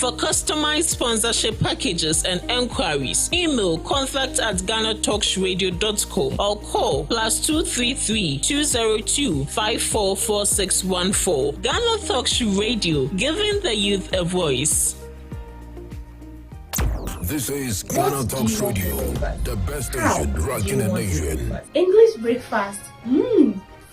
For customized sponsorship packages and enquiries, email contact@GhanaTalksRadio.co or call +233 202 544614. Ghana Talks Radio, giving the youth a voice. This is GhanaTalks Radio, the best station rocking the nation. English breakfast.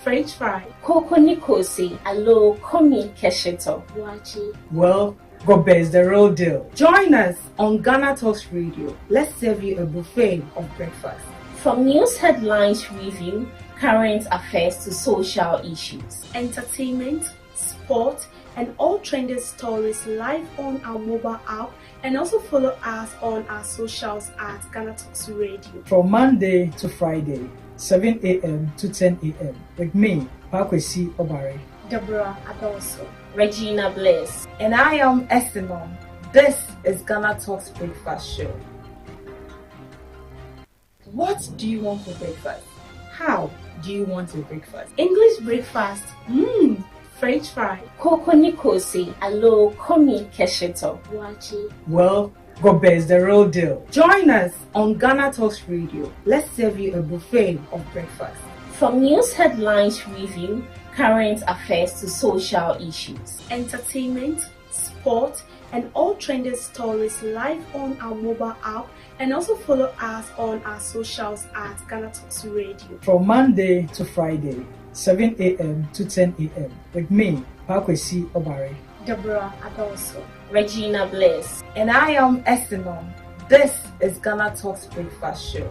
French fry. Coco Nikosi. Alo Komi Kesheto. Wachi. Well, Gobe is the real deal. Join us on Ghana Talks Radio. Let's serve you a buffet of breakfast. From news headlines review, current affairs to social issues, entertainment, sport, and all trending stories live on our mobile app, and also follow us on our socials at Ghana Talks Radio. From Monday to Friday, 7 a.m. to 10 a.m. with me, Pakwesi Obare, Deborah Adolso, Regina Bliss, and I am Estinom. This is Ghana Talks Breakfast Show. What do you want for breakfast? How do you want your breakfast? English breakfast. French fry. Coco Nikosi. Alo Komi Kesheto. Wachi. Well, Gobe is the real deal. Join us on Ghana Talks Radio. Let's serve you a buffet of breakfast. From news headlines review, current affairs to social issues, entertainment, sport, and all trending stories live on our mobile app, and also follow us on our socials at Ghana Talks Radio. From Monday to Friday, 7 a.m. to 10 a.m. with me, Pakwesi Obare, Deborah Adolso, Regina Bliss, and I am Estinom. This is Ghana Talks Breakfast Show.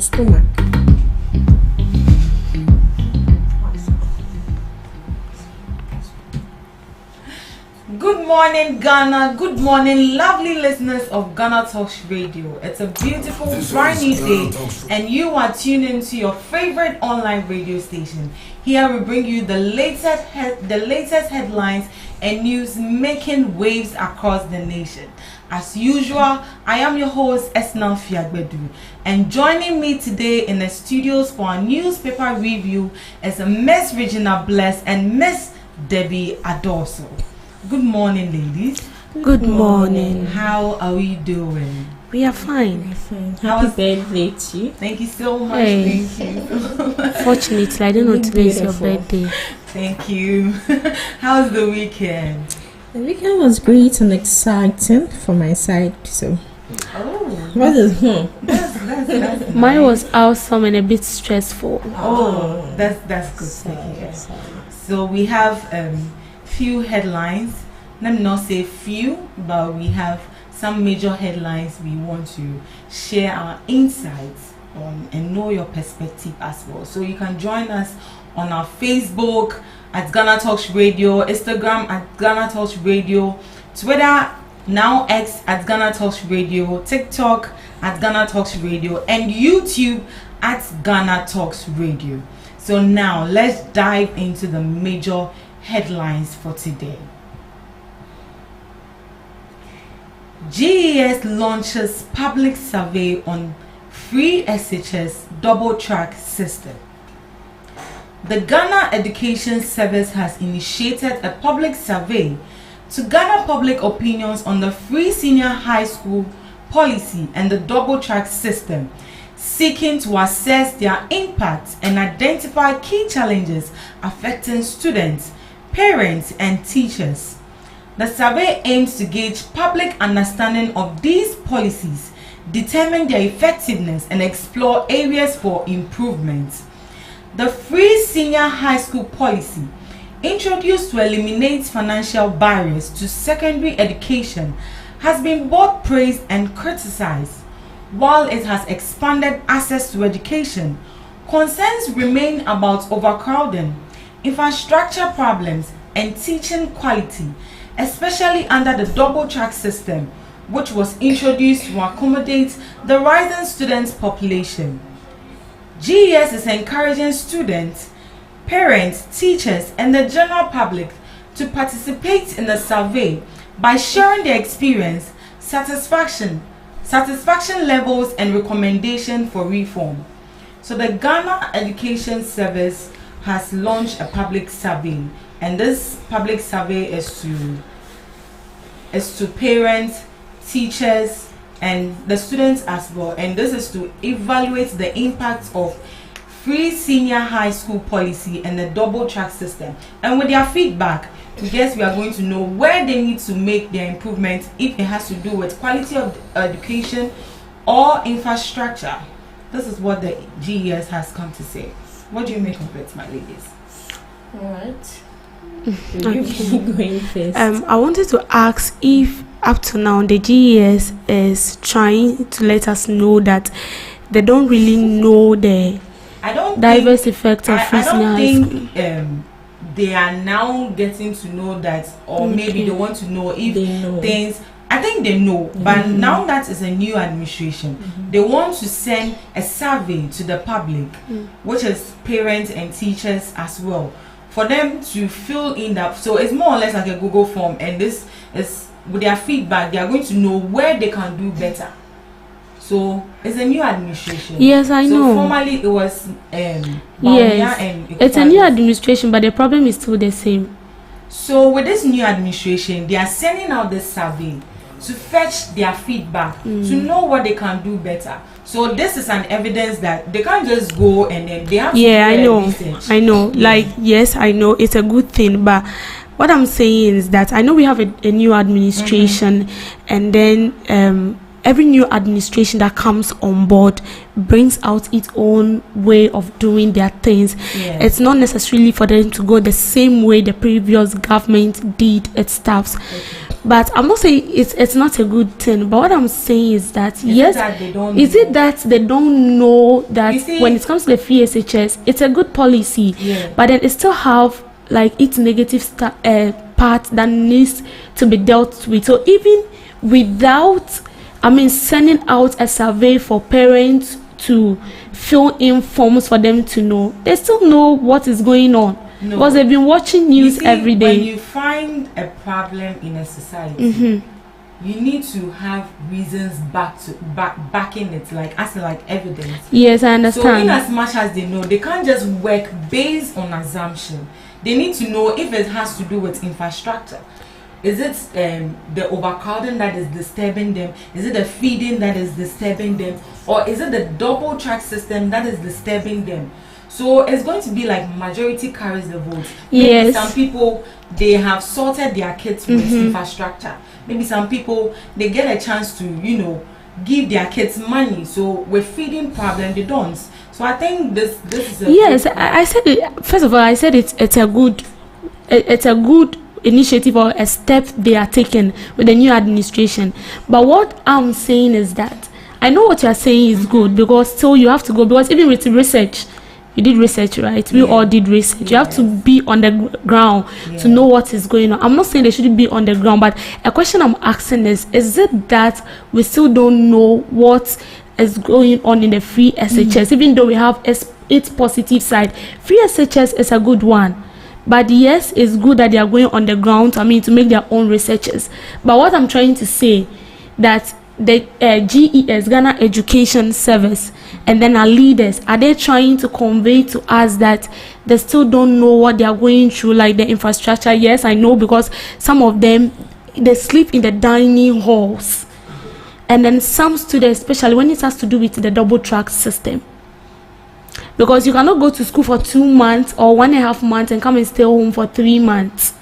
Stomach. Good morning, Ghana. Good morning, lovely listeners of Ghana Talks Radio. It's a beautiful, briny day, and you are tuned into your favorite online radio station. Here we bring you the latest headlines and news making waves across the nation. As usual, I am your host, Esnal Fiagbedu, and joining me today in the studios for our newspaper review is Miss Regina Bless and Miss Debbie Adorso. Good morning, ladies. Good morning. How are we doing? We are fine. Happy birthday to you. Thank you so much. Hey. Thank you. Fortunately, I don't know today is your birthday. Thank you. How's the weekend? The weekend was great and exciting for my side. So, what is That's nice. Mine was awesome and a bit stressful. Oh, that's good to hear. So we have few headlines. Let me not say few, but we have some major headlines we want to share our insights on and know your perspective as well. So you can join us on our Facebook at GhanaTalks Radio, Instagram at GhanaTalks Radio, Twitter, now X at GhanaTalks Radio, TikTok at GhanaTalks Radio, and YouTube at GhanaTalks Radio. So now let's dive into the major headlines for today. GES launches public survey on free SHS double track system. The Ghana Education Service has initiated a public survey to gather public opinions on the free senior high school policy and the double track system, seeking to assess their impact and identify key challenges affecting students, parents, and teachers. The survey aims to gauge public understanding of these policies, determine their effectiveness, and explore areas for improvement. The free senior high school policy, introduced to eliminate financial barriers to secondary education, has been both praised and criticized. While it has expanded access to education, concerns remain about overcrowding, infrastructure problems, and teaching quality, especially under the double track system, which was introduced to accommodate the rising student population. GES is encouraging students, parents, teachers, and the general public to participate in the survey by sharing their experience, satisfaction levels, and recommendation for reform. So the Ghana Education Service has launched a public survey, and this public survey is to parents, teachers, and the students as well, and this is to evaluate the impact of free senior high school policy and the double track system. And with their feedback, we guess we are going to know where they need to make their improvements, if it has to do with quality of education or infrastructure. This is what the GES has come to say. What do you make of it, my ladies? All right. Okay. Going first. I wanted to ask if up to now the GES is trying to let us know that they don't really know the diverse effects of free senior high school. They are now getting to know that, or maybe they want to know if things. I think they know, but now that is a new administration, they want to send a survey to the public, which is parents and teachers as well, for them to fill in that. So it's more or less like a Google form, and this is with their feedback. They are going to know where they can do better. So it's a new administration. Yes, I know. So formally it was yes, it's a new administration, but the problem is still the same. So with this new administration, they are sending out this survey to fetch their feedback, to know what they can do better. So this is an evidence that they can't just go and then they have to do research. I know. Like, yes, I know it's a good thing, but what I'm saying is that I know we have a new administration, and then every new administration that comes on board brings out its own way of doing their things. Yes. It's not necessarily for them to go the same way the previous government did its stuffs. But I'm not saying it's not a good thing. But what I'm saying is that it that they don't know that when it comes to the free SHS, it's a good policy, but then it still have like its negative part that needs to be dealt with. So even without sending out a survey for parents to fill in forms for them to know, they still know what is going on, because they've been watching news every day. When you find a problem in a society, you need to have reasons backing it, like evidence. Yes, I understand. So in as much as they know, they can't just work based on assumption. They need to know if it has to do with infrastructure. Is it the overcrowding that is disturbing them? Is it the feeding that is disturbing them? Or is it the double track system that is disturbing them? So it's going to be like majority carries the vote. Maybe some people, they have sorted their kids with infrastructure. Maybe some people, they get a chance to, give their kids money. So with feeding problem, they don't. So I think this is a I said it. First of all, I said it's a good initiative or a step they are taking with the new administration. But what I'm saying is that I know what you are saying is good, because still you have to go, because even with research, you did research, right? We all did research. You have to be on the ground to know what is going on. I'm not saying they shouldn't be on the ground, but a question I'm asking is it that we still don't know what is going on in the free SHS, even though we have its positive side? Free SHS is a good one, but yes, it's good that they are going on the ground, I mean, to make their own researches. But what I'm trying to say, that the GES, Ghana Education Service, and then our leaders, are they trying to convey to us that they still don't know what they are going through, like the infrastructure? Yes, I know, because some of them, they sleep in the dining halls, and then some students, especially when it has to do with the double track system, because you cannot go to school for 2 months or 1.5 months and come and stay home for 3 months.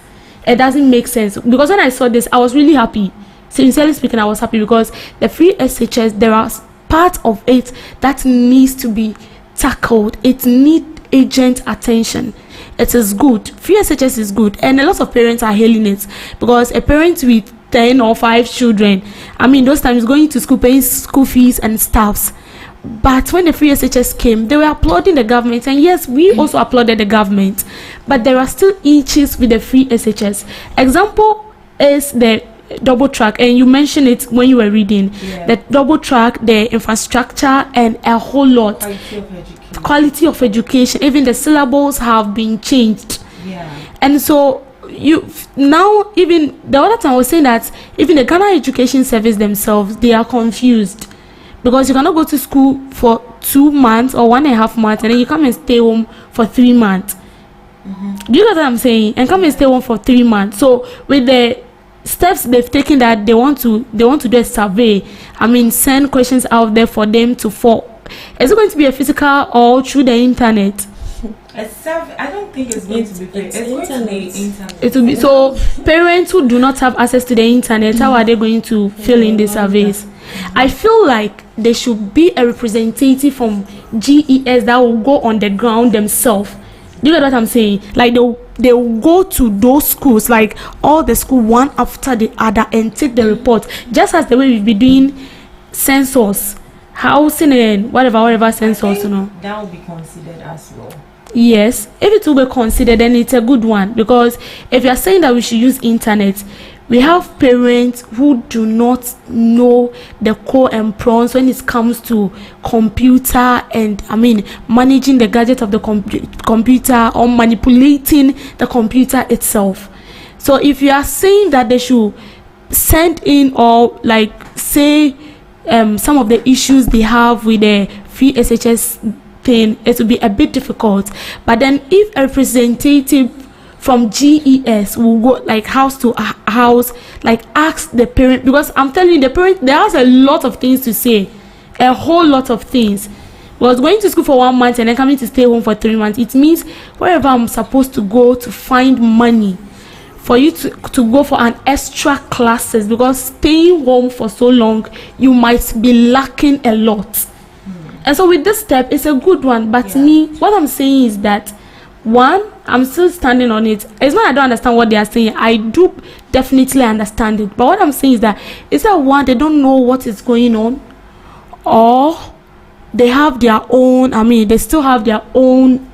It doesn't make sense. Because when I saw this, I was really happy. Sincerely speaking, I was happy, because the free SHS, there are part of it that needs to be tackled. It needs urgent attention. It is good. Free SHS is good, and a lot of parents are hailing it, because a parent with 10 or 5 children, I mean, those times going to school, paying school fees and stuffs. But when the free SHS came, they were applauding the government, and yes, we also applauded the government, but there are still issues with the free SHS. Example is the double track, and you mentioned it when you were reading the double track, the infrastructure, and a whole lot. Quality of education, even the syllables have been changed. And so you now, even the other time I was saying that even the Ghana Education Service themselves, they are confused, because you cannot go to school for 2 months or 1.5 months, and then you come and stay home for 3 months. Do you get what I'm saying? And come and stay home for 3 months. So with the steps they've taken, that they want to do a survey, I mean, send questions out there for them to fall. Is it going to be a physical or through the internet? I don't think it's going to be it's going to be internet. It will be. So parents who do not have access to the internet, how are they going to fill in the surveys? I feel like there should be a representative from GES that will go on the ground themselves. Do you get what I'm saying? Like they will go to those schools, like all the school, one after the other, and take the report, just as the way we've been doing census, housing, and whatever census, you know. That will be considered as well. Yes, if it will be considered, then it's a good one, because if you are saying that we should use internet, we have parents who do not know the core and pros when it comes to computer, and I mean managing the gadget of the computer, or manipulating the computer itself. So if you are saying that they should send in, or like say some of the issues they have with the free SHS thing, it will be a bit difficult. But then if a representative from GES will go like house to house, like ask the parent, because I'm telling you, the parent, there has a lot of things to say, a whole lot of things. Was going to school for 1 month and then coming to stay home for 3 months, it means wherever I'm supposed to go to find money for you to go for an extra classes, because staying home for so long, you might be lacking a lot. And so with this step, it's a good one. But me, what I'm saying is that, one, I'm still standing on it. It's not I don't understand what they are saying. I do definitely understand it. But what I'm saying is that, one, they don't know what is going on, or they have their own, I mean, they still have their own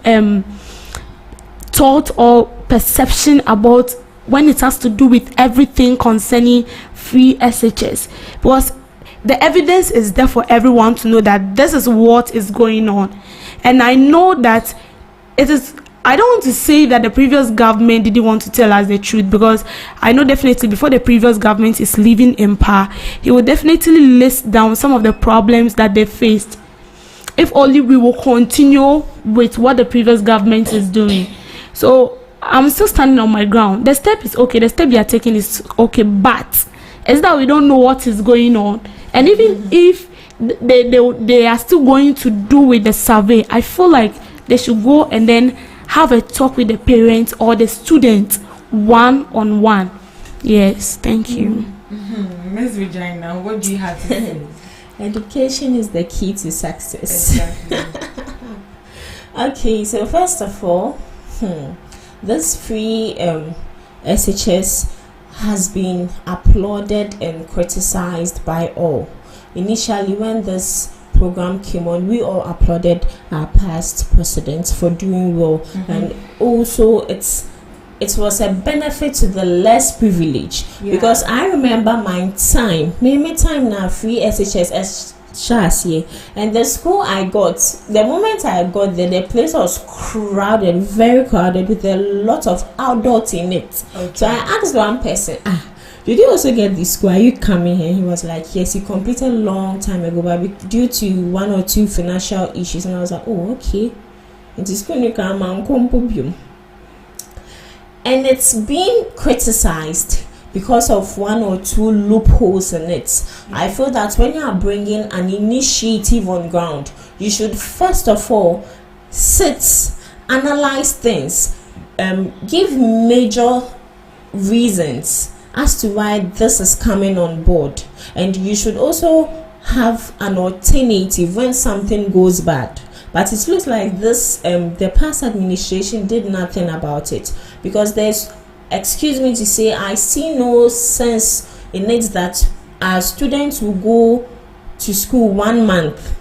thought or perception about when it has to do with everything concerning free SHS. Because the evidence is there for everyone to know that this is what is going on. And I know that it is, I don't want to say that the previous government didn't want to tell us the truth, because I know definitely before the previous government is leaving in power, he will definitely list down some of the problems that they faced. If only we will continue with what the previous government is doing. So I'm still standing on my ground. The step is okay. The step you are taking is okay, but it's that we don't know what is going on. And even if they are still going to do with the survey, I feel like they should go and then have a talk with the parents or the students one-on-one. Yes, thank you. Ms. Regina, what do you have to say? Education is the key to success. Exactly. Okay, so first of all, this free SHS has been applauded and criticized by all. initially when this program came on, we all applauded our past presidents for doing well, and also it was a benefit to the less privileged, because I remember my time now free SHS and the school I got, the moment I got there, the place was crowded, very crowded, with a lot of adults in it. So I asked one person, did you also get this school? Are you coming here? He was like, yes, he completed a long time ago, but due to 1 or 2 financial issues. And I was like, oh, okay. It is going to come and it's been criticized because of 1 or 2 loopholes in it. I feel that when you are bringing an initiative on ground, you should first of all sit, analyze things, give major reasons as to why this is coming on board, and you should also have an alternative when something goes bad. But it looks like this the past administration did nothing about it, because there's, excuse me to say, I see no sense in it that our students will go to school 1 month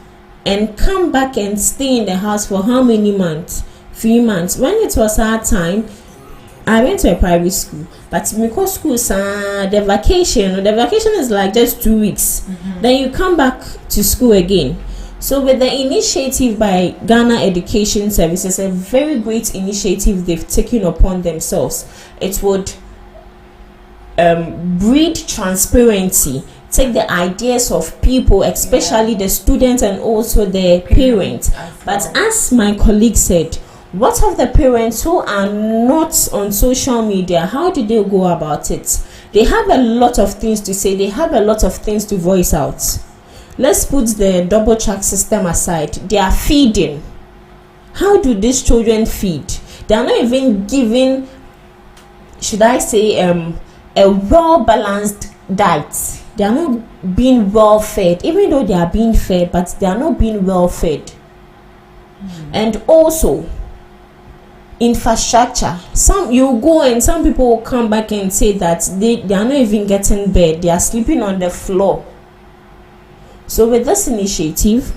and come back and stay in the house for how many months? 3 months. When it was our time, I went to a private school, but because schools the vacation is like just 2 weeks. Then you come back to school again. So with the initiative by Ghana Education Services, a very great initiative they've taken upon themselves, it would breed transparency, take the ideas of people, especially the students and also their parents. But as my colleague said, what of the parents who are not on social media? How do they go about it? They have a lot of things to say, they have a lot of things to voice out. Let's put the double track system aside. They are feeding. How do these children feed? They are not even given, should I say, a well balanced diet. They are not being well fed, even though they are being fed, but they are not being well fed. And also infrastructure. Some you go and some people will come back and say that they are not even getting bed, they are sleeping on the floor. So with this initiative,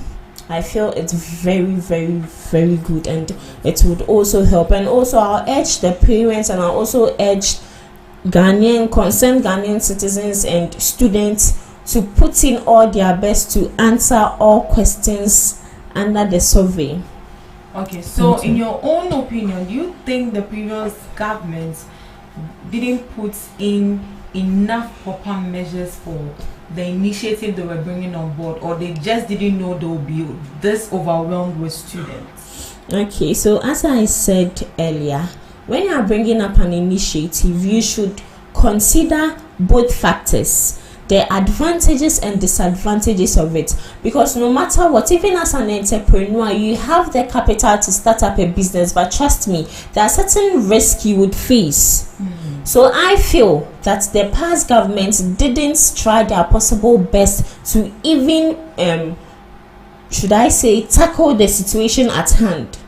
I feel it's very, very, very good, and it would also help. And also I'll urge the parents, and I'll also urge concerned Ghanaian citizens and students to put in all their best to answer all questions under the survey. Okay, so in your own opinion, do you think the previous government didn't put in enough proper measures for the initiative they were bringing on board, or they just didn't know they would be this overwhelmed with students? Okay, so as I said earlier, when you are bringing up an initiative, you should consider both factors, the advantages and disadvantages of it, because no matter what, even as an entrepreneur, you have the capital to start up a business, but trust me, there are certain risks you would face. So I feel that the past government didn't try their possible best to even should I say tackle the situation at hand.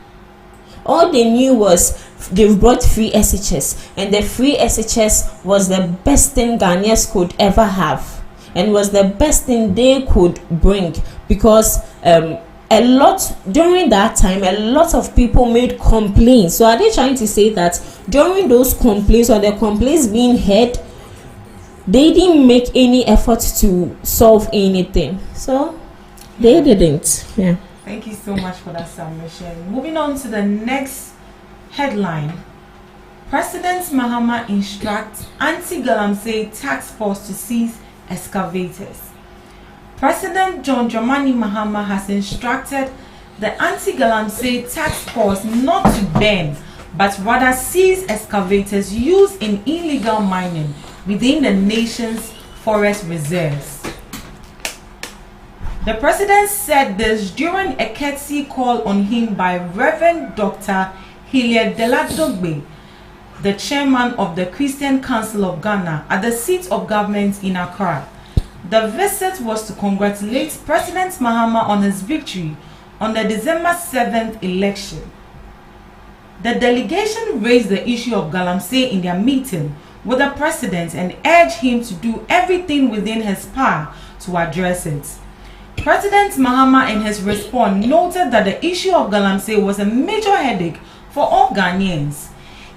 All they knew was they brought free SHS, and the free SHS was the best thing Ghanaians could ever have, and was the best thing they could bring, because a lot during that time, a lot of people made complaints. So are they trying to say that during those complaints, or the complaints being heard, they didn't make any effort to solve anything? So they didn't. Yeah. Thank you so much for that submission. Moving on to the next headline. President Mahama instructs anti-Galamsey task force to seize excavators. President John Dramani Mahama has instructed the anti-Galamsey task force not to ban, but rather seize excavators used in illegal mining within the nation's forest reserves. The president said this during a courtesy call on him by Reverend Dr. Hilliard Deladogbe, the chairman of the Christian Council of Ghana, at the seat of government in Accra. The visit was to congratulate President Mahama on his victory on the December 7th election. The delegation raised the issue of Galamsey in their meeting with the president and urged him to do everything within his power to address it. President Mahama in his response noted that the issue of galamsey was a major headache for all Ghanaians.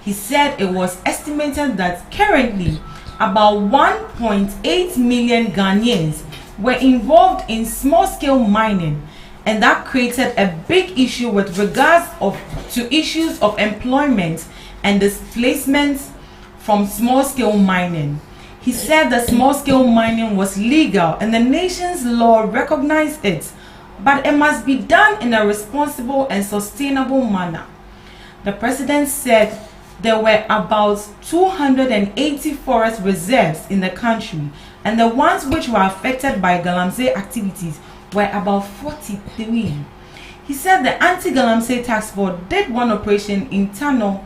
He said it was estimated that currently about 1.8 million Ghanaians were involved in small-scale mining, and that created a big issue with regards to issues of employment and displacement from small-scale mining. He said that small-scale mining was legal and the nation's law recognized it, but it must be done in a responsible and sustainable manner. The president said there were about 280 forest reserves in the country, and the ones which were affected by galamsey activities were about 43. He said the anti-galamsey task force did one operation in Tano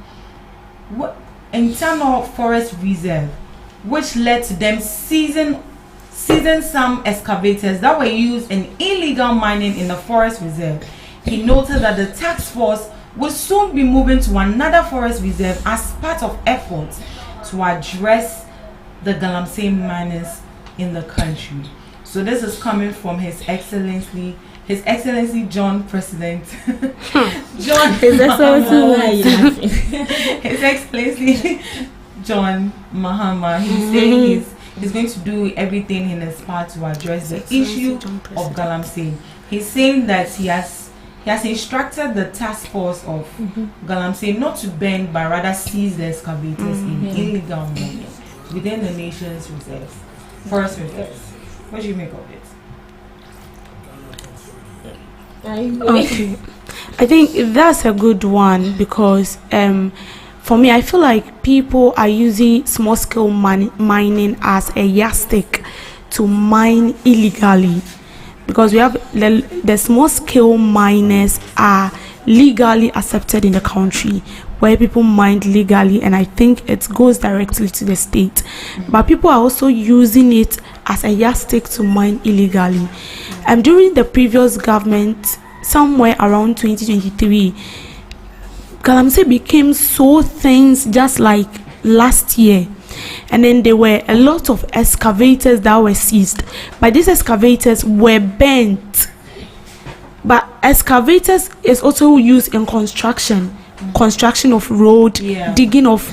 Forest Reserve, which led to them seizing some excavators that were used in illegal mining in the forest reserve. He noted that the task force will soon be moving to another forest reserve as part of efforts to address the galamsey miners in the country. So this is coming from His Excellency John President John His Excellency John Mahama. He's saying he's going to do everything in his part to address the issue of galamsey. He's saying that he has instructed the task force of galamsey not to burn but rather seize the excavators in illegal mining within the nation's reserves, forest reserves. What do you make of it? Okay, I think that's a good one because for me, I feel like people are using small-scale mining as a yardstick to mine illegally, because we have the small-scale miners are legally accepted in the country where people mine legally, and I think it goes directly to the state. But people are also using it as a yardstick to mine illegally. During the previous government, somewhere around 2023, galamsey became so thin, just like last year, and then there were a lot of excavators that were seized, but these excavators were burnt. But excavators is also used in construction of road, digging of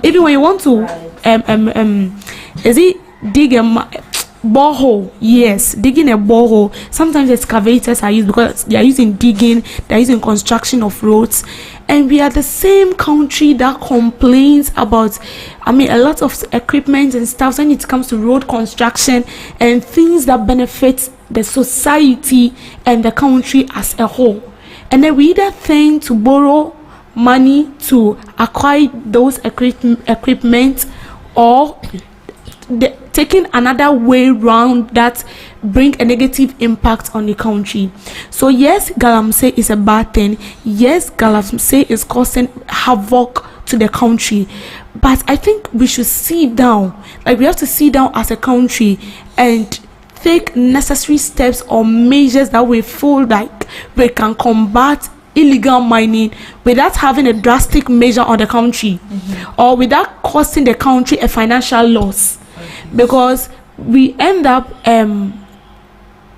even when you want to is it dig a borehole? Yes, digging a borehole. Sometimes excavators are used because they are used in digging, they are used in construction of roads. And we are the same country that complains about, a lot of equipment and stuff when it comes to road construction and things that benefit the society and the country as a whole. And then we either tend to borrow money to acquire those equipment, or taking another way round that bring a negative impact on the country. So yes, galamsey is a bad thing. Yes, galamsey is causing havoc to the country, but I think we should sit down, like we have to sit down as a country and take necessary steps or measures that we feel like we can combat illegal mining without having a drastic measure on the country, or without costing the country a financial loss, because we end up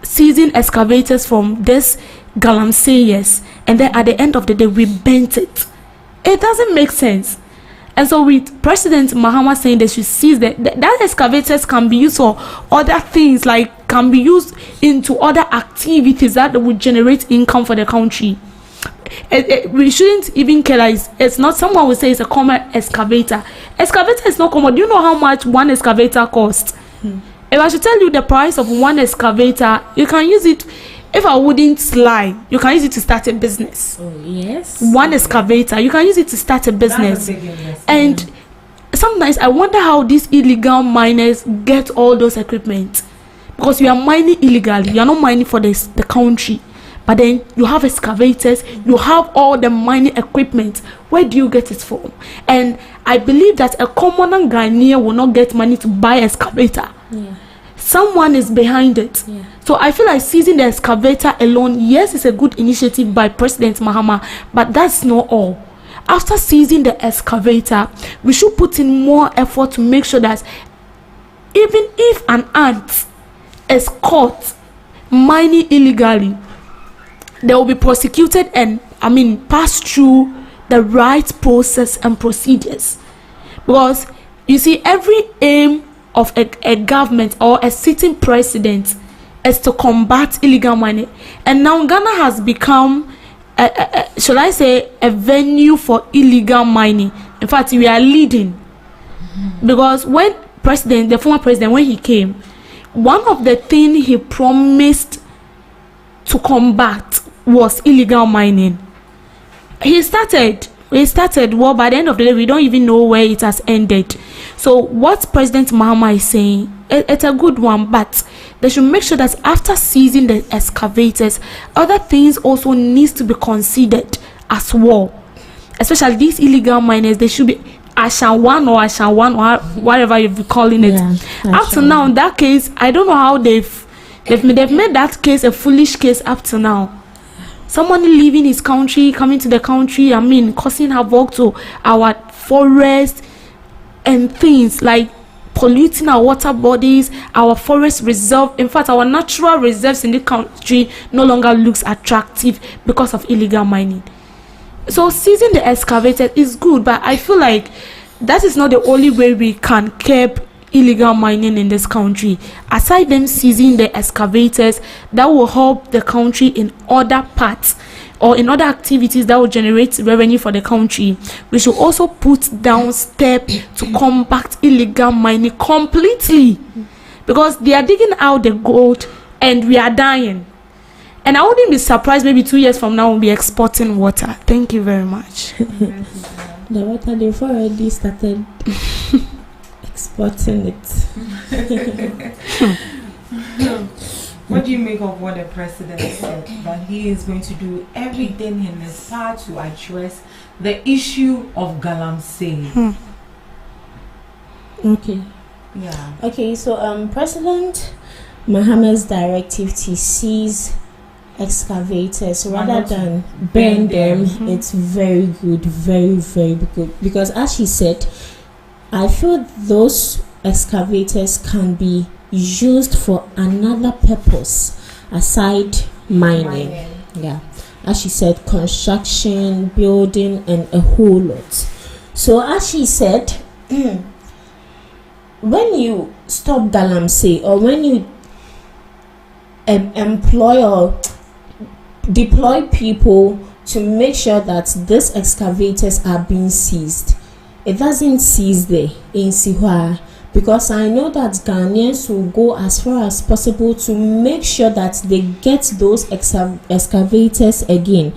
seizing excavators from this galamseyers, and then at the end of the day we bent it. It doesn't make sense. And so with President Mahama saying they should seize that excavators can be used for other things, like can be used into other activities that would generate income for the country. We shouldn't even care like it's not, someone will say it's a common excavator. Excavator is not common. Do you know how much one excavator costs? If I should tell you the price of one excavator, you can use it. If I wouldn't lie, you can use it to start a business. Oh yes. One excavator, you can use it to start a business. And sometimes I wonder how these illegal miners get all those equipment, because you are mining illegally. You are not mining for the country, but then you have excavators, you have all the mining equipment. Where do you get it from? And I believe that a common Ghanaian will not get money to buy excavator. Someone is behind it. So I feel like seizing the excavator alone, yes, it's a good initiative by President Mahama, but that's not all. After seizing the excavator, we should put in more effort to make sure that even if an ant is caught mining illegally, they will be prosecuted and pass through the right process and procedures. Because you see, every aim of a government or a sitting president is to combat illegal mining, and now Ghana has become should I say a venue for illegal mining. In fact, we are leading, because when the former president, when he came, one of the things he promised to combat was illegal mining. He started well. By the end of the day, we don't even know where it has ended. So what President Mahama is saying, it's a good one, but they should make sure that after seizing the excavators, other things also needs to be considered as well. Especially these illegal miners, they should be Ashan 1 or whatever you're calling it. Yeah, up to now, in that case, I don't know how they've made that case a foolish case up to now. Someone leaving his country, coming to the country, causing havoc to our forest and things like polluting our water bodies, our forest reserve. In fact, our natural reserves in the country no longer looks attractive because of illegal mining. So seizing the excavator is good, but I feel like that is not the only way we can curb illegal mining in this country. Aside them seizing the excavators, that will help the country in other parts or in other activities that will generate revenue for the country. We should also put down steps to combat illegal mining completely, because they are digging out the gold and we are dying. And I wouldn't be surprised maybe 2 years from now we'll be exporting water. Thank you very much. The water, they've already started exporting it. What do you make of what the president said, that he is going to do everything in his power to address the issue of galamsey? Okay. Yeah. Okay, so President Mahama's directive to seize excavators rather than burn them, it's very good, very, very good, because as she said, I feel those excavators can be used for another purpose aside mining. Yeah, as she said, construction, building, and a whole lot. So as she said, when you stop galamsey, or when you employ or deploy people to make sure that these excavators are being seized, it doesn't cease there in Sihwa, because I know that Ghanaians will go as far as possible to make sure that they get those excavators again.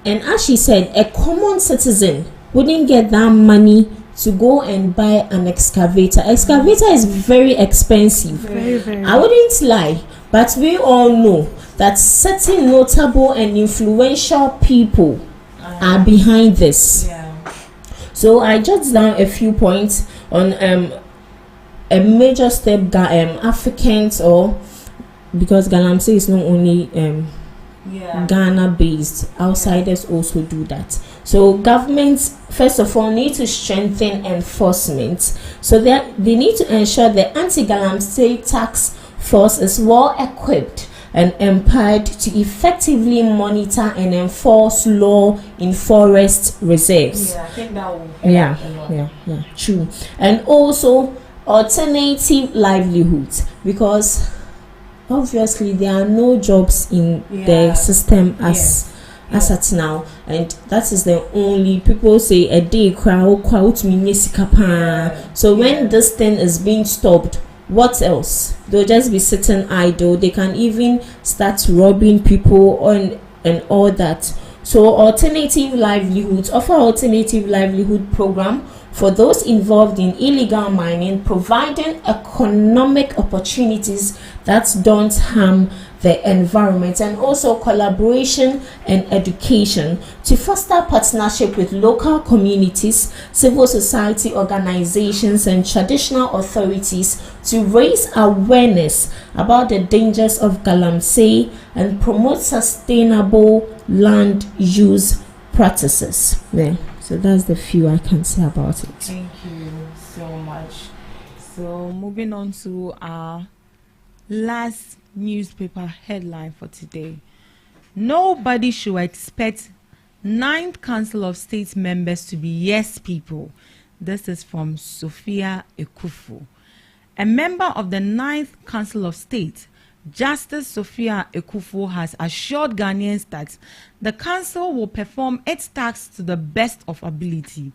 And as she said, a common citizen wouldn't get that money to go and buy an excavator. Excavator is very expensive. Very, very. I wouldn't lie, but we all know that certain notable and influential people are behind this. So I jot down a few points on a major step Africans, or because galamsey is not only Ghana based, outsiders also do that. So governments first of all need to strengthen enforcement, so they need to ensure the anti-galamsey task force is well equipped and empowered to effectively monitor and enforce law in forest reserves. Yeah, I think that will help a lot. True. And also alternative livelihoods, because obviously there are no jobs in the system as at now, and that is the only, people say a day crowd. So when this thing is being stopped, what else? They'll just be sitting idle. They can even start robbing people and all that. So alternative livelihoods, offer alternative livelihood program for those involved in illegal mining, providing economic opportunities that don't harm the environment, and also collaboration and education to foster partnership with local communities, civil society organizations, and traditional authorities to raise awareness about the dangers of galamsey and promote sustainable land use practices. Yeah, so that's the few I can say about it. Thank you so much. So moving on to our last newspaper headline for today. Nobody should expect 9th Council of State members to be yes people. This is from Sophia Ekufu. A member of the 9th Council of State, Justice Sophia Ekufu, has assured Ghanaians that the council will perform its tasks to the best of ability.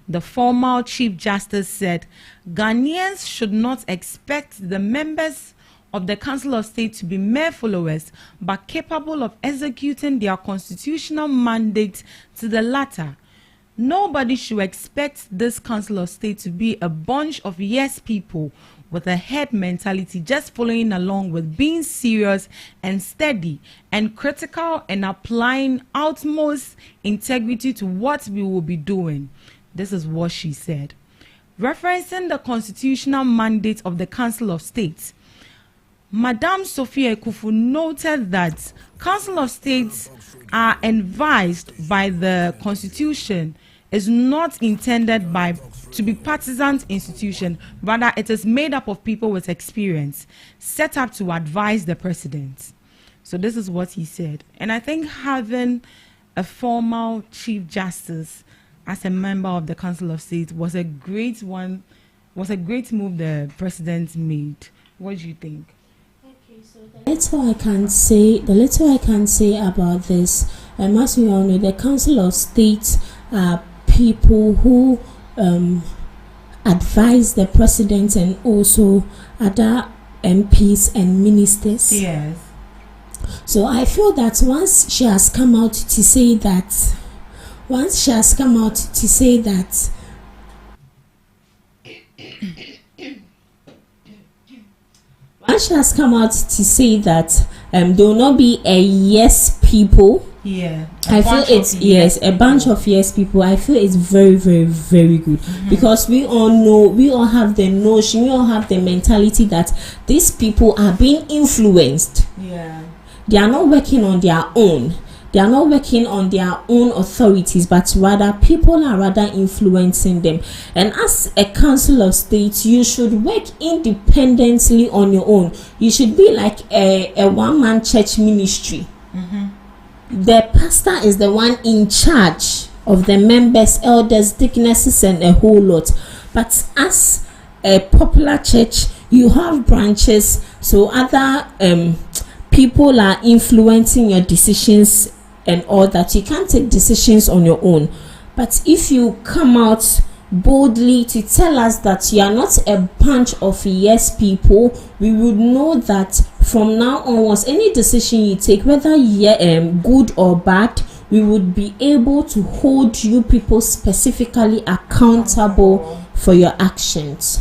The former Chief Justice said Ghanaians should not expect the members of the Council of State to be mere followers, but capable of executing their constitutional mandate to the latter. Nobody should expect this Council of State to be a bunch of yes people with a head mentality, just following along with being serious and steady and critical and applying utmost integrity to what we will be doing. This is what she said. Referencing the constitutional mandate of the Council of State, Madame Sophia Ekufu noted that Council of States are advised by the Constitution is not intended to be partisan institution. Rather, it is made up of people with experience, set up to advise the president. So this is what he said. And I think having a formal Chief Justice as a member of the Council of State was a great move the president made. What do you think? Okay, so the little I can say about this, as we all know, the Council of State are people who advise the president and also other MPs and ministers. Yes. So I feel that once she has come out to say that there will not be a yes people. Yeah, I feel it's a bunch of yes people. I feel it's very, very, very good, because we all have the notion, we all have the mentality that these people are being influenced. Yeah, they are not working on their own. They are not working on their own authorities, but rather people are rather influencing them. And as a Council of State, you should work independently on your own. You should be like a one-man church ministry. The pastor is the one in charge of the members, elders, deaconesses, and a whole lot. But as a popular church, you have branches, so other people are influencing your decisions and all that. You can't take decisions on your own. But if you come out boldly to tell us that you are not a bunch of yes people, we would know that from now onwards, any decision you take, whether good or bad, we would be able to hold you people specifically accountable for your actions.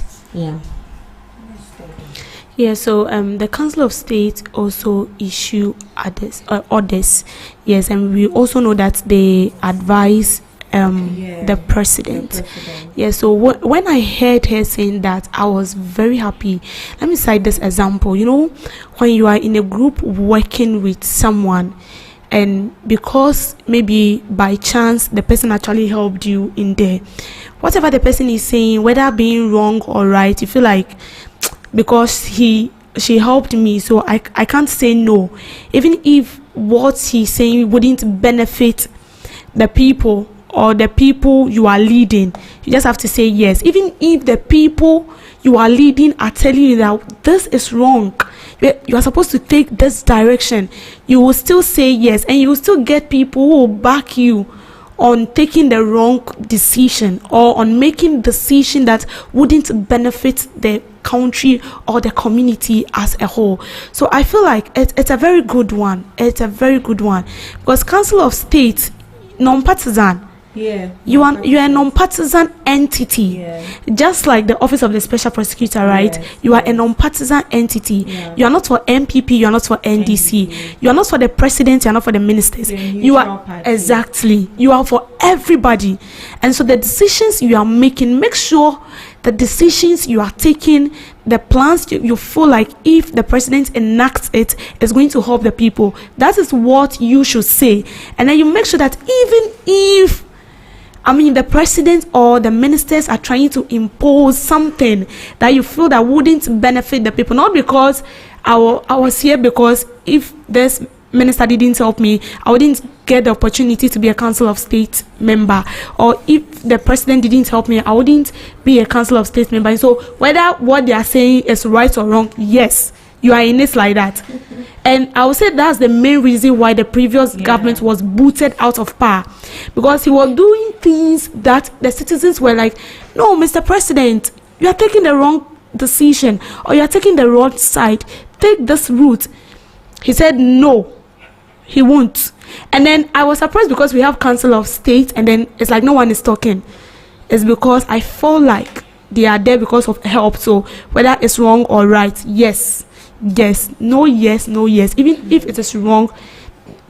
So the Council of State also issue orders. Yes, and we also know that they advise the president. So when I heard her saying that, I was very happy. Let me cite this example. You know, when you are in a group working with someone, and because maybe by chance the person actually helped you in there, whatever the person is saying, whether being wrong or right, you feel like because she helped me, so I can't say no, even if what he's saying wouldn't benefit the people or the people you are leading. You just have to say yes, even if the people you are leading are telling you that this is wrong, you are supposed to take this direction. You will still say yes, and you will still get people who will back you on taking the wrong decision or on making decision that wouldn't benefit the country or the community as a whole. So I feel like it's a very good one. It's a very good one, because Council of State, non-partisan. You are a non-partisan entity, just like the Office of the Special Prosecutor, right? You are a non-partisan entity. You are not for MPP, you are not for NDC, you are not for the president, you are not for the ministers. You are exactly, you are for everybody. And so the decisions you are making, make sure the decisions you are taking, the plans you feel like if the president enacts it, is going to help the people. That is what you should say. And then you make sure that even if the president or the ministers are trying to impose something that you feel that wouldn't benefit the people, not because I was here because if this minister didn't help me, I wouldn't get the opportunity to be a council of state member, or if the president didn't help me, I wouldn't be a council of state member. And so whether what they are saying is right or wrong, yes, you are in it like that. And I would say that's the main reason why the previous government was booted out of power, because he was doing things that the citizens were like, no, Mr. President, you are taking the wrong decision, or you are taking the wrong side, take this route. He said no, he won't. And then I was surprised because we have council of state and then it's like no one is talking. It's because I feel like they are there because of help. So whether it's wrong or right, yes, no, even if it is wrong,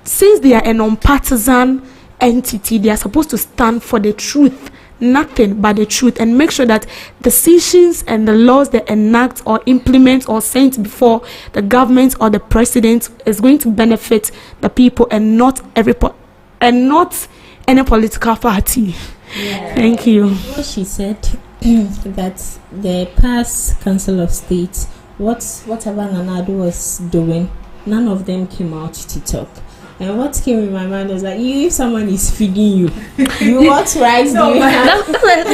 since they are a non-partisan entity, they are supposed to stand for the truth, nothing but the truth, and make sure that decisions and the laws they enact or implement or send before the government or the president is going to benefit the people and not any political party. Thank you. What she said that the past council of state, whatever Nanado was doing, none of them came out to talk. And what came in my mind was like, if someone is feeding you, what rights do you have? That's why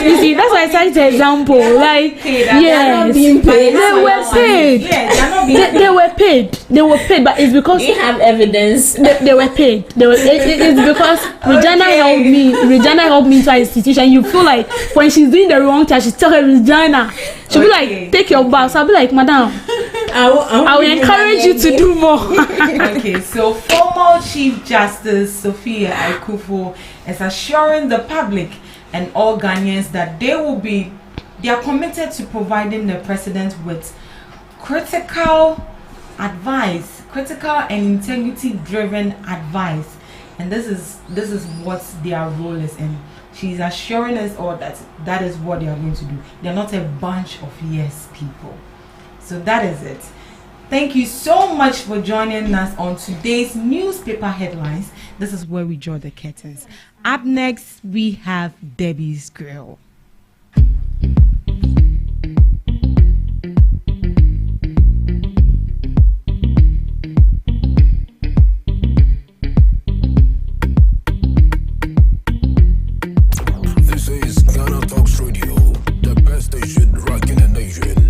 I cited the example. Like, yes, they were paid, but it's because you have evidence. They were paid. It's because Regina helped me into our institution. You feel like when she's doing the wrong thing, she's telling Regina, she'll be like, take your bath. So I'll be like, madam, I will encourage you to do more. Okay, so former Chief Justice Sophia Akufo is assuring the public and all Ghanaians that they are committed to providing the president with critical advice, critical and integrity-driven advice, and this is what their role is in. She's assuring us all that is what they are going to do. They're not a bunch of yes people. So that is it. Thank you so much for joining us on today's newspaper headlines. This is where we draw the curtains. Up next, we have Debbie's Grill. This is GhanaTalks Radio, the best station rocking the nation.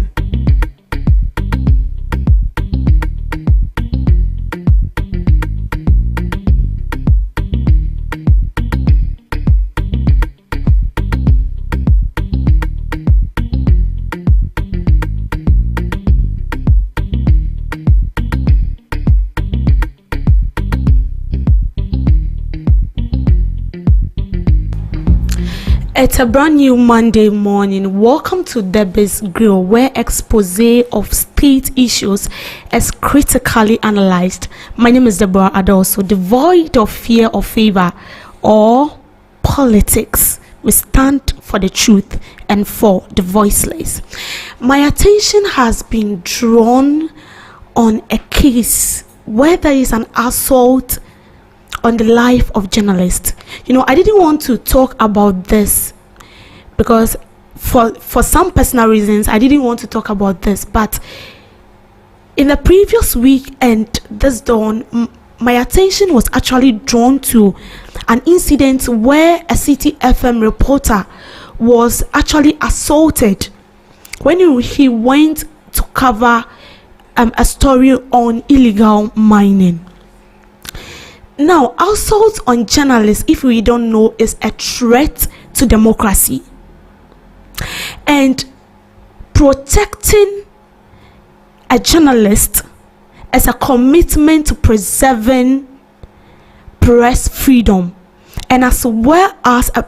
It's a brand new Monday morning. Welcome to Debbie's Grill, where expose of state issues is critically analyzed. My name is Deborah Adoso, devoid of fear or favor or politics. We stand for the truth and for the voiceless. My attention has been drawn on a case where there is an assault on the life of journalists. I didn't want to talk about this because for some personal reasons I didn't want to talk about this, but in the previous week and this dawn, my attention was actually drawn to an incident where a City FM reporter was actually assaulted when he went to cover a story on illegal mining. Now, assault on journalists, if we don't know, is a threat to democracy. And protecting a journalist is a commitment to preserving press freedom, and as well as a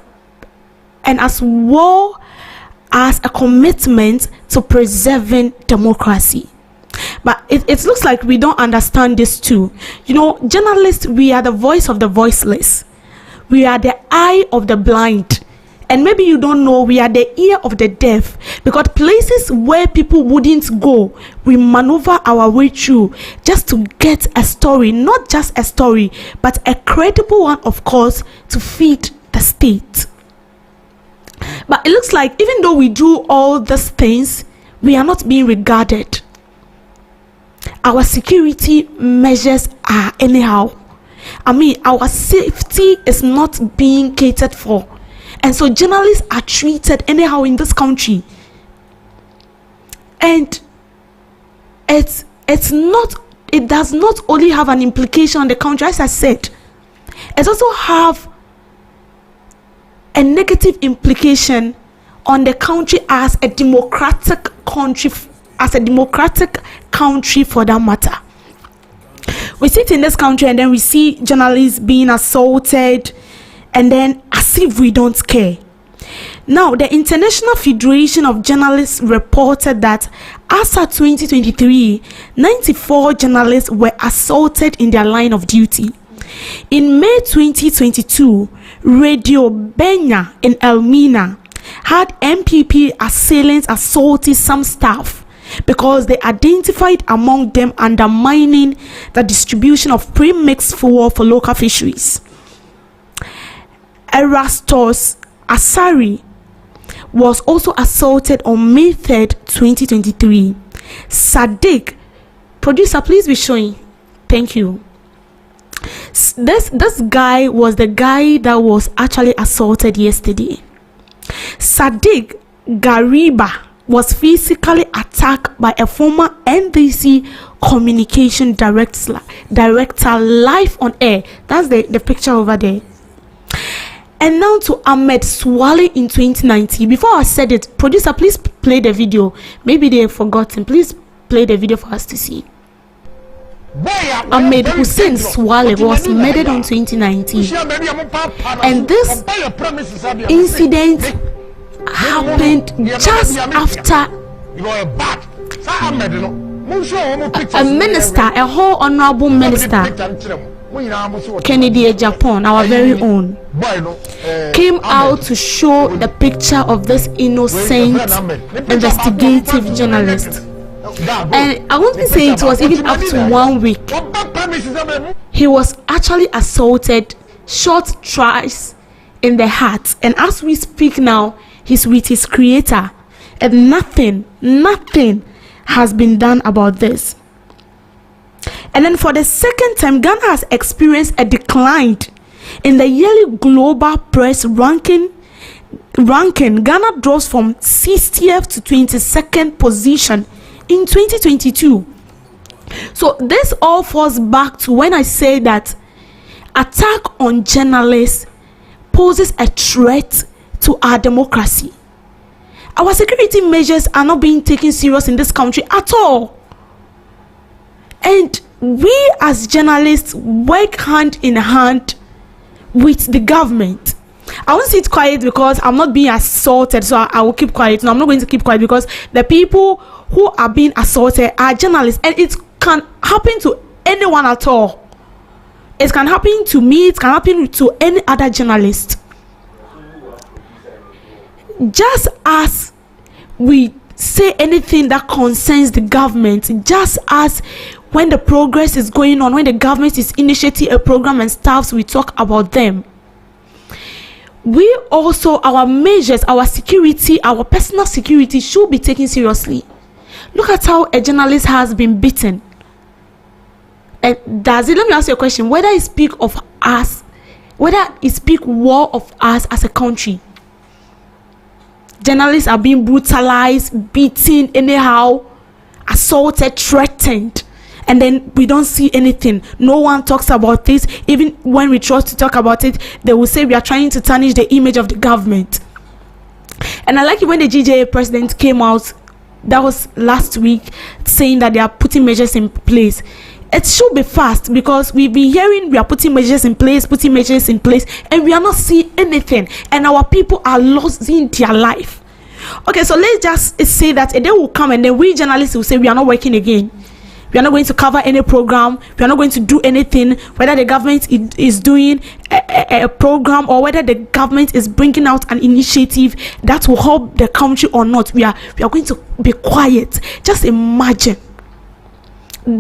commitment to preserving democracy. But it looks like we don't understand this too. Journalists, we are the voice of the voiceless. We are the eye of the blind. And maybe you don't know, we are the ear of the deaf. Because places where people wouldn't go, we maneuver our way through just to get a story. Not just a story, but a credible one, of course, to feed the state. But it looks like even though we do all these things, we are not being regarded. Our security measures are anyhow. I mean, our safety is not being catered for. And so journalists are treated anyhow in this country. And it does not only have an implication on the country, as I said, it also have a negative implication on the country as a democratic country, for that matter. We sit in this country and then we see journalists being assaulted, and then as if we don't care. Now, the International Federation of Journalists reported that as of 2023, 94 journalists were assaulted in their line of duty. In May 2022, Radio Benya in Elmina had MPP assailants assaulting some staff because they identified among them undermining the distribution of pre-mixed fuel for local fisheries. Erastus Asari was also assaulted on May 3rd, 2023. Sadiq, producer, please be showing. Thank you. This guy was the guy that was actually assaulted yesterday. Sadiq Gariba was physically attacked by a former NDC communication director live on air. That's the picture over there. And now to Ahmed Swale in 2019. Before I said it, producer, please play the video. Maybe they have forgotten. Please play the video for us to see. Ahmed Hussein Swale was murdered in 2019. And this incident happened just after a minister, a whole honorable minister, Kennedy Japan, our very own, came out to show the picture of this innocent investigative journalist. And I won't say it was even up to 1 week. He was actually assaulted, shot twice in the heart, and as we speak now, he's with his creator, and nothing has been done about this. And then for the second time, Ghana has experienced a decline in the yearly global press ranking. Ghana drops from 60th to 22nd position in 2022. So this all falls back to when I say that attack on journalists poses a threat to our democracy. Our security measures are not being taken serious in this country at all. And we as journalists work hand in hand with the government. I won't sit quiet because I'm not being assaulted, so I will keep quiet. No, I'm not going to keep quiet because the people who are being assaulted are journalists, and it can happen to anyone at all. It can happen to me, it can happen to any other journalist. Just as we say anything that concerns the government, just as when the progress is going on, when the government is initiating a program and stuff, we talk about them. We also, our measures, our security, our personal security should be taken seriously. Look at how a journalist has been beaten. And let me ask you a question, whether it speak of us, whether it speak war of us as a country. Journalists are being brutalized, beaten anyhow, assaulted, threatened, and then we don't see anything. No one talks about this. Even when we try to talk about it, they will say we are trying to tarnish the image of the government. And I like it when the GJA president came out, that was last week, saying that they are putting measures in place. It should be fast, because we've been hearing we are putting measures in place, and we are not seeing anything, and our people are losing their life. Okay, so let's just say that a day will come and then we journalists will say we are not working again. We are not going to cover any program. We are not going to do anything, whether the government is doing a program or whether the government is bringing out an initiative that will help the country or not. We are going to be quiet. Just imagine.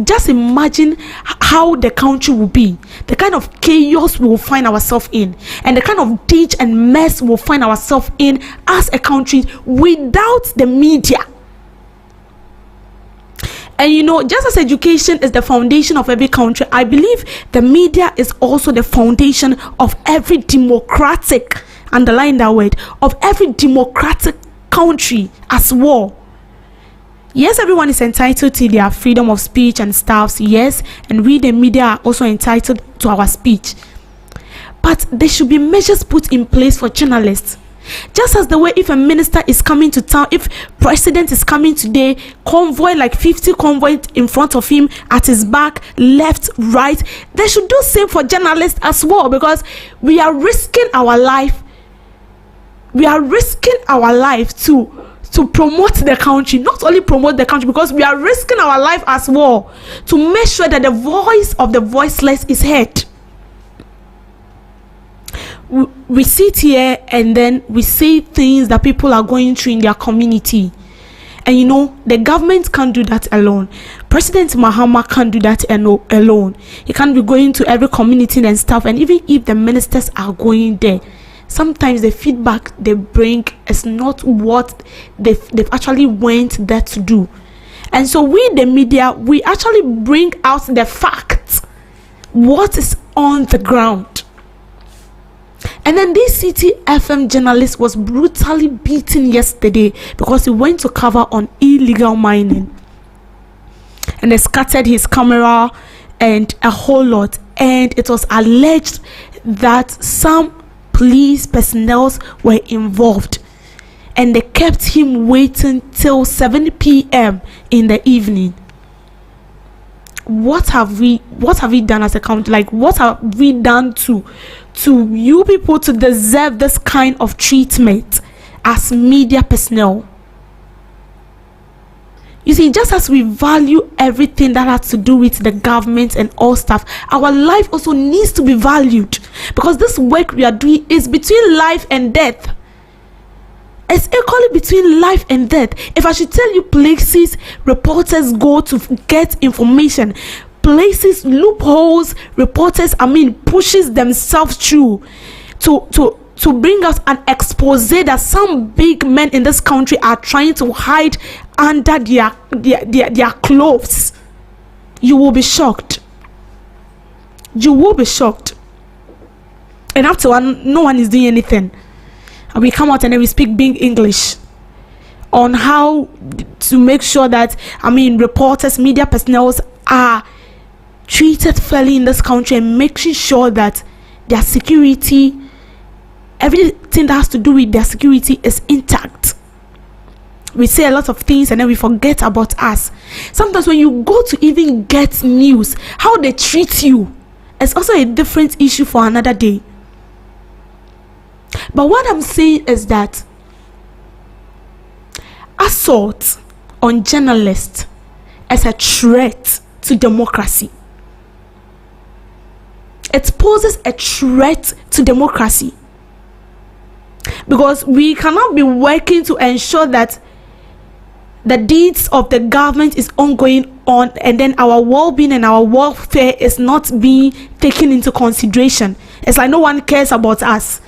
just imagine how the country will be, the kind of chaos we will find ourselves in, and the kind of ditch and mess we'll find ourselves in as a country without the media. And you know, just as education is the foundation of every country, I believe the media is also the foundation of every democratic, underline that word, of every democratic country as well. Yes, everyone is entitled to their freedom of speech and stuff. Yes, and we the media are also entitled to our speech. But there should be measures put in place for journalists. Just as the way if a minister is coming to town, if president is coming today, convoy like 50 convoys in front of him, at his back, left, right, they should do same for journalists as well, because we are risking our life. We are risking our life to promote the country, not only promote the country, because we are risking our life as well to make sure that the voice of the voiceless is heard. We sit here and then we say things that people are going through in their community, and you know, the government can't do that alone. President Mahama can't do that alone. He can't be going to every community and stuff. And even if the ministers are going there, sometimes the feedback they bring is not what they've actually went there to do. And so we the media, we actually bring out the facts, what is on the ground. And then this City FM journalist was brutally beaten yesterday because he went to cover on illegal mining, and they scattered his camera and a whole lot. And it was alleged that some police personnel were involved, and they kept him waiting till 7 p.m. in the evening. What have we done as a country? Like, what have we done to you people to deserve this kind of treatment as media personnel? You see, just as we value everything that has to do with the government and all stuff, our life also needs to be valued, because this work we are doing is between life and death. It's equally between life and death. If I should tell you places reporters go to get information, places, loopholes reporters pushes themselves through to bring us an expose that some big men in this country are trying to hide under their clothes, you will be shocked. You will be shocked. And after one, no one is doing anything. And we come out and then we speak big English on how to make sure that reporters, media personnel are treated fairly in this country, and making sure that their security, everything that has to do with their security, is intact. We say a lot of things and then we forget about us. Sometimes when you go to even get news, how they treat you is also a different issue for another day. But what I'm saying is that assault on journalists is a threat to democracy. It poses a threat to democracy, because we cannot be working to ensure that the deeds of the government is ongoing on, and then our well-being and our welfare is not being taken into consideration. It's like no one cares about us.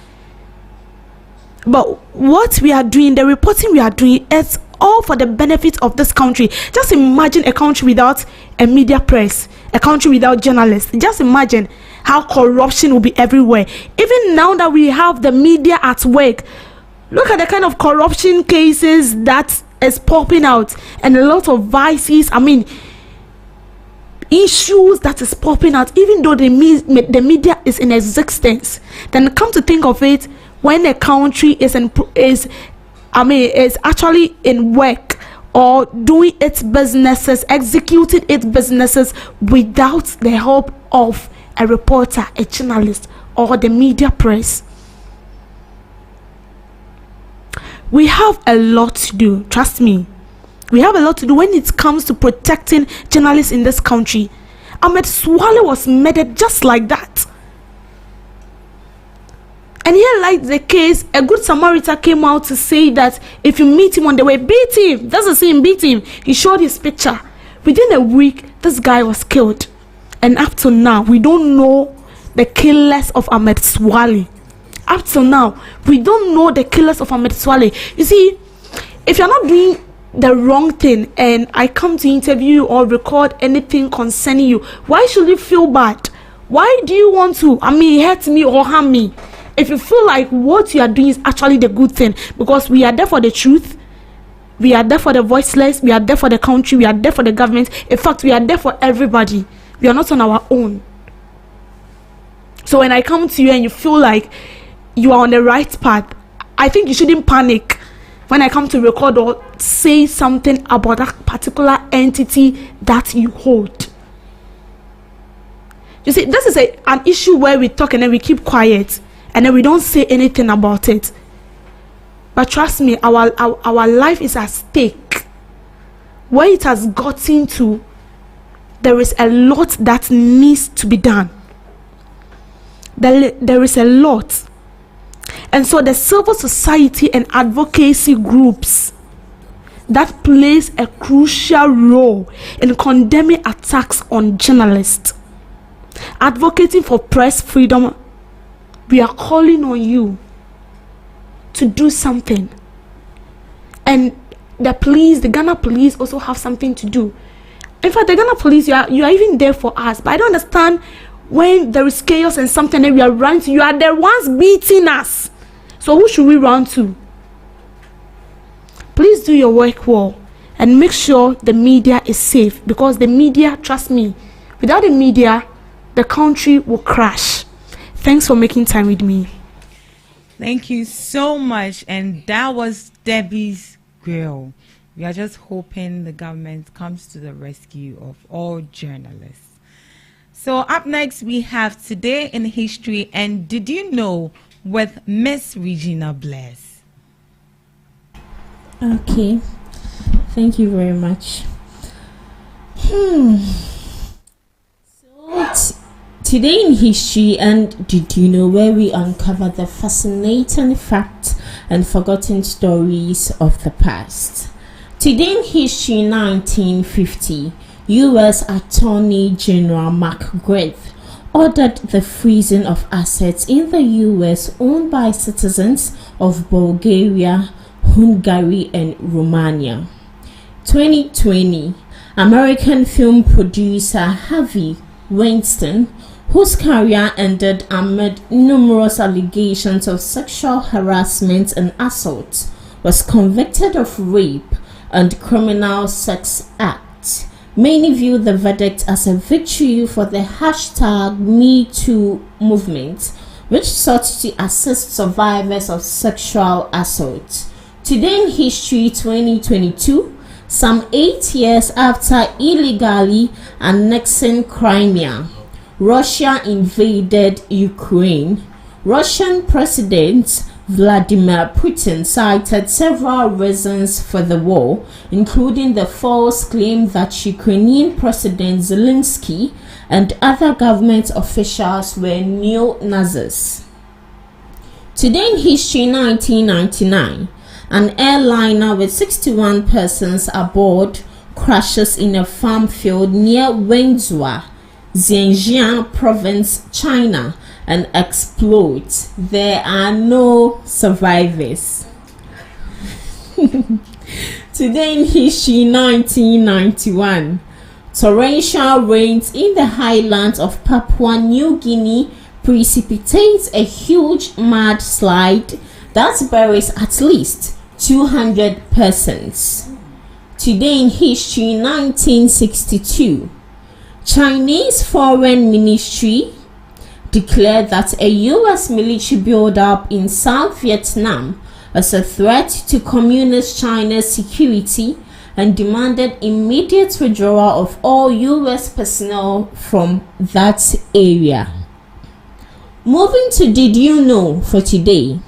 But what we are doing, the reporting we are doing, is all for the benefit of this country. Just imagine a country without a media press, a country without journalists. Just imagine how corruption will be everywhere. Even now that we have the media at work, look at the kind of corruption cases that is popping out, and a lot of vices, issues that is popping out, even though the media is in existence. Then come to think of it, when a country is actually in work or doing its businesses, executing its businesses without the help of a reporter, a journalist, or the media press. We have a lot to do, trust me. We have a lot to do when it comes to protecting journalists in this country. Ahmed Swale was murdered just like that. And here, like the case, a good Samaritan came out to say that if you meet him on the way, beat him. That's the same, beat him. He showed his picture Within a week, this guy was killed. And up to now, we don't know the killers of Ahmed Swale. Up till now, we don't know the killers of Ahmed Swale. You see, if you're not doing the wrong thing and I come to interview you or record anything concerning you, why should you feel bad? Why do you want to, hurt me or harm me? If you feel like what you are doing is actually the good thing, because we are there for the truth, we are there for the voiceless, we are there for the country, we are there for the government. In fact, we are there for everybody. We are not on our own. So when I come to you and you feel like you are on the right path, I think you shouldn't panic when I come to record or say something about that particular entity that you hold. You see, this is an issue where we talk and then we keep quiet and then we don't say anything about it. But trust me, our life is at stake. Where it has gotten to, there is a lot that needs to be done. There is a lot. And so the civil society and advocacy groups that plays a crucial role in condemning attacks on journalists, advocating for press freedom, we are calling on you to do something. And the police, the Ghana police also have something to do. In fact, the Ghana police, you are even there for us. But I don't understand, when there is chaos and something and we are running to, you are the ones beating us. So who should we run to? Please do your work well and make sure the media is safe, because the media, trust me, without the media, the country will crash. Thanks for making time with me. Thank you so much. And that was Debbie's Grill. We are just hoping the government comes to the rescue of all journalists. So up next, we have Today in History and Did You Know with Miss Regina Bless. Okay, thank you very much. So today in history and Did You Know, where we uncover the fascinating facts and forgotten stories of the past. Today in history, 1950, U.S. Attorney General McGrath ordered the freezing of assets in the U.S. owned by citizens of Bulgaria, Hungary, and Romania. 2020, American film producer Harvey Weinstein, whose career ended amid numerous allegations of sexual harassment and assault, was convicted of rape and criminal sex act. Many view the verdict as a victory for the #MeToo movement, which sought to assist survivors of sexual assault. Today in history, 2022, some 8 years after illegally annexing Crimea, Russia invaded Ukraine. Russian President Vladimir Putin cited several reasons for the war, including the false claim that Ukrainian President Zelensky and other government officials were neo-Nazis. Today in history, 1999, an airliner with 61 persons aboard crashes in a farm field near Wenzhou, Zhejiang Province, China, and explodes. There are no survivors. Today in history, 1991, torrential rains in the highlands of Papua New Guinea precipitates a huge mudslide that buries at least 200 persons. Today in history, 1962, Chinese Foreign Ministry declared that a U.S. military buildup in South Vietnam was a threat to Communist China's security and demanded immediate withdrawal of all U.S. personnel from that area. Moving to Did You Know for today.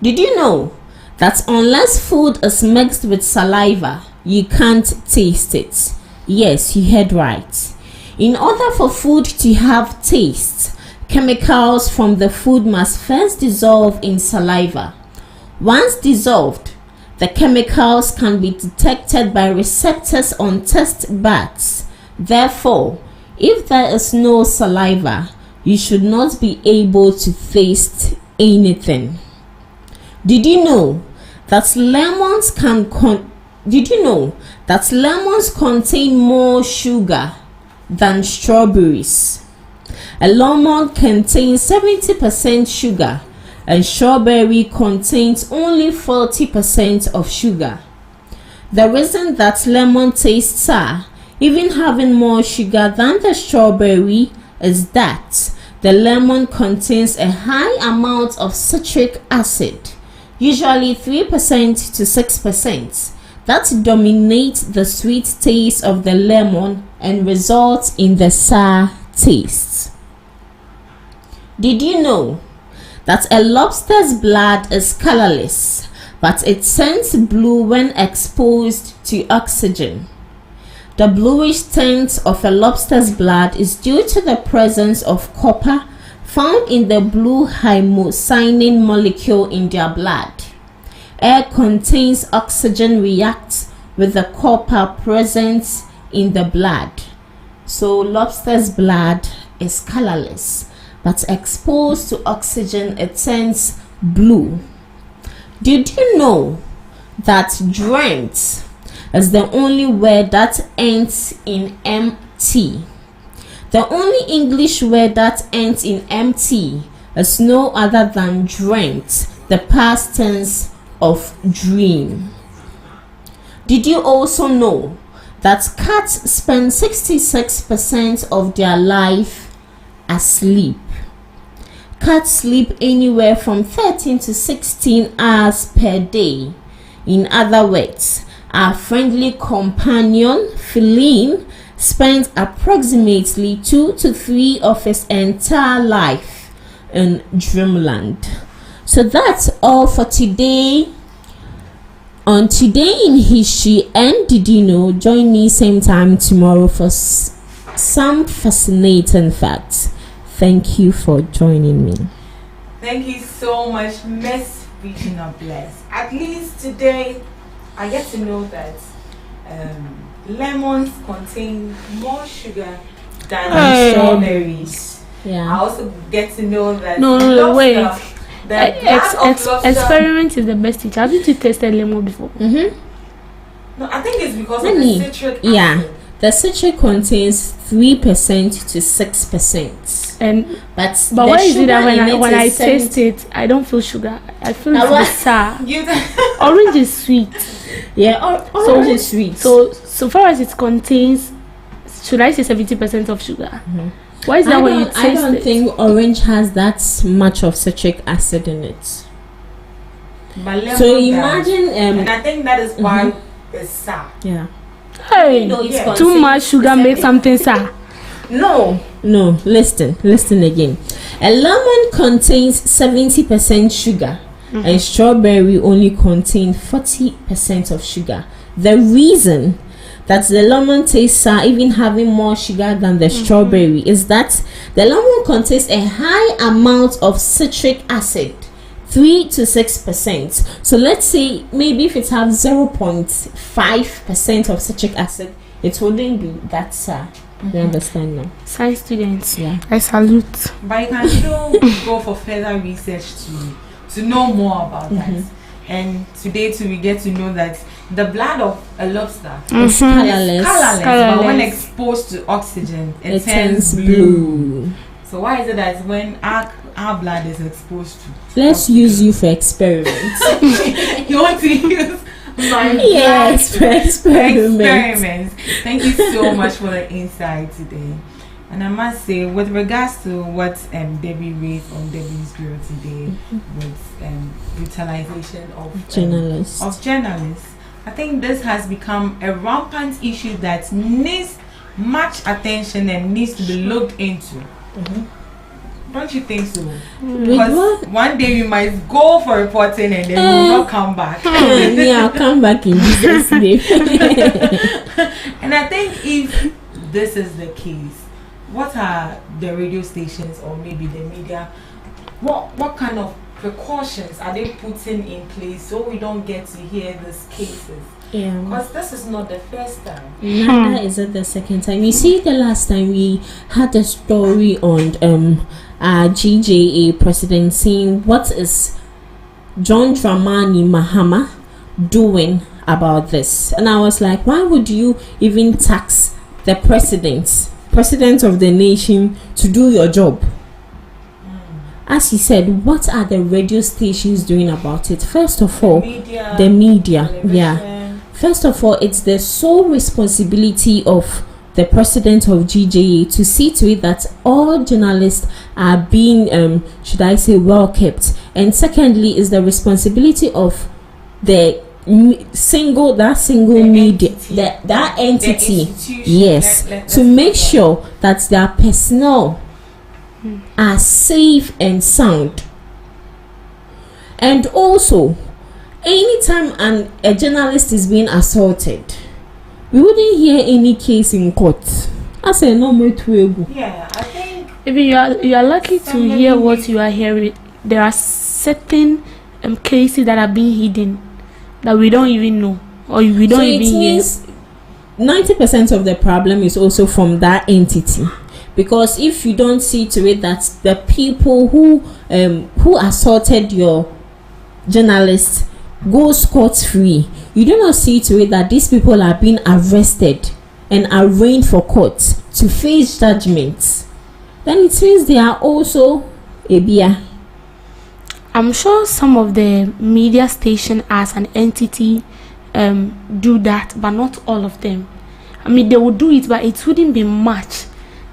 Did you know that unless food is mixed with saliva, you can't taste it? Yes, you heard right. In order for food to have taste, chemicals from the food must first dissolve in saliva. Once dissolved, The chemicals can be detected by receptors on test bags. Therefore, if there is no saliva, you should not be able to taste anything. Did you know that lemons contain more sugar than strawberries? A lemon contains 70% sugar and strawberry contains only 40% of sugar. The reason that lemon tastes sour, even having more sugar than the strawberry, is that the lemon contains a high amount of citric acid, usually 3% to 6%, that dominates the sweet taste of the lemon and results in the sour taste. Did you know that a lobster's blood is colorless, but it turns blue when exposed to oxygen? The bluish tint of a lobster's blood is due to the presence of copper found in the blue hymocyanin molecule in their blood. Air contains oxygen reacts with the copper present in the blood. So lobster's blood is colorless, but exposed to oxygen it turns blue. Did you know that dreamt is the only word that ends in MT? The only English word that ends in MT is no other than dreamt, the past tense of dream. Did you also know that cats spend 66% of their life asleep? Cats sleep anywhere from 13 to 16 hours per day. In other words, our friendly companion, feline, spends approximately 2 to 3 of its entire life in dreamland. So that's all for today. On Today in History and Did You Know, join me same time tomorrow for some fascinating facts. Thank you for joining me. Thank you so much, Miss Regina Bless. At least today I get to know that lemons contain more sugar than strawberries. Yeah. I also get to know that wait. lobster, Experiment is the best teacher. Haven't you tasted lemon before? No, I think it's because of the citric acid. Yeah, the citric contains 3% to 6%. But why is it that when I taste it, I don't feel sugar? I feel it's sour. Orange is sweet. Yeah, orange is sweet. So far as it contains, should I say 70% of sugar? Why is that when you taste it? I don't think orange has that much of citric acid in it. But So imagine, and I think that is why it's sour. Yeah. Hey, too much sugar makes something sour. No, listen again. A lemon contains 70% sugar and strawberry only contains 40% of sugar. The reason that the lemon tastes sour, even having more sugar than the strawberry, is that the lemon contains a high amount of citric acid, 3 to 6%. So let's say maybe if it has 0.5% of citric acid, it wouldn't be that sour. You understand now? Science students, Yeah. I salute. But you can still go for further research to know more about that. And today too we get to know that the blood of a lobster It's colorless. but when exposed to oxygen it turns blue. So why is it that when our blood is exposed to Let's use you for experiments. you want to use my Yes, for experiments. experiments. Thank you so much for the insight today. And I must say, with regards to what Debbie raised on Debbie's Bureau today, with brutalization of Journalists. I think this has become a rampant issue that needs much attention and needs to be looked into. Don't you think so? Because one day we might go for reporting and then we will not come back. Yeah, I'll come back in Jesus' name. And I think if this is the case, what are the radio stations or maybe the media? What kind of precautions are they putting in place so we don't get to hear these cases? Yeah. Because this is not the first time. Neither is it the second time. You see, the last time we had a story on our GJA president saying what is John Dramani Mahama doing about this, and I was like, why would you even tax the president of the nation to do your job? As he said, what are the radio stations doing about it? First of all, the media, yeah. First of all, it's the sole responsibility of the president of GJA to see to it that all journalists are being, should I say, well kept. And secondly, is the responsibility of the single media, that entity, yes, to make sure that their personnel are safe and sound. And also, anytime a journalist is being assaulted, we wouldn't hear any case in court. I say no more to. Yeah, I think if you are lucky to hear what you are hearing, there are certain cases that are being hidden that we don't even know, or we don't even hear. 90% of the problem is also from that entity, because if you don't see to it that the people who assaulted your journalist go scot-free, you do not see to it that these people are being arrested and arraigned for court to face judgment, then it means they are also a beer. I'm sure some of the media station as an entity do that, but not all of them. I mean, they would do it, but it wouldn't be much.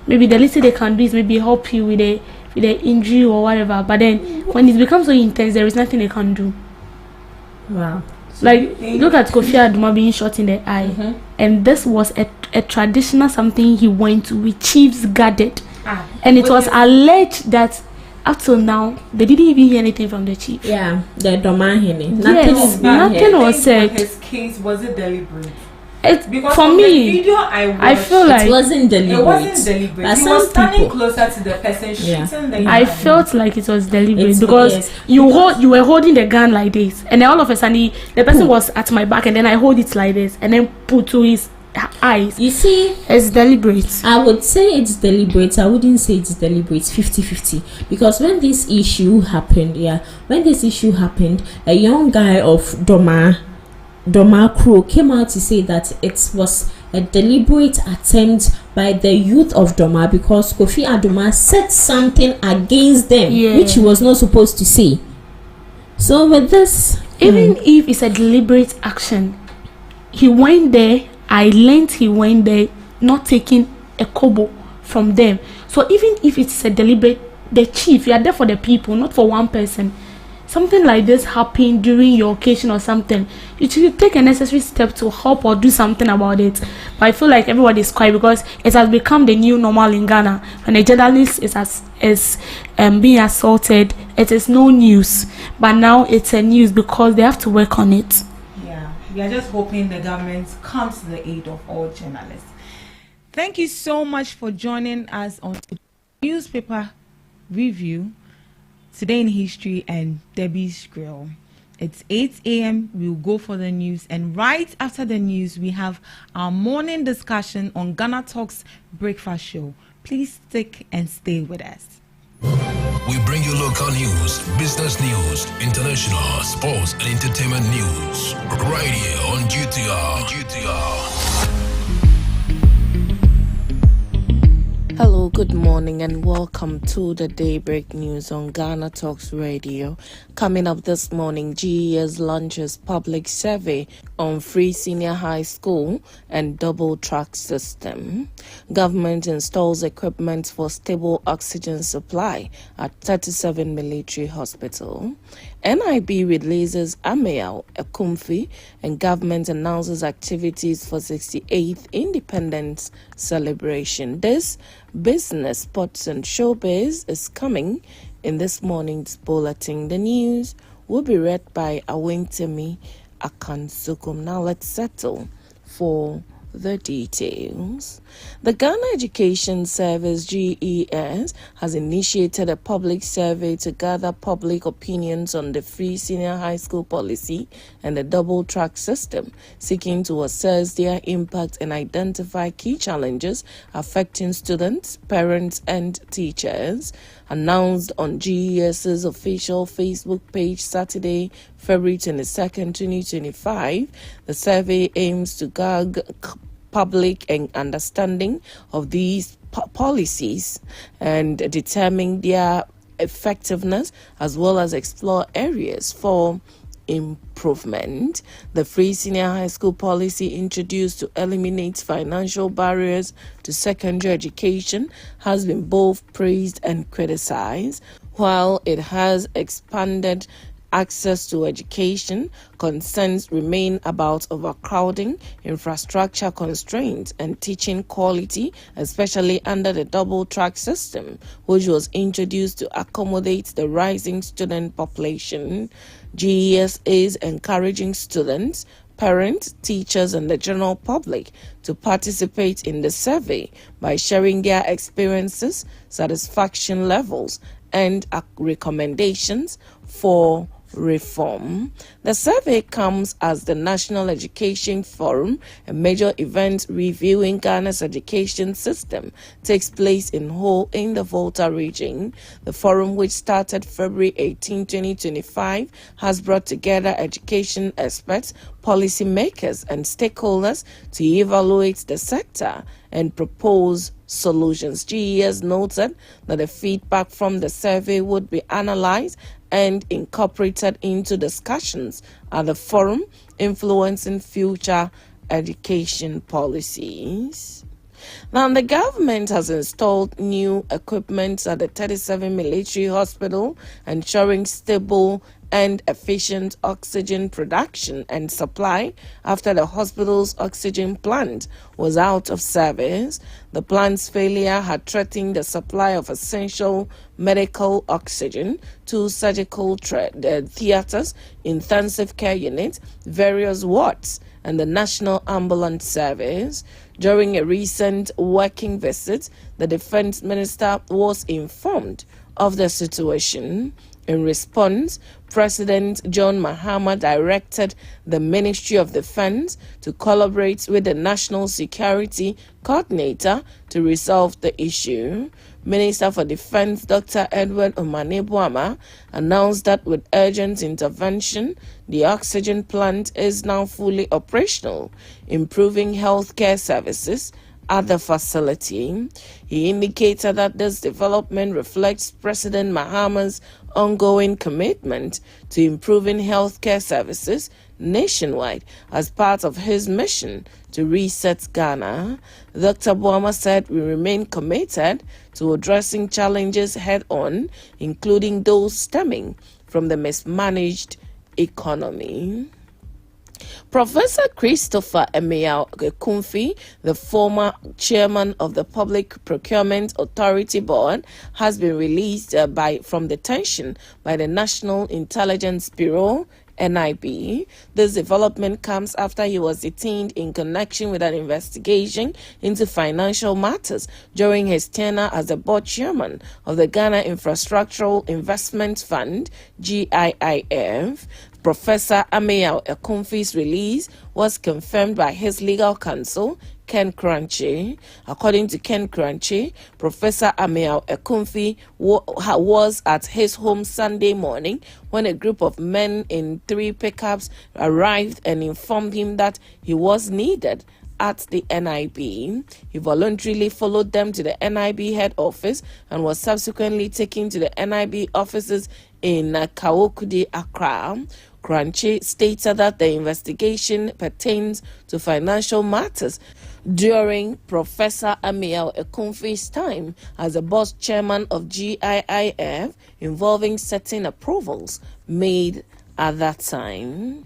Maybe the little they can do is maybe help you with the injury or whatever. But then when it becomes so intense, there is nothing they can do. Wow. Like, look at Kofi Aduma being shot in the eye, and this was a traditional something he went to with chiefs guarded, and it was alleged that up till now they didn't even hear anything from the chief. Yeah, the Domahini. Nothing was said. His case, was it deliberate? Because for me, video I watched, I feel like it wasn't deliberate. It wasn't deliberate. He was standing closer to the person shooting the gun. I felt like it was deliberate because you were holding the gun like this, and then all of a sudden the person was at my back, and then I hold it like this, and then put to his eyes. You see, it's deliberate. I would say it's deliberate. I wouldn't say it's deliberate. 50-50. Because when this issue happened, a young guy of Doma Crew came out to say that it was a deliberate attempt by the youth of Doma because Kofi Aduma said something against them, which he was not supposed to say. So with this, even if it's a deliberate action, he went there. I learned he went there not taking a kobo from them. So even if it's a deliberate, the chief, you are there for the people, not for one person. Something like this happened during your occasion or something, you should take a necessary step to help or do something about it. But I feel like everybody is quiet because it has become the new normal in Ghana. When a journalist is being assaulted, it is no news. But now it's a news because they have to work on it. Yeah, we are just hoping the government comes to the aid of all journalists. Thank you so much for joining us on the newspaper review. Today in History and Debbie's Grill. It's 8 a.m. We'll go for the news, and right after the news, we have our morning discussion on GhanaTalks Breakfast Show. Please stick and stay with us. We bring you local news, business news, international, sports, and entertainment news. Right here on GTR. Hello, good morning, and welcome to the Daybreak News on GhanaTalks Radio. Coming up this morning, GES launches public survey on free senior high school and double track system. Government installs equipment for stable oxygen supply at 37 military hospital. NIB releases Ameyaw Ekumfi, and government announces activities for 68th Independence celebration. This business, sports, and showbiz is coming in this morning's bulletin. The news will be read by Awentemi Akansukum. Now let's settle for the details. The Ghana Education Service GES has initiated a public survey to gather public opinions on the free senior high school policy and the double track system, seeking to assess their impact and identify key challenges affecting students, parents, and teachers. Announced on GES's official Facebook page Saturday, February 22nd, 2025, the survey aims to gauge public and understanding of these policies and determine their effectiveness, as well as explore areas for improvement. The free senior high school policy, introduced to eliminate financial barriers to secondary education, has been both praised and criticized. While it has expanded access to education, concerns remain about overcrowding, infrastructure constraints, and teaching quality, especially under the double-track system, which was introduced to accommodate the rising student population. GES is encouraging students, parents, teachers, and the general public to participate in the survey by sharing their experiences, satisfaction levels, and recommendations for reform. The survey comes as the National Education Forum, a major event reviewing Ghana's education system, takes place in the Volta region. The forum, which started February 18, 2025, has brought together education experts, policymakers, and stakeholders to evaluate the sector and propose solutions. GES noted that the feedback from the survey would be analyzed and incorporated into discussions at the forum, influencing future education policies. Now, the government has installed new equipment at the 37 military hospital, ensuring stable and efficient oxygen production and supply after the hospital's oxygen plant was out of service. The plant's failure had threatened the supply of essential medical oxygen to surgical theaters, intensive care units, various wards, and the National Ambulance Service. During a recent working visit, the Defense Minister was informed of the situation. In response, President John Mahama directed the Ministry of Defense to collaborate with the National Security Coordinator to resolve the issue. Minister for Defense Dr. Edward Omanebuama announced that with urgent intervention, the oxygen plant is now fully operational, improving healthcare services at the facility. He indicated that this development reflects President Mahama's ongoing commitment to improving healthcare services nationwide as part of his mission to reset Ghana. Dr. Buama said, "We remain committed to addressing challenges head-on, including those stemming from the mismanaged economy." Professor Christopher Emeyao Ekumfi, the former chairman of the Public Procurement Authority Board, has been released from detention by the National Intelligence Bureau, NIB. This development comes after he was detained in connection with an investigation into financial matters during his tenure as the board chairman of the Ghana Infrastructural Investment Fund, GIIF. Professor Emeyao Ekumfi's release was confirmed by his legal counsel, Ken Crunchy. According to Ken Crunchy, Professor Emeyao Ekumfi was at his home Sunday morning when a group of men in 3 pickups arrived and informed him that he was needed at the NIB. He voluntarily followed them to the NIB head office and was subsequently taken to the NIB offices in Kawokudi, Accra. Crunchy stated that the investigation pertains to financial matters during Professor Emeyao Ekumfi's time as the board chairman of GIIF, involving certain approvals made at that time.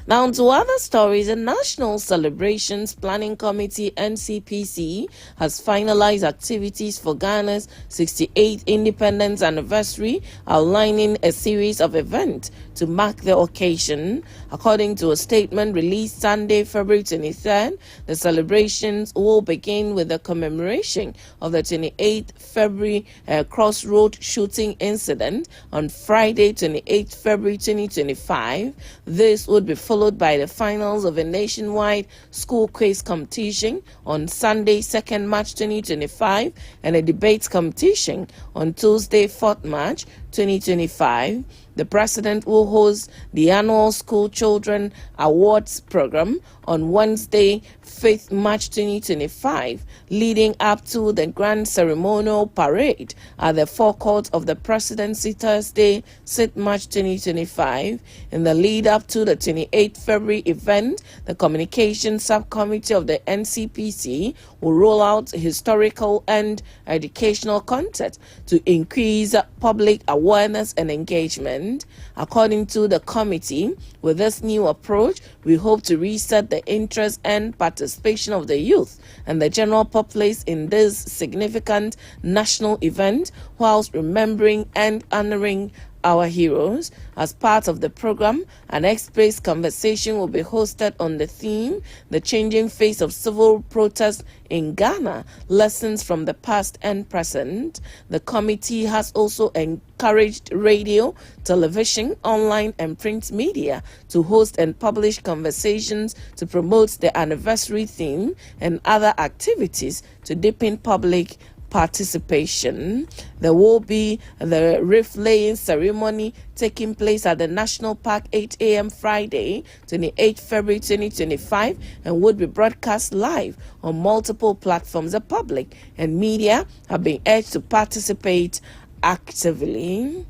Now to other stories. The National Celebrations Planning Committee (NCPC) has finalized activities for Ghana's 68th independence anniversary, outlining a series of events to mark the occasion. According to a statement released Sunday, February 23rd, the celebrations will begin with the commemoration of the 28th February crossroad shooting incident on Friday, 28th February 2025. This would be followed by the finals of a nationwide school quiz competition on Sunday, 2nd March 2025, and a debate competition on Tuesday, 4th March 2025. The president will host the annual School Children Awards program on Wednesday, 5th March 2025, leading up to the grand ceremonial parade at the forecourt of the presidency Thursday, 6th March 2025. In the lead up to the 28th February event, the Communications Subcommittee of the NCPC will roll out historical and educational content to increase public awareness and engagement. According to the committee, with this new approach, we hope to reset the interest and participation of the youth and the general populace in this significant national event, whilst remembering and honoring our heroes. As part of the program, an X-based conversation will be hosted on the theme, The Changing Face of Civil Protest in Ghana, Lessons from the Past and Present. The committee has also encouraged radio, television, online and print media to host and publish conversations to promote the anniversary theme and other activities to deepen public participation. There will be the wreath laying ceremony taking place at the National Park 8 a.m. Friday, 28 February 2025, and would be broadcast live on multiple platforms. The public and media have been urged to participate actively.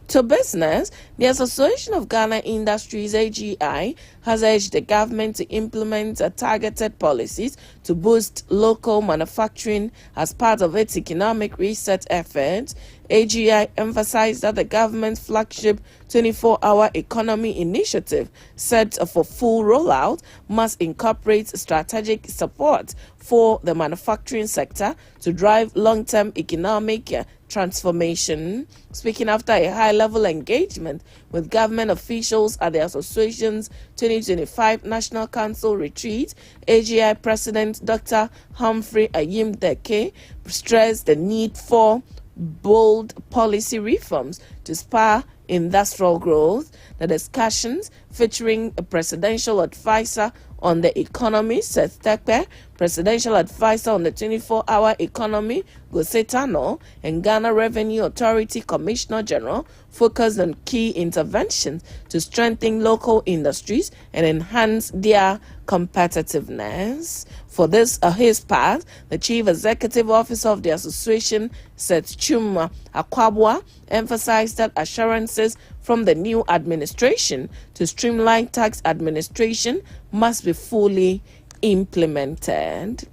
To business, the Association of Ghana Industries (AGI) has urged the government to implement targeted policies to boost local manufacturing as part of its economic reset efforts. AGI emphasized that the government's flagship 24-hour economy initiative, set for full rollout, must incorporate strategic support for the manufacturing sector to drive long-term economic transformation. Speaking after a high-level engagement with government officials at the association's 2025 National Council retreat, AGI President Dr. Humphrey Ayim-Deke stressed the need for bold policy reforms to spur industrial growth. The discussions, featuring a presidential advisor on the economy, Seth Tekpe, presidential advisor on the 24-hour economy, Gosetano, and Ghana Revenue Authority Commissioner General, focused on key interventions to strengthen local industries and enhance their competitiveness. For this, his part, the Chief Executive Officer of the Association, Seth Chuma Akwabwa, emphasized that assurances from the new administration to streamline tax administration must be fully implemented.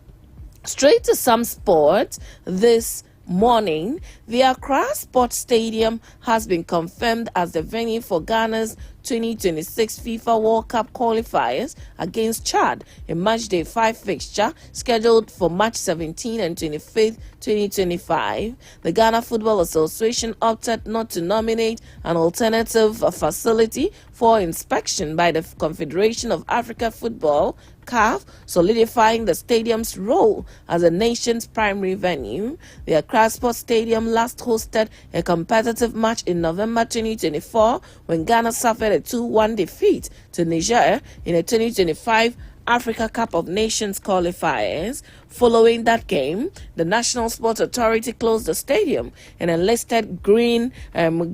Straight to some sports this morning. The Accra Sports Stadium has been confirmed as the venue for Ghana's 2026 FIFA World Cup qualifiers against Chad, a matchday 5 fixture scheduled for March 17 and 25th, 2025. The Ghana Football Association opted not to nominate an alternative facility for inspection by the Confederation of Africa Football, CAF, solidifying the stadium's role as the nation's primary venue. The Accra Sports Stadium last hosted a competitive match in November 2024 when Ghana suffered a 2-1 defeat to Niger in a 2025 Africa Cup of Nations qualifiers. Following that game, the National Sports Authority closed the stadium and enlisted green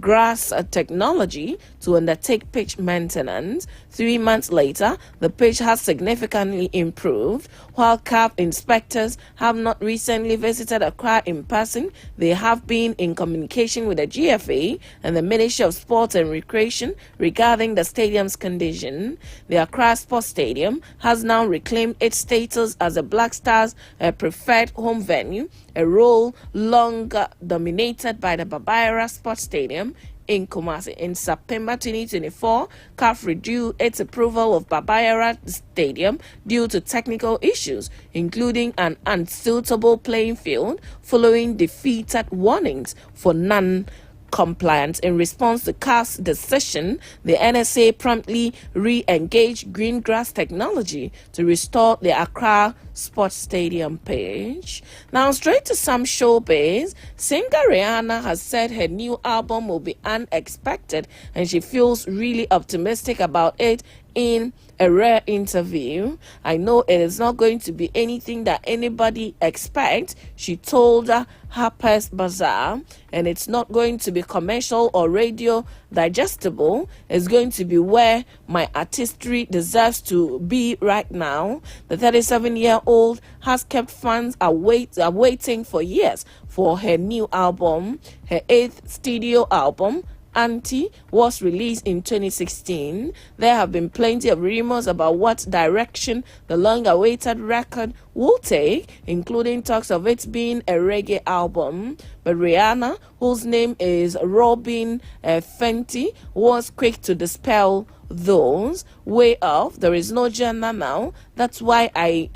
grass technology to undertake pitch maintenance. 3 months later, the pitch has significantly improved. While CAF inspectors have not recently visited Accra in person, they have been in communication with the GFA and the Ministry of Sport and Recreation regarding the stadium's condition. The Accra Sports Stadium has now reclaimed its status as the Black Stars' preferred home venue, a role long dominated by the Babayara Sports Stadium in Kumasi. In September 2024, CAF reduced its approval of Babayara Stadium due to technical issues, including an unsuitable playing field following defeated warnings for non-compliance. In response to CAF's decision, the NSA promptly re-engaged Greengrass Technology to restore the Accra Sports Stadium page. Now straight to some showbiz. Singer Rihanna has said her new album will be unexpected and she feels really optimistic about it in a rare interview. I know it is not going to be anything that anybody expects, she told Harper's Bazaar, and it's not going to be commercial or radio digestible. It's going to be where my artistry deserves to be right now. The 37-year-old has kept fans waiting for years for her new album. Her 8th studio album, Auntie, was released in 2016. There have been plenty of rumors about what direction the long-awaited record will take, including talks of it being a reggae album. But Rihanna, whose name is Robin Fenty, was quick to dispel those. Way off, there is no gender now. That's why I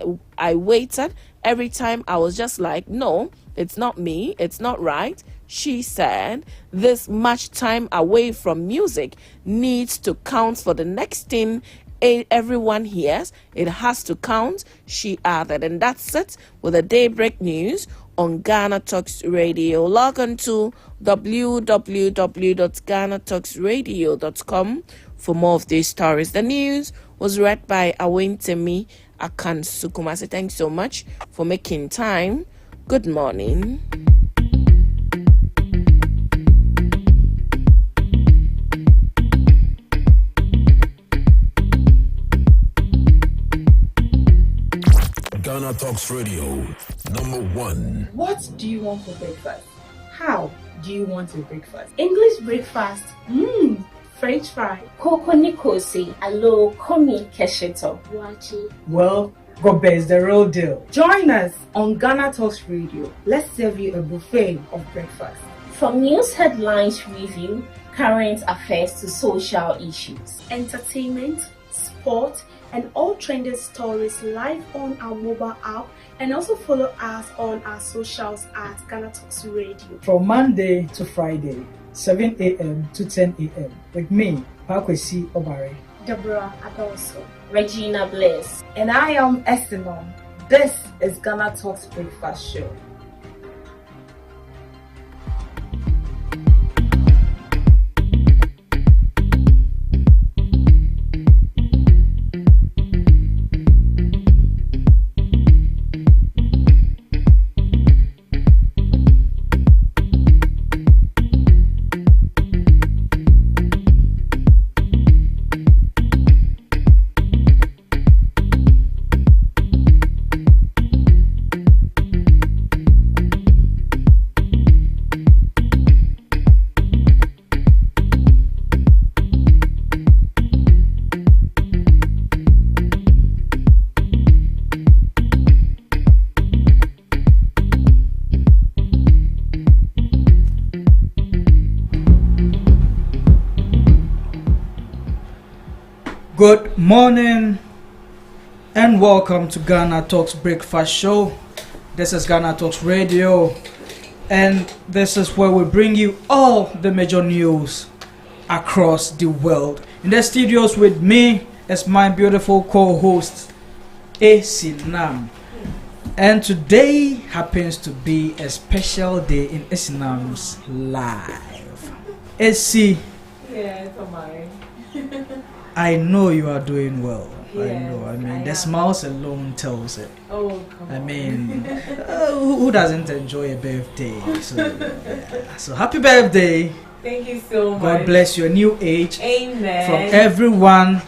waited. Every time I was just like, no, it's not me, it's not right. She said, this much time away from music needs to count for the next thing everyone hears. It has to count, she added. And that's it with the Daybreak News on Ghana Talks Radio. Log on to www.ghanatalksradio.com for more of these stories. The news was read by Awentemi Akansukumasi. Thanks so much for making time. Good morning. Ghana Talks Radio, #1. What do you want for breakfast? How do you want your breakfast? English breakfast. French fry. Koko Nikosi, alo komi kesheto. Wachi. Well, Gobe is the real deal. Join us on Ghana Talks Radio. Let's serve you a buffet of breakfast. From news headlines review, current affairs to social issues, entertainment, sport, and all trending stories live on our mobile app, and also follow us on our socials at GhanaTalks Radio. From Monday to Friday, 7 a.m. to 10 a.m. with me, Pakwesi Obare, Deborah Adolso, Regina Bliss, and I am Esinom. This is Ghana Talks Breakfast Show. Good morning and welcome to Ghana Talks Breakfast Show. This is Ghana Talks Radio, and this is where we bring you all the major news across the world. In the studios with me is my beautiful co-host Esinam, and today happens to be a special day in Esinam's life. Esi, Yeah, it's mine. I know you are doing well. Yes, I know. I mean, I the am. smiles alone tells it. Oh, come I on. mean, who doesn't enjoy a birthday? So, yeah. So happy birthday. Thank you so much. God bless your new age. Amen. From everyone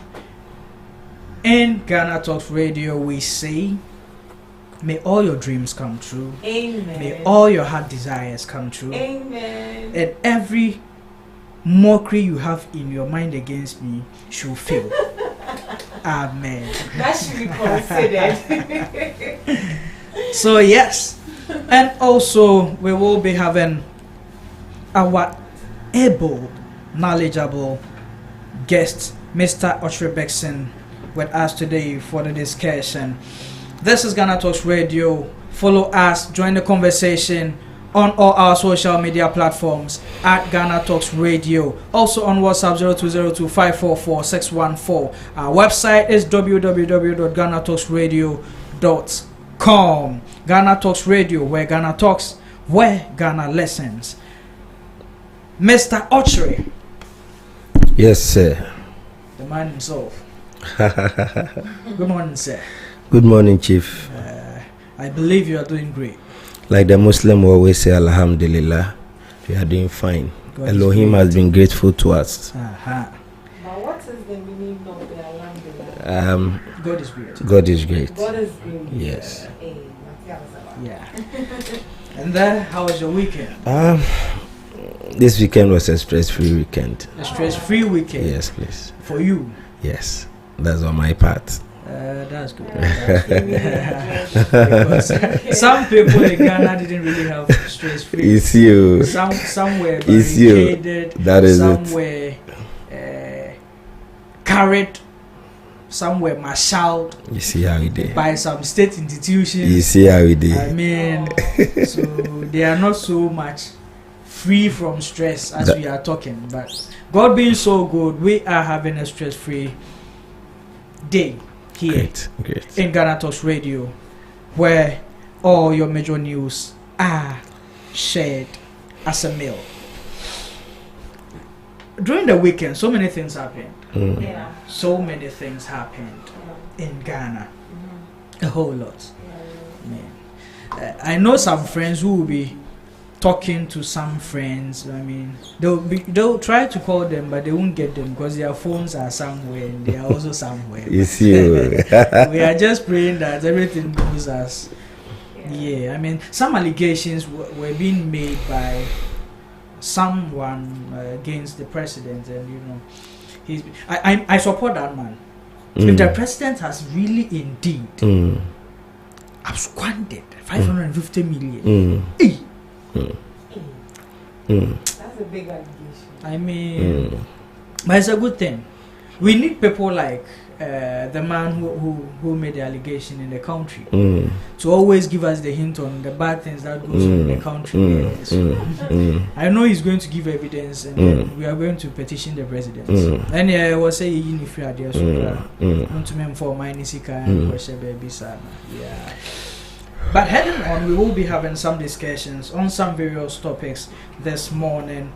in Ghana Talks Radio, we say, may all your dreams come true. Amen. May all your heart desires come true. Amen. And every mockery you have in your mind against me should fail. Amen. That should be considered. So yes, and also we will be having our able knowledgeable guest, Mr. Ochre Bexon, with us today for the discussion. This is Ghana Talks Radio. Follow us, join the conversation on all our social media platforms at Ghana Talks Radio. Also on WhatsApp 0202544614. Our website is www.ghanatalksradio.com. Ghana Talks Radio, where Ghana talks, where Ghana listens. Mr. Ochre. Yes, sir. The man himself. Good morning, sir. Good morning, Chief. I believe you are doing great. Like the Muslim will always say, Alhamdulillah, we are doing fine. God Elohim has been grateful to us. Uh-huh. But what is the meaning of the Alhamdulillah? God is great. God is great. God is good. Yes. Yeah. And then, how was your weekend? This weekend was a stress-free weekend. A stress-free weekend? Yes, please. For you? Yes. That's on my part. That's good. Because some people in Ghana didn't really have stress-free. It's you. Some were It's you. barricaded. That is some it. were carried. Some were marshaled. You see how we did. By some state institutions. You see how we did. I mean, so they are not so much free from stress as we are talking. But God being so good, we are having a stress-free day here Great. in Ghana Talks Radio, where all your major news are shared as a meal. During the weekend, so many things happened. Yeah. So many things happened in Ghana. A whole lot. Man. I know some friends who will be talking to some friends. I mean, they'll try to call them, but they won't get them because their phones are somewhere and they are also somewhere. You see. We are just praying that everything goes as. Yeah, I mean, some allegations were being made by someone against the president, and you know, I support that man. If the president has really indeed absconded 550 million, That's a big allegation. I mean, but it's a good thing. We need people like the man who made the allegation in the country to always give us the hint on the bad things that goes on in the country. I know he's going to give evidence, and then we are going to petition the president. And I was saying if you are there, so to me for my nisika and baby son. Yeah. But heading on, we will be having some discussions on some various topics this morning.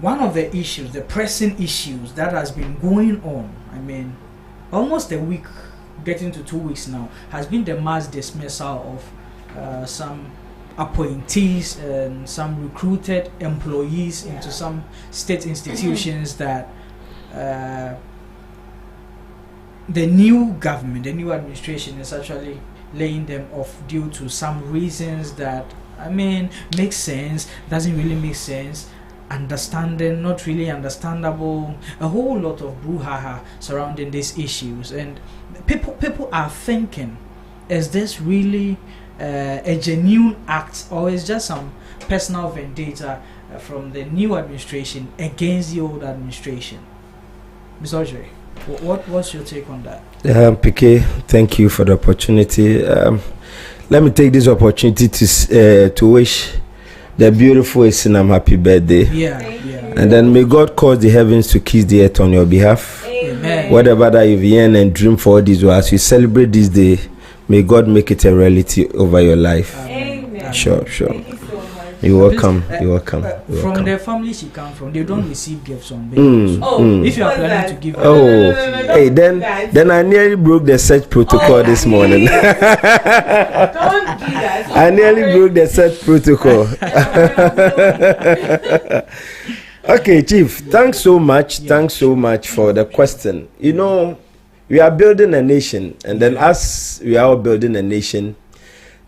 One of the issues, the pressing issues that has been going on, I mean, almost a week, getting to 2 weeks now, has been the mass dismissal of some appointees and some recruited employees into some state institutions that the new government, the new administration is actually laying them off due to some reasons that, I mean, makes sense, doesn't really make sense, understanding, not really understandable, a whole lot of brouhaha surrounding these issues. And people are thinking, is this really a genuine act, or is just some personal vendetta from the new administration against the old administration? Mr. Ojere, what's your take on that? PK, thank you for the opportunity. Let me take this opportunity to wish the beautiful Isinam happy birthday. Yeah. And then may God cause the heavens to kiss the earth on your behalf. Amen. Whatever that you've yearned and dreamed for this, as you celebrate this day, may God make it a reality over your life. Amen. Sure. Thank you so much. You're welcome. You're welcome. From the family she comes from, they don't receive gifts on birthdays. If you are planning to give her, hey, then I nearly broke the search protocol this morning. Don't do that. I nearly broke the search protocol. Okay, Chief, thanks so much for the question. You know, we are building a nation, and then as we are building a nation,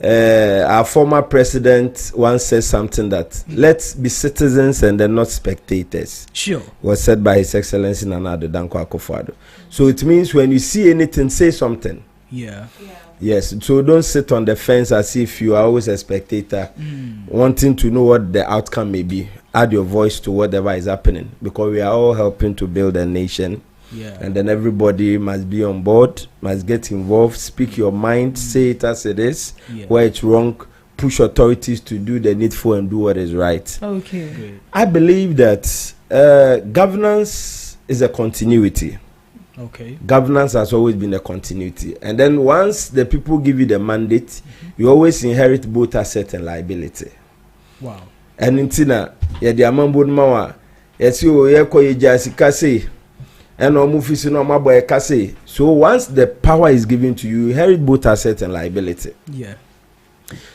our former president once said something that let's be citizens and then not spectators. Sure. Was said by His Excellency Nana Addo Dankwa Akufo-Addo. So it means when you see anything, say something. Yeah. Yes, so don't sit on the fence as if you are always a spectator, wanting to know what the outcome may be. add your voice to whatever is happening, because we are all helping to build a nation. Yeah. And then everybody must be on board, must get involved, speak your mind, say it as it is. Yeah. Where it's wrong, push authorities to do the needful and do what is right. Okay. Good. I believe that governance is a continuity. Okay. Governance has always been a continuity. And then once the people give you the mandate, you always inherit both asset and liability. Wow. And in Tina, the amambo mawa, yes, you jasi kase, and no mufisi no maboy kase. So once the power is given to you, you inherit both asset and liability. Yeah.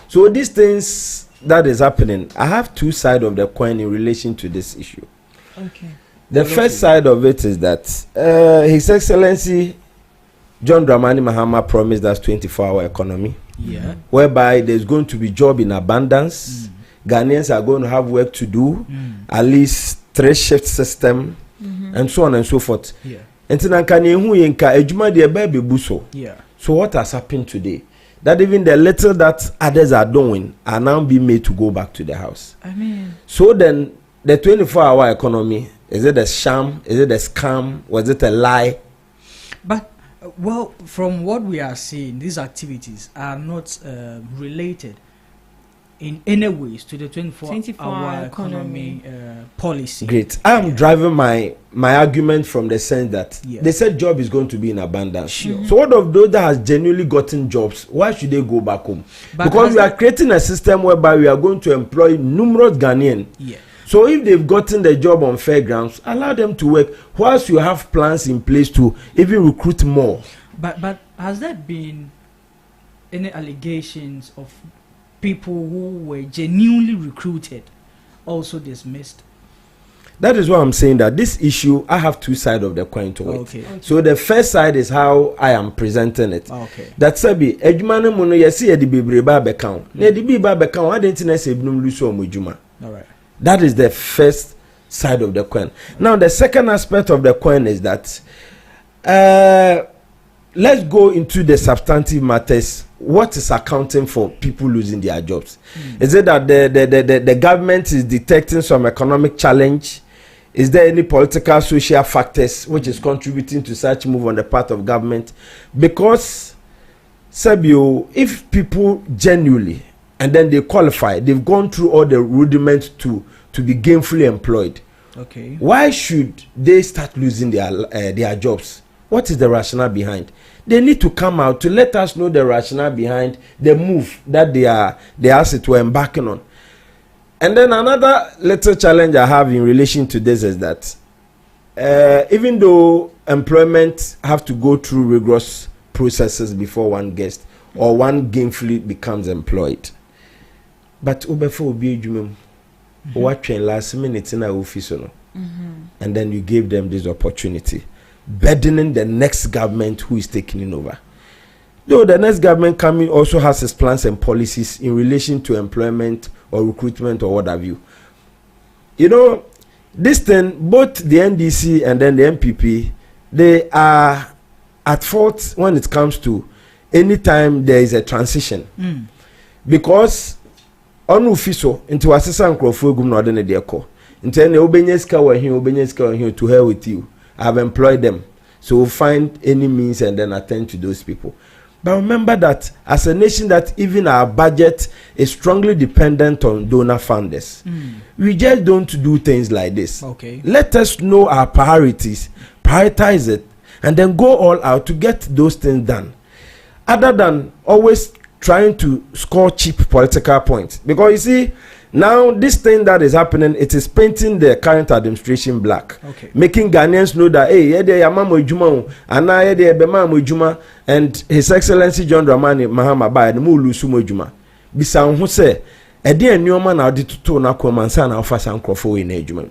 So these things that is happening, I have two sides of the coin in relation to this issue. Okay. The first side of it is that His Excellency John Dramani Mahama promised us 24-hour economy, whereby there's going to be job in abundance. Ghanaians are going to have work to do, at least 3-shift system, and so on and so forth. So what has happened today? That even the little that others are doing are now being made to go back to the house. I mean, so then the 24-hour economy, is it a sham? Is it a scam? Was it a lie? But well, from what we are seeing, these activities are not related in any ways to the 24-hour economy policy. Great. I'm driving my argument from the sense that they said job is going to be in abundance. Sure. So what of those that has genuinely gotten jobs, why should they go back home? But because we are creating a system whereby we are going to employ numerous Ghanaians. Yeah. So if they've gotten the job on fair grounds, allow them to work whilst you have plans in place to even recruit more. But has there been any allegations of people who were genuinely recruited also dismissed? That is why I'm saying that this issue, I have two sides of the coin to it. Okay. So the first side is how I am presenting it. Okay. That sabi edwumane mu no yesi edi bebreba bekam. Na edi biba bekam adenti na se ebinum luso omujuma. All right. That is the first side of the coin. Now the second aspect of the coin is that let's go into the substantive matters. What is accounting for people losing their jobs? Is it that the government is detecting some economic challenge? Is there any political, social factors which is contributing to such move on the part of government? Because, Sabio, if people genuinely, and then they qualify, they've gone through all the rudiments to be gainfully employed. Okay. Why should they start losing their jobs? What is the rationale behind? They need to come out to let us know the rationale behind the move that they are as it were embarking on. And then another little challenge I have in relation to this is that even though employment have to go through rigorous processes before one gets or one gainfully becomes employed, but before what last minute in our office, and then you gave them this opportunity, burdening the next government who is taking it over. Though the next government coming also has its plans and policies in relation to employment or recruitment or what have you. You know, this thing, both the NDC and then the MPP, they are at fault when it comes to any time there is a transition. Because on official into assistant crofo gum no de deko. Into any obenyeska wa here to hell with you. I've employed them. So we'll find any means and then attend to those people. But remember that as a nation that even our budget is strongly dependent on donor funders. We just don't do things like this. Okay. Let us know our priorities, prioritize it, and then go all out to get those things done. Other than always trying to score cheap political points. Because you see, now this thing that is happening, it is painting the current administration black. Okay. Making Ghanaians know that, hey, and His Excellency John Dramani Mahama by the Mulu Sumo Juma. Bisan who say, a dear new man out to na Komansan Alpha San Crofo in Ejuma.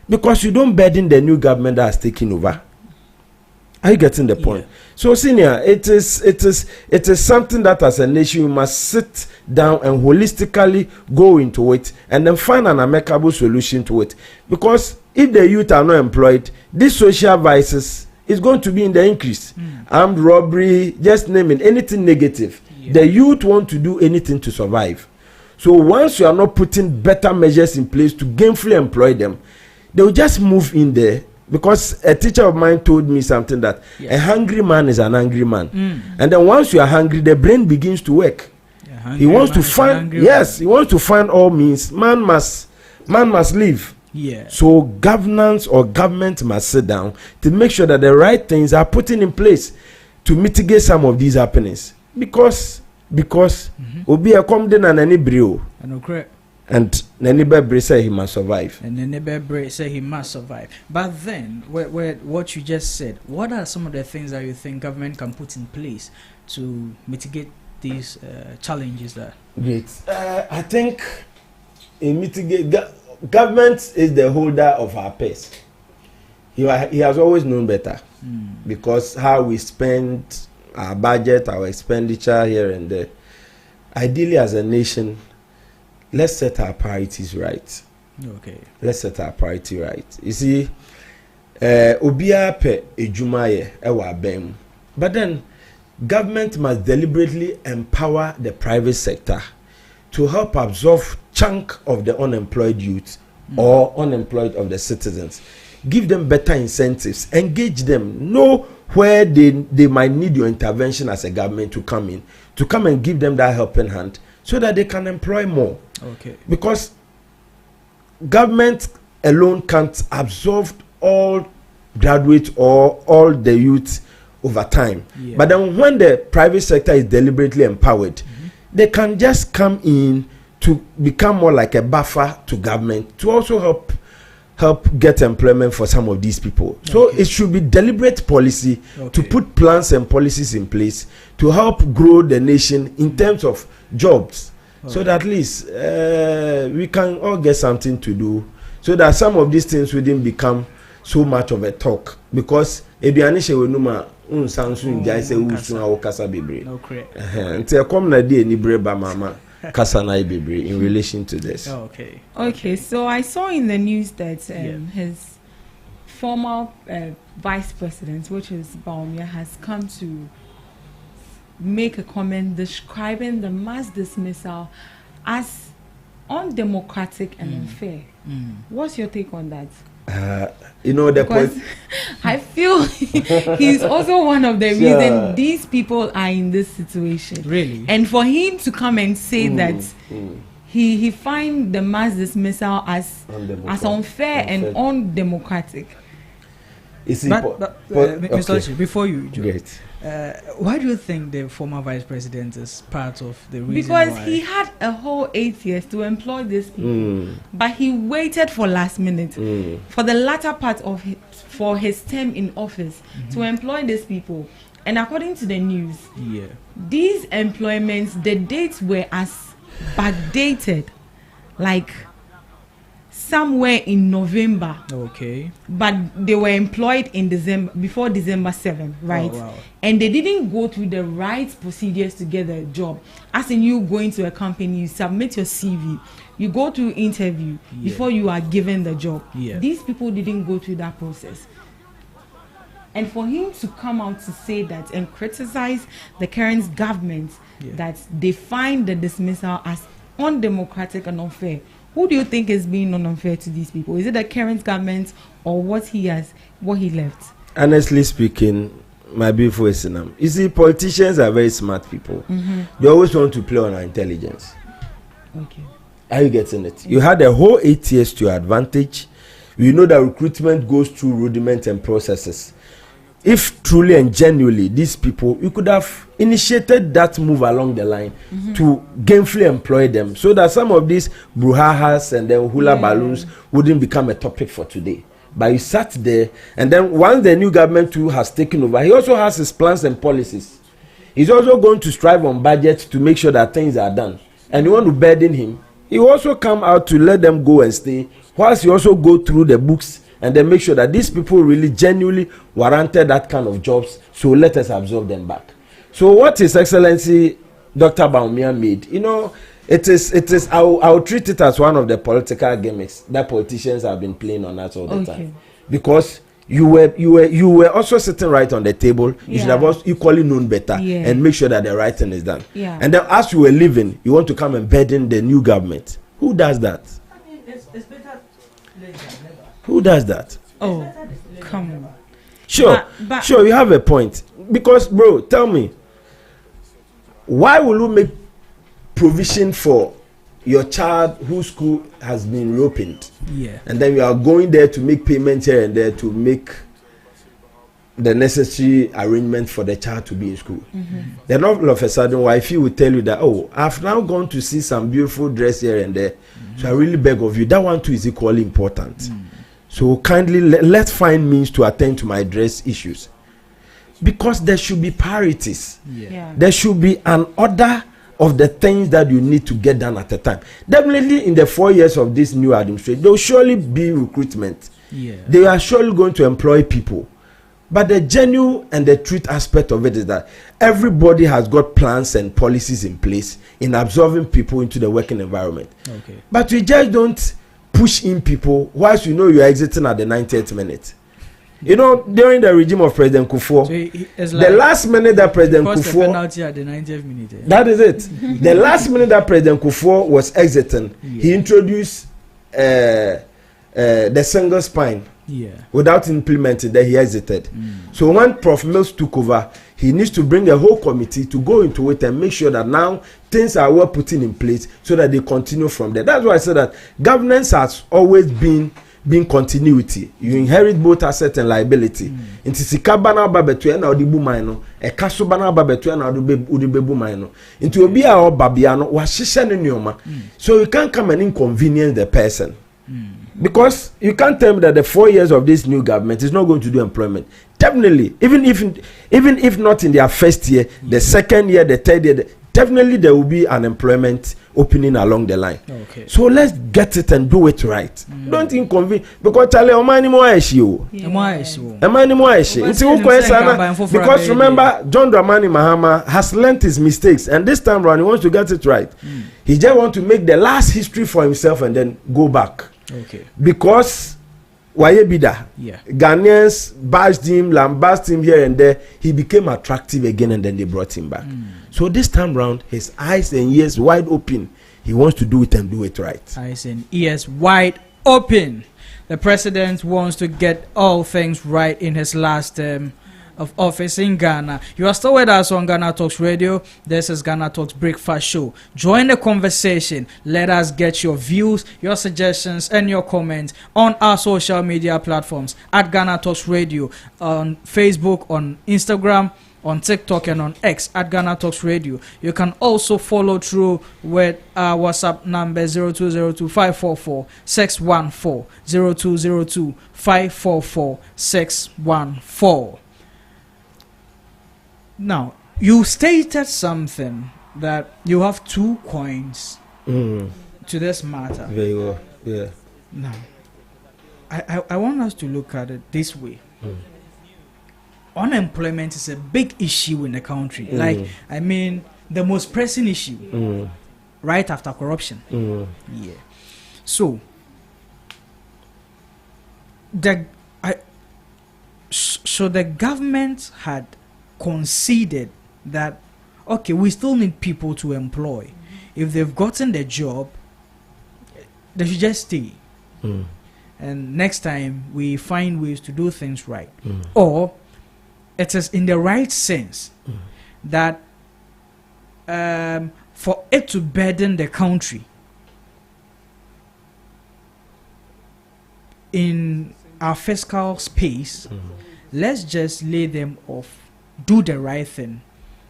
Because you don't burden the new government that has taken over. Are you getting the point? Yeah. So, senior, it is something that as a nation we must sit down and holistically go into it and then find an amicable solution to it. Because if the youth are not employed, these social vices is going to be in the increase. Armed robbery, just name it, anything negative. Yeah. The youth want to do anything to survive. So once you are not putting better measures in place to gainfully employ them, they will just move in there. Because a teacher of mine told me something that a hungry man is an angry man. And then once you are hungry, the brain begins to work. He wants to find, he wants to find all means. Man must live. Yeah. So governance or government must sit down to make sure that the right things are put in place to mitigate some of these happenings. Because obi a come den and any brio. And Nene say he must survive. And Nene say he must survive. But then, what you just said, what are some of the things that you think government can put in place to mitigate these challenges there? Great. I think government is the holder of our purse. He has always known better because how we spend our budget, our expenditure here and there. Ideally, as a nation, let's set our priorities right. Okay. Let's set our priority right. You see, Obia pe ejumaye ewa bem. But then, government must deliberately empower the private sector to help absorb chunk of the unemployed youth or unemployed of the citizens. Give them better incentives. Engage them. Know where they might need your intervention as a government to come in. To come and give them that helping hand so that they can employ more. Okay. Because government alone can't absorb all graduates or all the youth over time. Yeah. But then when the private sector is deliberately empowered, they can just come in to become more like a buffer to government to also help get employment for some of these people. So it should be deliberate policy to put plans and policies in place to help grow the nation in terms of jobs. So that at least we can all get something to do so that some of these things wouldn't become so much of a talk. Because eduanishe wenuma unsansu njaise usuna okasa bebre. Nti come na dey ni breba mama kasa na bebre in relation to this. Okay, so I saw in the news that his former vice president, which is Baumia, has come to make a comment describing the mass dismissal as undemocratic and unfair. What's your take on that? Because I feel he's also one of the reasons these people are in this situation. Really? And for him to come and say that he find the mass dismissal as unfair and undemocratic. Mr. Ochi, before you join, why do you think the former vice president is part of the reason because why? He had a whole 8 years to employ these people, but he waited for last minute, for the latter part of for his term in office to employ these people. And according to the news, these employments, the dates were as backdated, like somewhere in November. Okay. But they were employed in December, before December 7, right? Oh, wow. And they didn't go through the right procedures to get a job. As in you going to a company, you submit your CV, you go through interview before you are given the job. These people didn't go through that process. And for him to come out to say that and criticize the current government that they find the dismissal as undemocratic and unfair, who do you think is being unfair to these people? Is it the current government or what he left? Honestly speaking, my beautiful Islam, you see, politicians are very smart people. They always want to play on our intelligence. Okay. Are you getting it? You had a whole 8 years to your advantage. We know that recruitment goes through rudiments and processes. If truly and genuinely these people, you could have initiated that move along the line to gainfully employ them so that some of these brouhahas and then hula balloons wouldn't become a topic for today. But you sat there, and then once the new government too has taken over, he also has his plans and policies. He's also going to strive on budget to make sure that things are done. And you want to burden him, he will also come out to let them go and stay, whilst you also go through the books and then make sure that these people really genuinely warranted that kind of jobs, so let us absorb them back. So what His Excellency Dr. Baumia made, it is I'll treat it as one of the political gimmicks that politicians have been playing on us all the time. Because You were also sitting right on the table. You should have also equally known better and make sure that the right thing is done. Yeah. And then as you were leaving, you want to come and burden the new government. Who does that? I mean, it's better late than never. Who does that? Oh, come on. Sure, sure, you have a point. Because, bro, tell me, why will you make provision for your child whose school has been reopened? Yeah. And then you are going there to make payments here and there to make the necessary arrangement for the child to be in school. Then all of a sudden, wifey will tell you that, oh, I've now gone to see some beautiful dress here and there. So I really beg of you, that one too is equally important. So kindly let's find means to attend to my dress issues. Because there should be priorities. There should be an order of the things that you need to get done at a time. Definitely in the 4 years of this new administration, there will surely be recruitment. They are surely going to employ people. But the genuine and the truth aspect of it is that everybody has got plans and policies in place in absorbing people into the working environment. But we just don't push in people whilst you know you are exiting at the 90th minute. You know, during the regime of President Kufuor, so the last minute that President Kufuor, penalty at the 90th minute. That is it. The last minute that President Kufuor was exiting, he introduced the single spine. Without implementing that, he exited. So when Prof Mills took over, he needs to bring a whole committee to go into it and make sure that now things are well put in place so that they continue from there. That's why I said that governance has always been continuity. You inherit both asset and liability. Into sikabana babetu na odibu maino, ekasubana babetu na odibebu maino. Into obia or babiano wa shisha nyoma. So you can't come and inconvenience the person. Because you can't tell me that the 4 years of this new government is not going to do employment. Definitely, even if not in their first year, the second year, the third year, definitely there will be an employment opening along the line. So let's get it and do it right. Don't inconvenience, because Charlie, because remember, John Dramani Mahama has learnt his mistakes, and this time around he wants to get it right. He just wants to make the last history for himself and then go back. Because Wayebida, Ghanaians bashed him, lambasted him here and there. He became attractive again, and then they brought him back. So this time round, his eyes and ears wide open. He wants to do it and do it right. Eyes and ears wide open. The president wants to get all things right in his last term of office in Ghana. You are still with us on Ghana Talks Radio. This is Ghana Talks Breakfast Show. Join the conversation. Let us get your views, your suggestions, and your comments on our social media platforms at Ghana Talks Radio, on Facebook, on Instagram, on TikTok, and on X at Ghana Talks Radio. You can also follow through with our WhatsApp number 0202-544-614, 0202-544-614. Now, you stated something that you have 2 coins to this matter. Very well, yeah. Now, I want us to look at it this way. Unemployment is a big issue in the country. Like, I mean, the most pressing issue, right after corruption. Yeah. So, the government had conceded that, okay, we still need people to employ. If they've gotten the job, they should just stay. And next time we find ways to do things right. Or it is in the right sense that for it to burden the country in our fiscal space, let's just lay them off, do the right thing,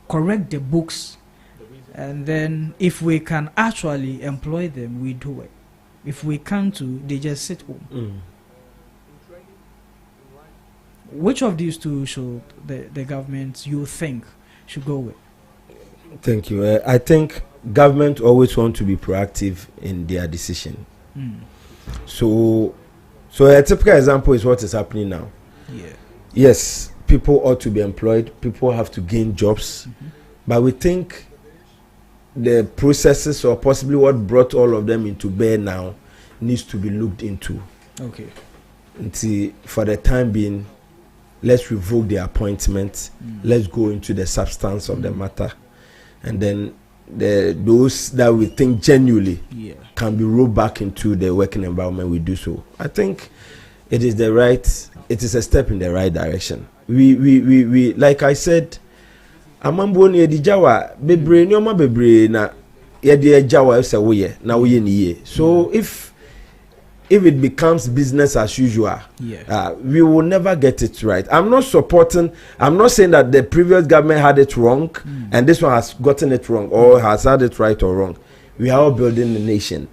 correct the books, and then if we can actually employ them, we do it. If we can't, they just sit home. Which of these two should the government, you think, should go with? Thank you. I think government always want to be proactive in their decision. So a typical example is what is happening now. Yes, people ought to be employed. People have to gain jobs. But we think the processes or possibly what brought all of them into bear now needs to be looked into. for the time being, let's revoke the appointment. Let's go into the substance of the matter, and then those that we think genuinely can be rolled back into the working environment, we do so. I think it is a step in the right direction. We like I said, amambo ni edijawa bebre ni oma bebre na yede ejawa ese woye na woye niye. So if it becomes business as usual, we will never get it right. I'm not saying that the previous government had it wrong and this one has gotten it wrong or has had it right or wrong. We are all building a nation.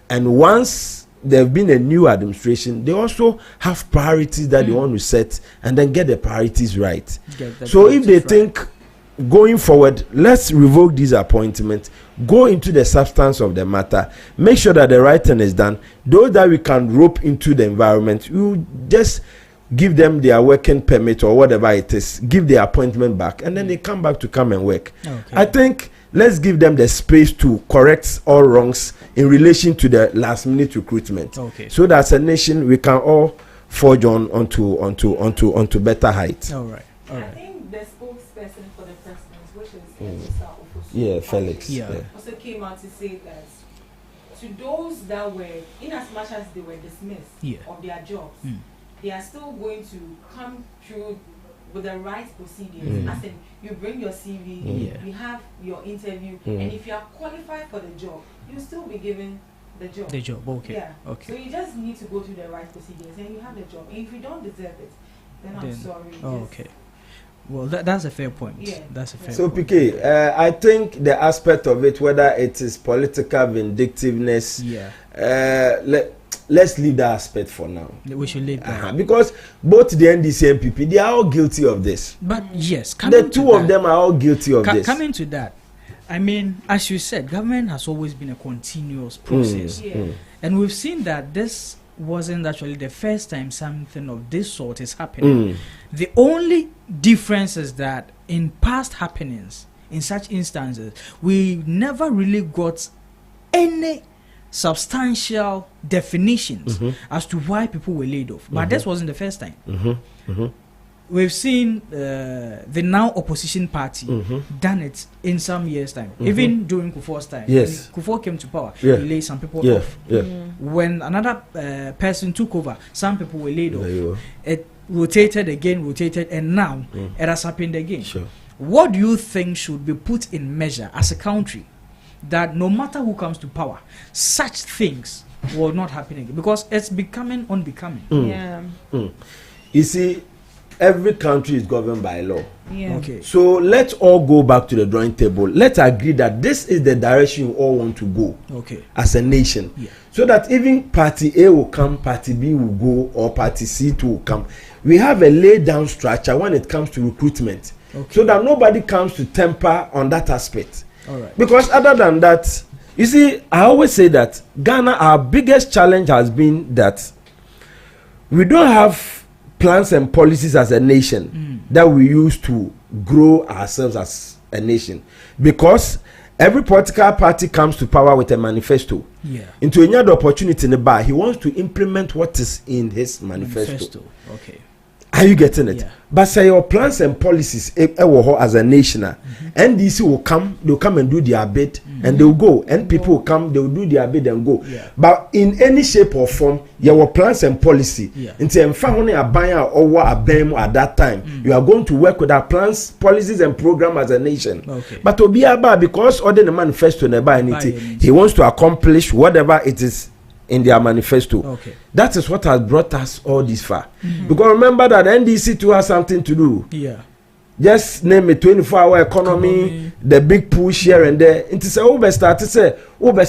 And once there have been a new administration, they also have priorities that they want to set and then get the priorities right. So if they think going forward, let's revoke these appointments, go into the substance of the matter, make sure that the right thing is done. Those that we can rope into the environment, you just give them their working permit or whatever it is, give their appointment back, and then they come back to come and work. I think let's give them the space to correct all wrongs in relation to the last minute recruitment. So that as a nation we can all forge onto better heights. I think the spokesperson for the president, which is Felix, also came out to say that to those that were, in as much as they were dismissed of their jobs, they are still going to come through with the right procedures. As in, you bring your CV, we have your interview, and if you are qualified for the job, you'll still be given the job. So you just need to go through the right procedures, and you have the job. And if you don't deserve it, then I'm sorry. Well, that's a fair point. That's a fair point. So, PK, I think the aspect of it, whether it is political vindictiveness, let's leave that aspect for now. We should leave that. Because both the NDC and PP, they are all guilty of this. But yes, the two of them are all guilty of this. Coming to that, I mean, as you said, government has always been a continuous process. And we've seen that this wasn't actually the first time something of this sort is happening. The only difference is that in past happenings, in such instances, we never really got any substantial definitions as to why people were laid off. But this wasn't the first time. We've seen the now opposition party done it in some years' time. Even during Kufuor's time. When Kufuor came to power, he laid some people off. When another person took over, some people were laid off. It rotated, and now it has happened again. What do you think should be put in measure as a country that no matter who comes to power, such things will not happen again? Because it's becoming unbecoming. You see, every country is governed by law. So let's all go back to the drawing table. Let's agree that this is the direction we all want to go as a nation. So that even party A will come, party B will go, or party C too will come. We have a laid down structure when it comes to recruitment. So that nobody comes to temper on that aspect. Because other than that, you see, I always say that Ghana, our biggest challenge has been that we don't have plans and policies as a nation that we use to grow ourselves as a nation, because every political party comes to power with a manifesto. Into another opportunity in the bar, he wants to implement what is in his manifesto. Are you getting it? But say your plans and policies as a nation, NDC will come, they'll come and do their bid, and they'll go. And people will come, they'll do their bid and go. But in any shape or form, your plans and policy, until family are buying or a BEM at that time, you are going to work with our plans, policies, and program as a nation. But to be about, because other the manifesto never anything, he wants to accomplish whatever it is in their manifesto. That is what has brought us all this far. Because remember that NDC too has something to do. Just name it 24-hour economy, the big push here and there. It is a start to say, remember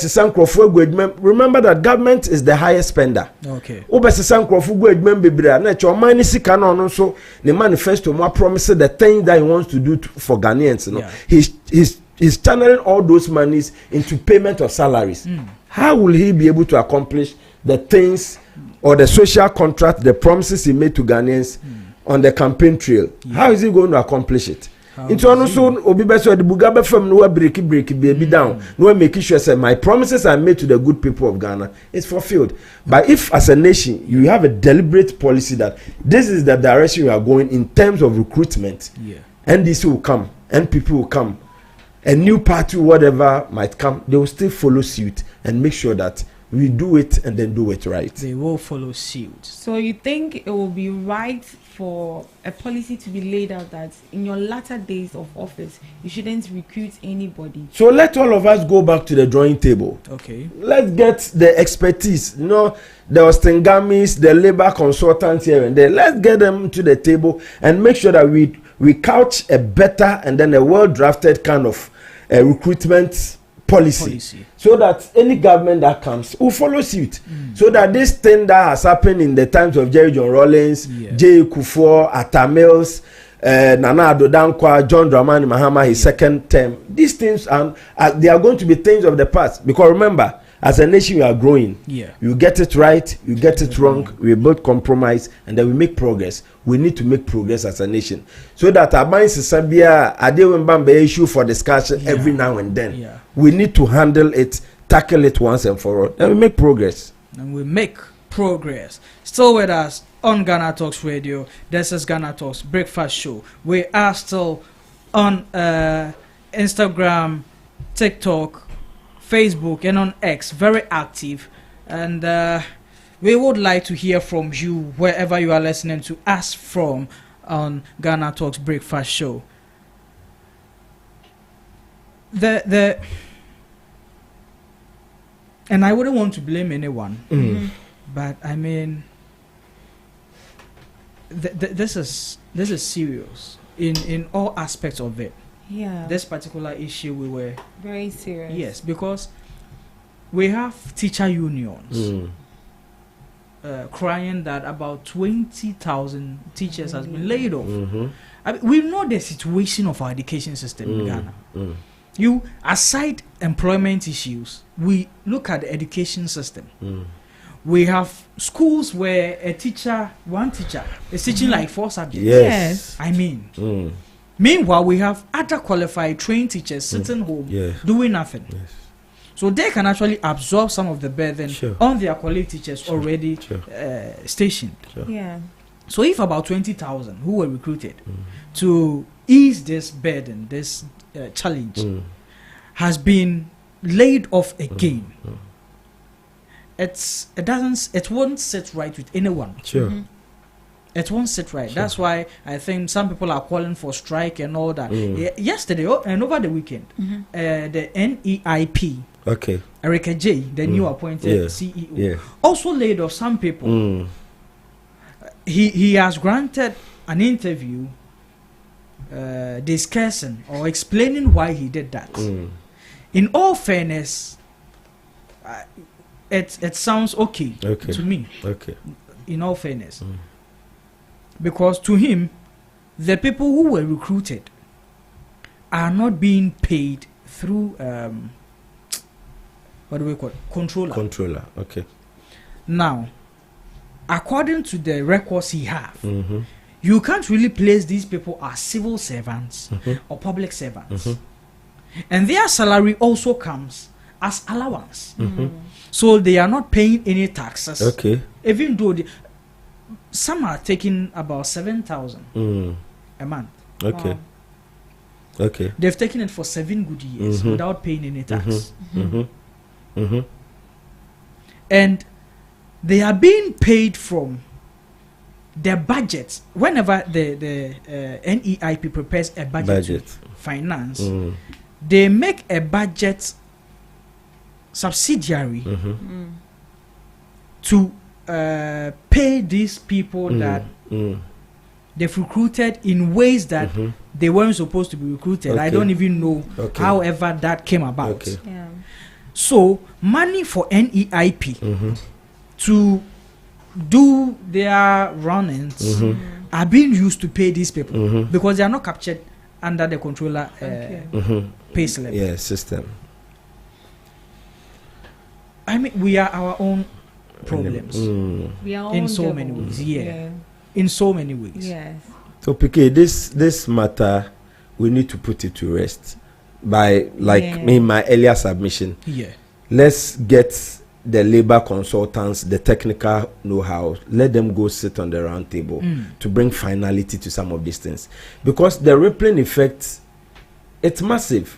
that government is the highest spender. So the manifesto more promises the thing that he wants to do for Ghanaians. You know? He's channeling all those monies into payment of salaries. How will he be able to accomplish the things or the social contract, the promises he made to Ghanaians on the campaign trail? How is he going to accomplish it? Into ono so obi be so the buga be fam no break baby down. No make sure say my promises I made to the good people of Ghana is fulfilled. But if as a nation you have a deliberate policy that this is the direction we are going in terms of recruitment, NDC will come, NPP will come, a new party, whatever might come, they will still follow suit and make sure that we do it and then do it right. They will follow suit. So you think it will be right for a policy to be laid out that in your latter days of office, you shouldn't recruit anybody? So let all of us go back to the drawing table. Okay. Let's get the expertise. You know, the Ostengamis, the labor consultants here and there. Let's get them to the table and make sure that we couch a better and then a well-drafted kind of recruitment policy, so that any government that comes will follow suit. So that this thing that has happened in the times of Jerry John Rawlings, J. Kufuor, Atta Mills, Nana Addo Dankwa, John Dramani Mahama, his second term, these things they are going to be things of the past. Because remember, as a nation we are growing. You get it right, you get it wrong, we both compromise and then we make progress. We need to make progress as a nation, so that our minds is a issue for discussion every now and then. We need to handle it, tackle it once and for all, and we make progress. Still with us on Ghana Talks Radio. This is Ghana Talks Breakfast Show. We are still on Instagram, TikTok, Facebook, and on X, very active, and we would like to hear from you wherever you are listening to us from on Ghana Talks Breakfast Show. And I wouldn't want to blame anyone, but I mean, this is serious in all aspects of it. This particular issue we were very serious. Yes, because we have teacher unions crying that about 20,000 teachers has been laid off. I mean, we know the situation of our education system in Ghana. You aside employment issues, we look at the education system. We have schools where one teacher is teaching like 4 subjects. Yes. I mean. Meanwhile, we have other qualified trained teachers sitting home doing nothing. So they can actually absorb some of the burden on their colleague teachers already stationed. So if about 20,000 who were recruited to ease this burden, this challenge, has been laid off again, it won't sit right with anyone. It won't sit right. That's why I think some people are calling for strike and all that. Yesterday and over the weekend, the NEIP, Erica J, the new appointed CEO, also laid off some people. He has granted an interview discussing or explaining why he did that. In all fairness, it sounds okay to me. In all fairness. Because to him, the people who were recruited are not being paid through what do we call it? Controller. Now, according to the records he have, you can't really place these people as civil servants or public servants, and their salary also comes as allowance. So they are not paying any taxes. Even though some are taking about 7,000 a month. They've taken it for 7 good years without paying any tax. And they are being paid from their budget. Whenever the NEIP prepares a budget. Finance, they make a budget subsidiary to pay these people that they've recruited in ways that they weren't supposed to be recruited. I don't even know however that came about. So money for NEIP to do their runnings are being used to pay these people because they are not captured under the controller pay slip system. I mean, we are our own problems We are in so many ways. In so many ways. So PK, this matter we need to put it to rest by, like in my earlier submission. Yeah. Let's get the labor consultants, the technical know-how, let them go sit on the round table to bring finality to some of these things, because the rippling effect, it's massive.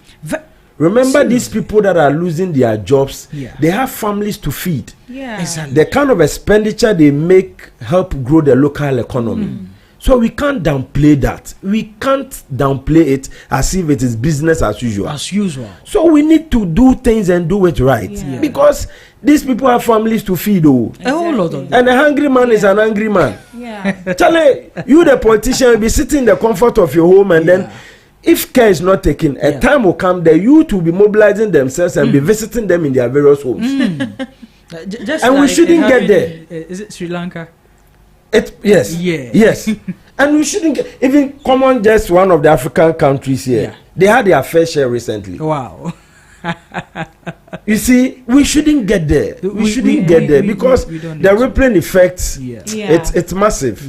Remember, these people that are losing their jobs, they have families to feed. Exactly. The kind of expenditure they make help grow the local economy. So we can't downplay that. We can't downplay it as if it is business as usual. As usual. So we need to do things and do it right, because these people have families to feed. A whole lot of them. And a hungry man is an angry man. Charlie, you the politician will be sitting in the comfort of your home, and then if care is not taken, a time will come, the youth will be mobilizing themselves and be visiting them in their various homes. And we shouldn't get there. Is it Sri Lanka? Yes. And we shouldn't get, even common, just one of the African countries here, they had their fair share recently. Wow. You see, we shouldn't get there. We shouldn't get there because the rippling effects, it's massive.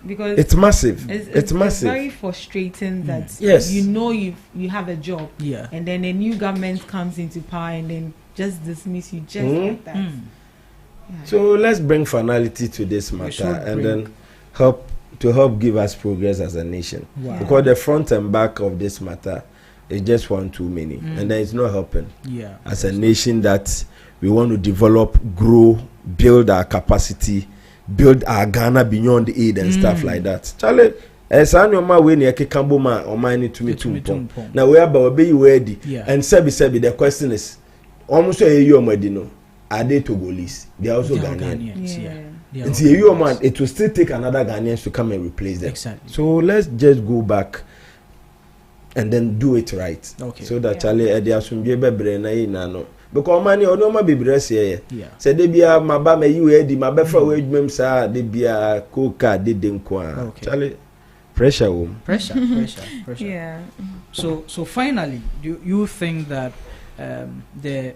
Because it's massive. It's massive. very frustrating that you know you have a job, and then a new government comes into power and then just dismiss you just like that. So let's bring finality to this matter and then help give us progress as a nation. Because the front and back of this matter is just one too many, and then it's not helping. As a nation that we want to develop, grow, build our capacity, build our Ghana beyond aid and stuff like that. Charlie, we need to now we are be ready. And Sebi, the question is almost a year are they Togolese? They are also Ghanaians. It's a year man. It will still take another Ghanaians to come and replace them. Exactly. So let's just go back and then do it right. So that Charlie Eddie Asumbe Bebre na no. Because money or no ma be dress here. Say they be a maba me you Eddie my befa wage mem sa they be a coca did them kwa. Charlie pressure home. Pressure. Yeah. So finally, do you think that the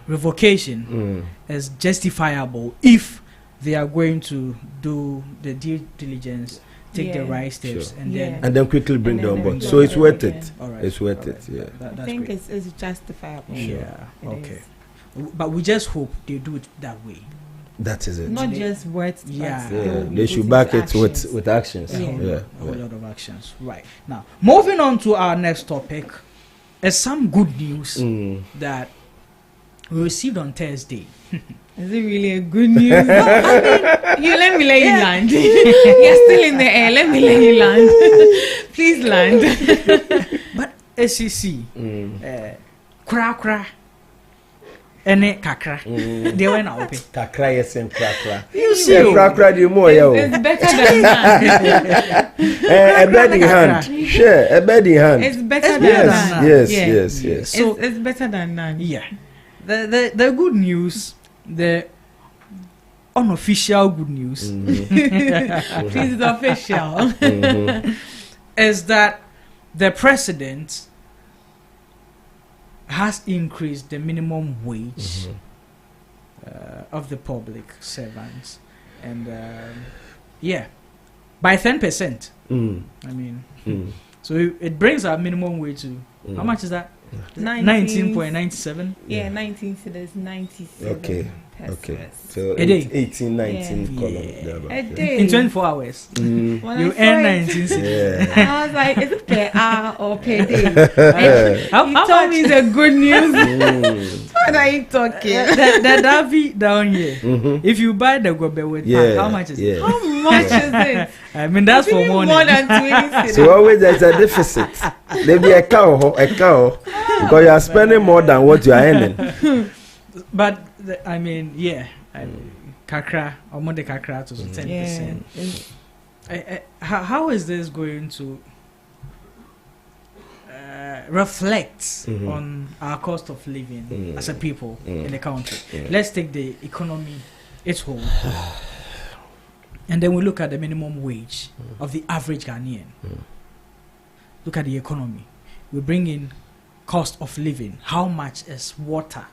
revocation is justifiable if they are going to do the due diligence, take the right steps, and then quickly bring them on board? So it's worth it. It's worth it. I think it's justifiable. Okay. But we just hope they do it that way. That is it. Not just words. They should back it with actions. A whole lot of actions. Right. Now, moving on to our next topic, is some good news that we received on Thursday. Is it really a good news? I mean, let me let you land. You're still in the air. Let me let you land. Please land. But SEC, kra, ene kakra. They went out. Kakra yes and kra. You see, kra the more it's better than none. A bed in hand. Sure, a bed in hand. It's better than none. Yes. So it's better than none. Yeah. The good news, the unofficial good news, please the official, is that the president has increased the minimum wage of the public servants, and by 10%. I mean, so it brings our minimum wage to how much is that? 19.97. Yeah, 19. So there's 97. Okay. So 18, 19 column. A day. In 24 hours. You earn 19. I was like, is it per hour or per day? He told me the good news. What are you talking? The Davi down here. If you buy the gobe with pack, how much is it? How much is it? I mean, that's for money. More than 20. So always there's a deficit. There be a cow, because you are spending more than what you are earning. But I mean, kakra, or more the kakra to 10%. How is this going to reflect on our cost of living as a people in the country? Let's take the economy its whole, and then we look at the minimum wage of the average Ghanaian. Look at the economy. We bring in cost of living. How much is water,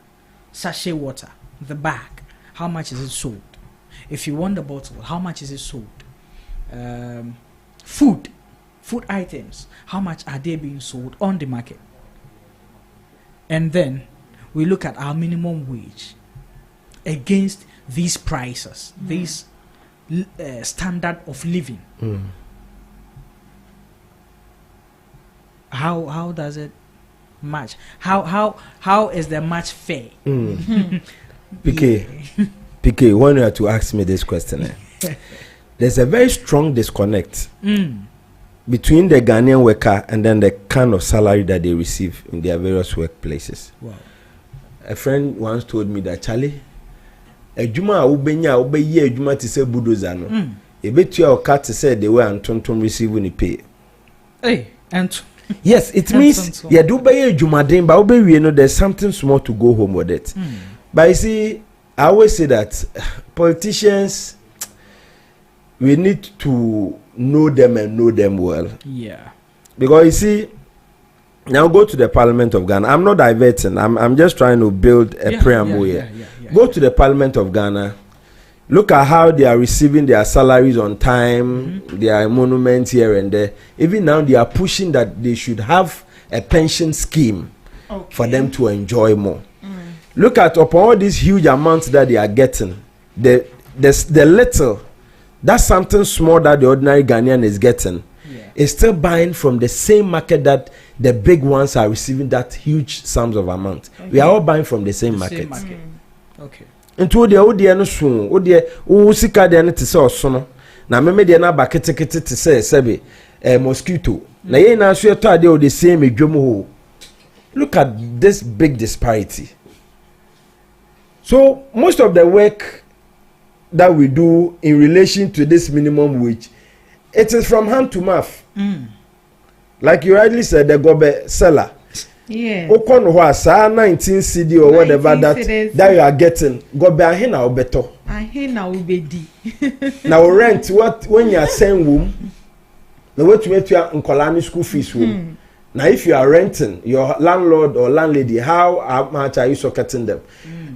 sachet water, the bag? How much is it sold? If you want the bottle, how much is it sold? Food food items, how much are they being sold on the market? And then we look at our minimum wage against these prices, this standard of living. How does it match? How is the match fair? PK, when you have to ask me this question, there's a very strong disconnect between the Ghanaian worker and then the kind of salary that they receive in their various workplaces. Wow. A friend once told me that, Charlie, a juma ubenya ubeye juma to say bulldozer no. A bit your cat to say they were and receiving the pay. Hey, and yes, it means yeah, do buy a juma din, but you know there's something small to go home with it. But you see, I always say that politicians, we need to know them and know them well. Yeah. Because you see, now go to the Parliament of Ghana. I'm not diverting. I'm just trying to build a preamble here. Go to the Parliament of Ghana. Look at how they are receiving their salaries on time, their emoluments here and there. Even now, they are pushing that they should have a pension scheme for them to enjoy more. Look at upon all these huge amounts that they are getting. The little, that's something small that the ordinary Ghanaian is getting. Is still buying from the same market that the big ones are receiving that huge sums of amount. We are all buying from the same market. Okay. Into the ODN soon, ODN, Sika de to say sono. Na me de na ba ketekete to say sebe mosquito. Na ye na so to ade o the same edwom. Look at this big disparity. So most of the work that we do in relation to this minimum wage, it is from hand to mouth. Like you rightly said, the gobe seller. Yeah. Okon was 19 CD or whatever that you are getting. Gobe ahina obeto. Ahina obedi. Now rent what when you are saying womb. The way to make your uncolani school fees womb. Now if you are renting, your landlord or landlady, how much are you socketing them?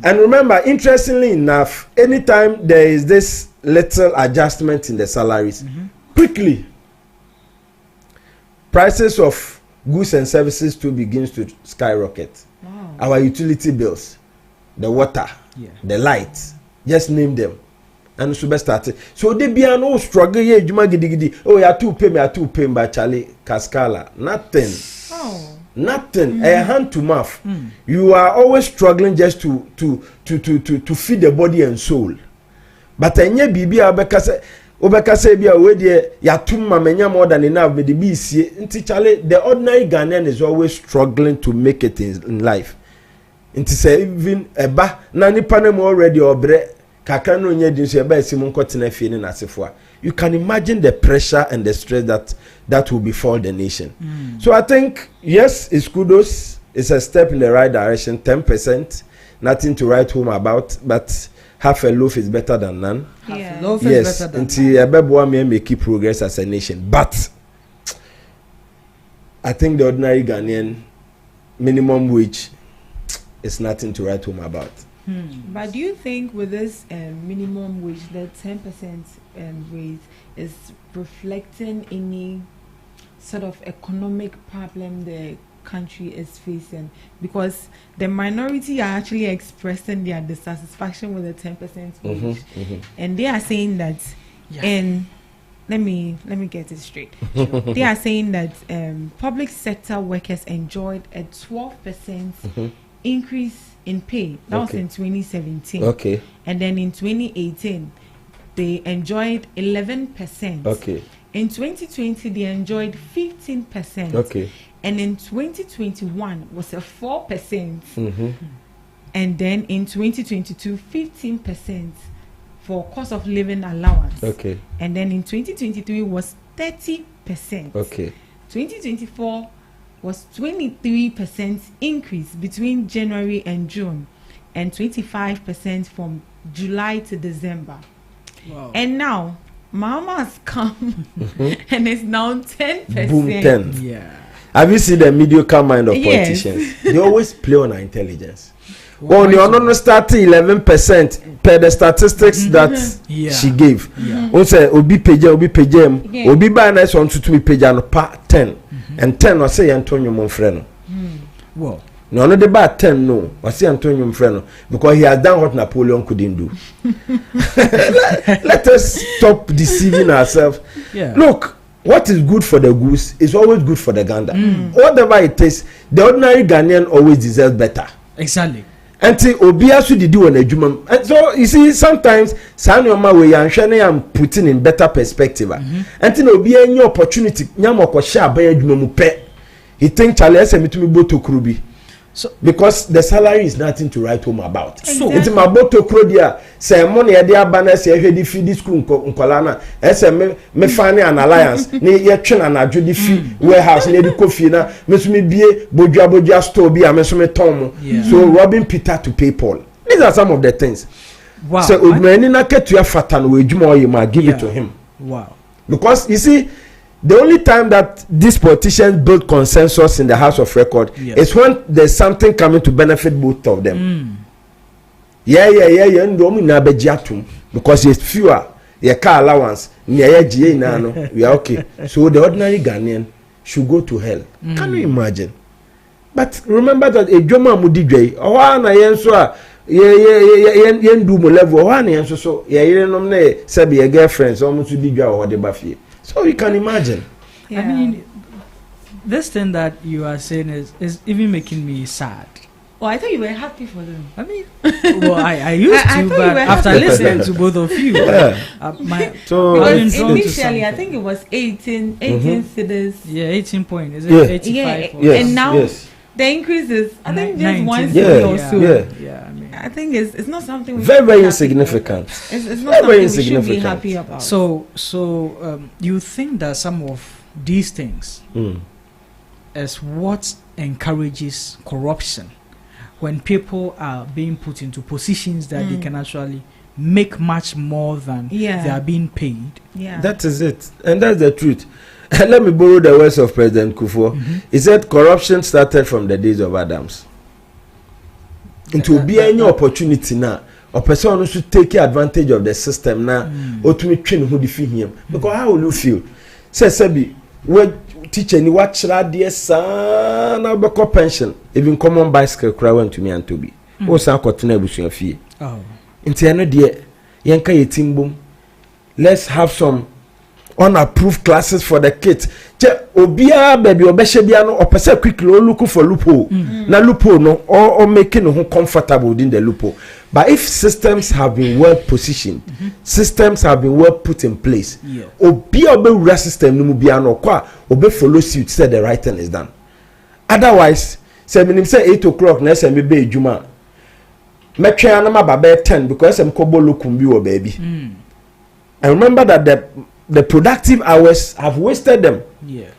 And remember, interestingly enough, anytime there is this little adjustment in the salaries, quickly prices of goods and services too begins to skyrocket. Wow. Our utility bills, the water, the lights, just name them. And so best started. So they be no struggle here, Juma gidi. Oh, you are too pay by Charlie Cascala. Nothing. Nothing. A hand to mouth. You are always struggling just to feed the body and soul. But enye bibi obeka say bia we de ya tumma menya more than enough me the be sie nti Charlie, the ordinary Ghanaian is always struggling to make it in life. Nti say even eba na nipa na mo already obre kakra no nya di so eba esimu nkotena fie ni nasefo a. You can imagine the pressure and the stress that will befall the nation. So I think yes, it's kudos. It's a step in the right direction. 10%, nothing to write home about, but half a loaf is better than none. Half a loaf is better than none. Yes, may keep progress as a nation. But I think the ordinary Ghanaian minimum wage is nothing to write home about. But do you think with this minimum wage, the 10% raise is reflecting any sort of economic problem the country is facing? Because the minority are actually expressing their dissatisfaction with the 10% wage, and they are saying that, and let me get it straight. They are saying that public sector workers enjoyed a 12% increase in pay. That was in 2017. Okay. And then in 2018, they enjoyed 11%. Okay. In 2020, they enjoyed 15%. Okay. And in 2021 was a 4%. And then in 2022, 15% for cost of living allowance. Okay. And then in 2023 was 30%. Okay. 2024 was 23% increase between January and June, and 25% from July to December. Wow. And now Mama has come and it's now 10%. Boom, 10. Yeah. Have you seen the mediocre mind of politicians? They always play on our intelligence. Well, you no start 11% per the statistics that she gave. We say obi pejam, obi buy nice on to me pejam pa 10, and 10 or say Antonio Monfreno. Well, no, the bad 10 no, or say Antonio Monfreno because he has done what Napoleon couldn't do. Let us stop deceiving ourselves. Yeah. Look. What is good for the goose is always good for the gander. Whatever it is, the ordinary Ghanaian always deserves better. Exactly. Until Obiasu did do an ejuma. And so you see, sometimes Sanyoma way and Shane am putting in better perspective. Until Obia any opportunity, Nyamoko share by ejuma pe. He think Charles and me to me to Krubi. So because the salary is nothing to write home about. So it's my boto krodia say money e dia bana say hwedi feed school nkolana e say me find an alliance ni ye twen anadwo di fi warehouse ni di kofi na me so me bie bodua store bi a me so me ton so robbing Peter to pay Paul. These are some of the things. Wow. So odmani na ketua fata no ejuma oyema give it to him. Wow. Because you see the only time that these politicians build consensus in the House of Record is when there's something coming to benefit both of them. Yeah. Because it's fewer, your car allowance, we are okay. So the ordinary Ghanaian should go to hell. Can you imagine? But remember that a Joma Mudijay, or one I answer. Yen do mo level one yen so ye nom na say be girlfriends almost to digwa or the buffy. So you can imagine. I mean, this thing that you are saying is even making me sad. Oh, I thought you were happy for them. I mean, well, I used to, but after listening to both of you, because initially I think it was 18 cedis. Yeah, 18 point. Is it 85? And now the increase is, I think, just 1 cedi or so. Yeah, I mean, I think it's not something we very insignificant. It's not something we should be happy about. So you think that some of these things is what encourages corruption when people are being put into positions that they can actually make much more than they are being paid? Yeah, that is it, and that's the truth. Let me borrow the words of President Kufuor. He said corruption started from the days of Adams. Into be any opportunity now, a person should take advantage of the system now, or to train who defeat him. Because how will you feel? Say, Sebi, what teacher any watch dear son of pension, even common bicycle cry went to me and to be. Oh, San Cotton your fee. Oh, into another dear, Yanka Timbum. Let's have some unapproved classes for the kids. Obia baby obeshebia no opese quickly look for loophole. Na loophole no or making no comfortable within the loophole. But if systems have been well positioned, systems have been well put in place. Obia obe system no bia no kwa obe follow suit say the right thing is done. Otherwise, say minim say 8 o'clock na say me be ejuma. Me twa na ma baba 10 because em kobo lokum bi wo baby. I remember that the productive hours have wasted them. Yeah.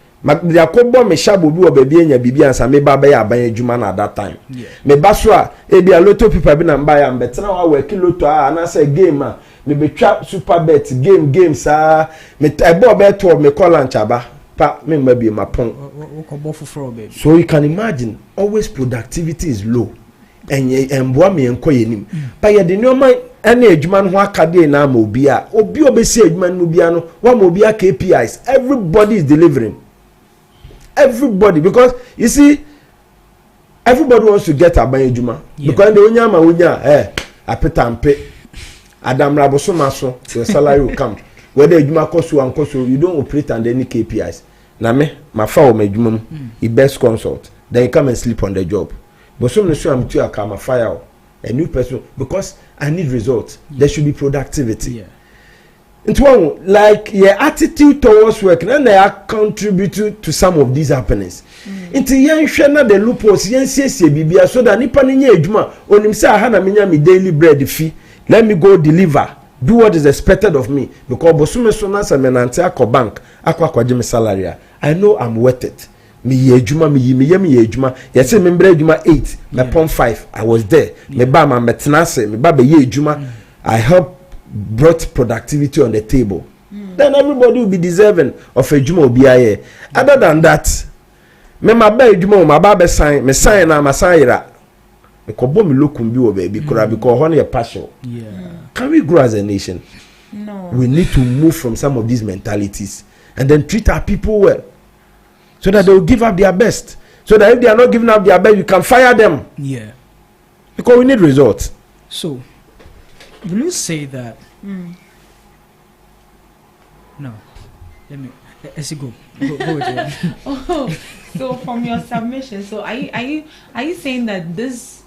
They are kobo me shabo bi wo baby enya bibi ansa me baba ya ban adwuma na at that time. Me baso a e bia lotto people bi na mba ya mbetena wa work lotto a na say game a me betwa super bet game sa me ebo be to me call lunch aba pa me mba bi ma pon. So you can imagine always productivity is low. Emboa me enko yenim. But ye de nyoma any adwuma ho akade na ma obi obesi adwuma no bia no wa ma obi KPIs. Everybody is delivering. Everybody, because you see everybody wants to get aban adwuma because the onya ma onya apetampe Adam Raboso maso your salary will come whether adwuma cost you and cost you don't operate under any KPIs. Na me ma fa o ma adwuma you best consult then you come and sleep on the job. But some so I'm to a fire a new person because I need results. There should be productivity. Into one like your attitude towards work and they are contribute to some of these happenings. Into young shana the loopholes yen bibia so that nipa ni ejuma onim say aha na menya me daily bread fee. Let me go deliver. Do what is expected of me because bosume so na se menante akọ bank akwa me salary. I know I'm worth it. Me ejuma me ejuma yese me mbra ejuma 8 me pon 5 I was there me ba ma metenase me ba be ejuma I help brought productivity on the table. Then everybody will be deserving of ejuma obiaye. Other than that me ma ba ejuma ma ba be sign me sign na ma sign ira Because me look be over because honey a passion. Yeah. Can we grow as a nation? No. We need to move from some of these mentalities and then treat our people well, so that they will give up their best. So that if they are not giving up their best, you can fire them. Yeah. Because we need results. So, will you say that? No. Let's go. Go with it. Oh, so from your submission, so are you saying that this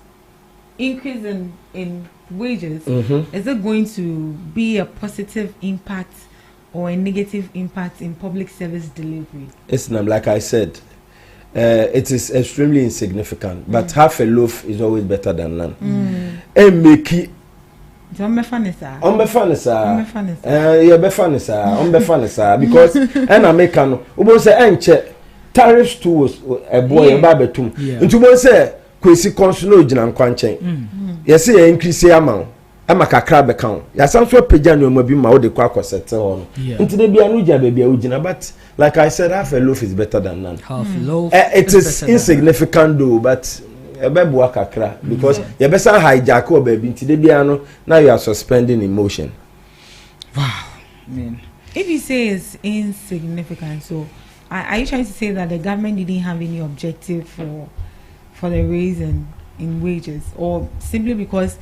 increase in wages is it going to be a positive impact or a negative impact in public service delivery? It's not like I said. It is extremely insignificant, but half a loaf is always better than none. And make it. Because and American who say enche tariffs to a boy and babetum into one say kwesi consuno gina nkwanchen yes say increase amount amakakra be kan ya sanso pagya no mabi ma wo de kwa kwasete ho no into de bia no gya be bia ugina, but like I said, half a loaf is better than none. Half loaf it is insignificant though, but ebebua kakra because you better hijack or baby into the piano. Now you are suspending emotion. Wow. I mean, if you say it's insignificant, so are you trying to say that the government didn't have any objective for the raise in wages, or simply because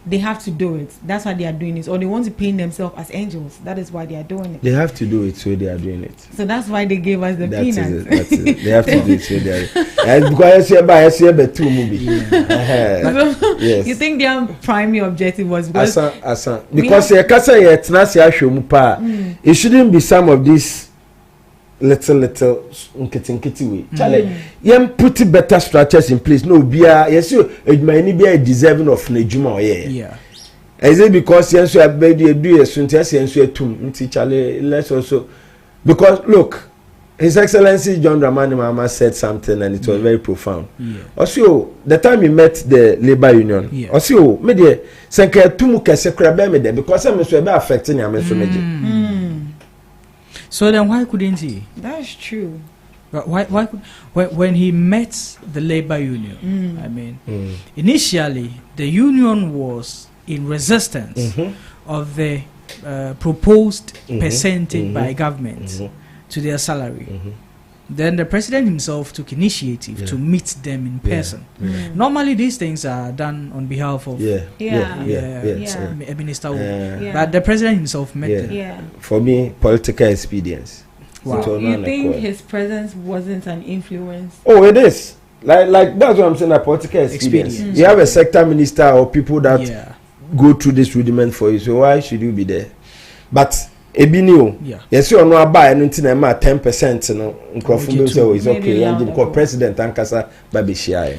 they have to do it, that's why they are doing it, or they want to paint themselves as angels, that is why they are doing it? They have to do it, so they are doing it. So that's why they gave us the peanuts. That's it. They have to do it, so they are. Because I see a two movie. Yes. You think their primary objective was because because it shouldn't be some of these little nkiti way. Charlie, you put better structures in place. No, yes, you may be deserving of nejuma. Yeah. Is it because yes, you have do a yes, you too. Charlie, let's also because look, His Excellency John Dramani Mahama said something and it was very profound. Yeah. Also, the time he met the labor union, also, me de senke tumu kese krabe me de because I'm so be affecting am so meje. So then why couldn't he? That's true. Why when he met the labor union, I mean, initially the union was in resistance of the proposed percentage by government to their salary. Then the president himself took initiative to meet them in person. Normally these things are done on behalf of a minister, but the president himself met them. For me, political experience. Wow. You think his presence wasn't an influence? Oh, it is. Like that's what I'm saying. A political experience. You have a sector minister or people that go through this rudiment for you. So why should you be there? But Ebinio, yes, you are not buy anything. I'm at 10%. No, so it's okay. And because President Ankasa Babishai.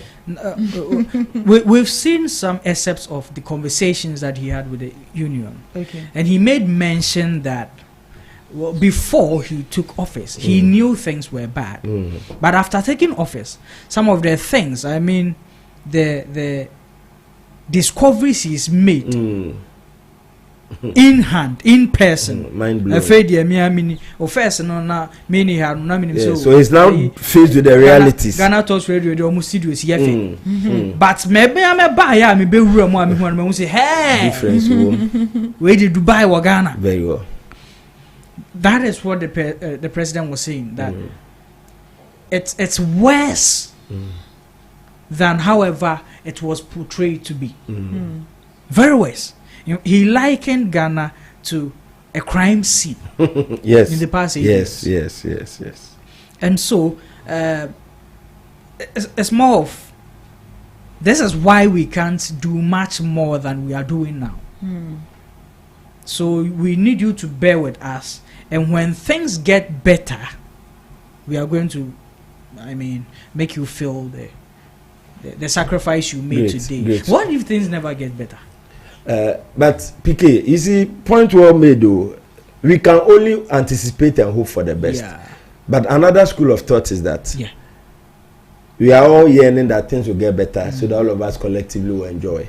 We've seen some excerpts of the conversations that he had with the union, and he made mention that before he took office, he knew things were bad, but after taking office, some of the things, I mean, the discoveries he's made. In hand, in person, mind blowing. So he's now faced with the realities. GhanaTalks Radio, they almost studios but maybe I'm a buyer, maybe I'm say, hey, difference. Where did Dubai or Ghana? Very well. That is what the president was saying, that it's worse than however it was portrayed to be. Very worse. He likened Ghana to a crime scene. Yes. In the past 8 years. Yes. And so it's more of, this is why we can't do much more than we are doing now. So we need you to bear with us, and when things get better, we are going to, I mean, make you feel the sacrifice you made today. Great. What if things never get better? But PK, you see, point well made though. We can only anticipate and hope for the best. But another school of thought is that we are all yearning that things will get better, so that all of us collectively will enjoy.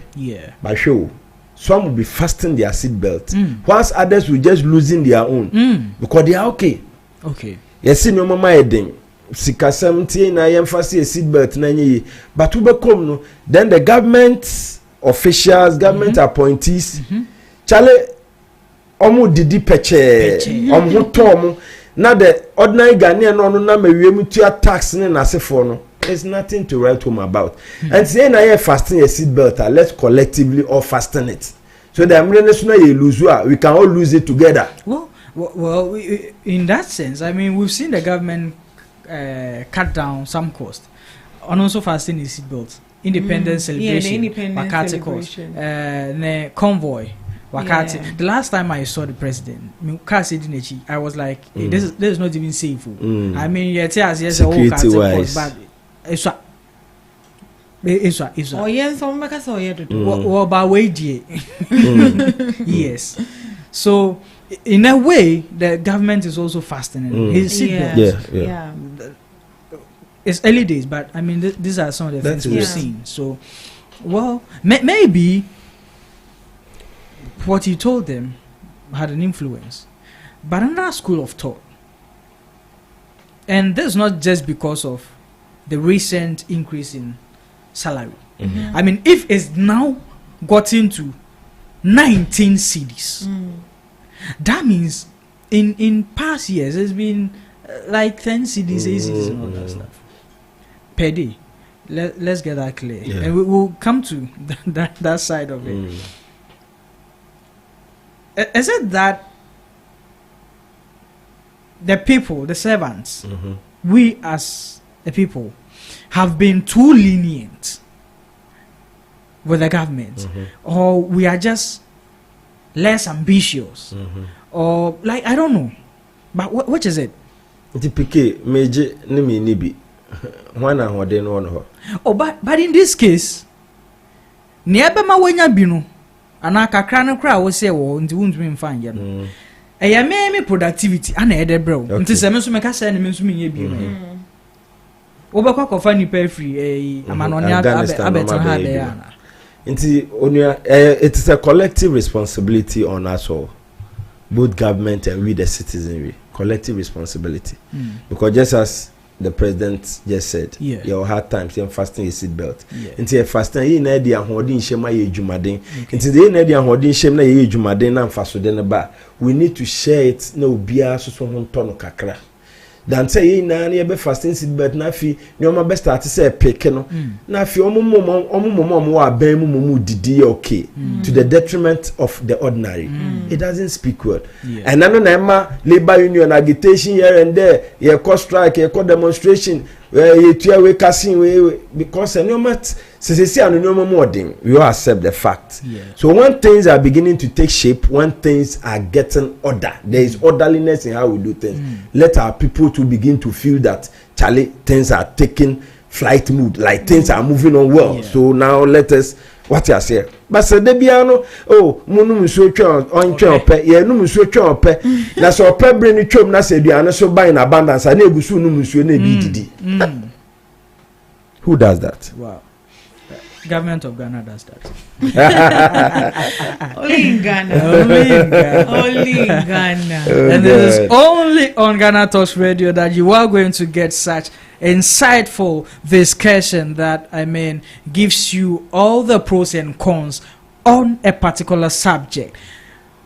But sure, some will be fastening their seatbelt, whilst others will just losing their own because they are okay. Okay. You see, no mama heading. sikasem tie na yemfase a seat belt na nyi but we come no then the government officials government appointees chale omo didi peche omo tom na the ordinary Ghanaian no na mewiem tua tax ne na sefo no there's nothing to write home about and say na you fasten a seat belt let's collectively all fasten it so the national you lose we can all lose it together. Well, in that sense, I mean, we've seen the government cut down some cost on also fastening the seatbelts, independence celebration, Wakati cost, the convoy, Wakati. Yeah. The last time I saw the president, I was like, hey, this is not even safe. I mean, yes, security wise, but it's oh yes, so make us what about wage? Yes, so. In a way, the government is also fastening his seatbelts. Yeah. It's early days, but I mean, these are some of the things we've seen. So, well, maybe what he told them had an influence, but another school of thought, and that's not just because of the recent increase in salary. I mean, if it's now gotten to 19 cedis. That means in past years it's been like 10 cedis, 8 cedis and all that stuff per day. Let's get that clear, and we will come to that side of it. Is it that the people, the servants, we as the people have been too lenient with the government, or we are just less ambitious, or like I don't know, but which is it? The PK major nimi nibi one and one no. Oh, but in this case, niaba ma wanya binu, anaka krano kra wo say wo nti wuntumi mfa nje no. Eya me productivity ana ede bro. Nti se me so meka say ne me so menye bi no. Obekwa kofa ni pa free amanonya abetan ha de yana. It is a collective responsibility on us all, both government and we the citizenry. Collective responsibility, because just as the president just said, your hard times, you're fasting your seatbelt. Until you're fasting, you need the holding shema ye jumadin. Until they need the holding shema ye jumadin and faster ba. We need to share it. No biya so tono kakra. Dan say na na be fasting seatbelt na fi nyoma be start say pick no na fi omo wa ban mu didi okay to the detriment of the ordinary. It doesn't speak well. And na ma labor union agitation here and there, ye cause strike, ye cause demonstration, ye tua we casting we because nyoma se nyoma modern, we all accept the fact. So when things are beginning to take shape, when things are getting order, there is orderliness in how we do things. Let our people to begin to feel that Charlie, things are taking flight mood, like things are moving on well. So now let us what you say. But say debiano munu muso twa on twa ope ye nu muso twa ope na so ope bre ni twom na say duano so buy in abundance na egusu nu muso na bididi. Who does that? Wow. Government of Ghana does that. Only in Ghana. Only in Ghana. Only in Ghana. And it is only on Ghana Talks Radio that you are going to get such insightful discussion that gives you all the pros and cons on a particular subject.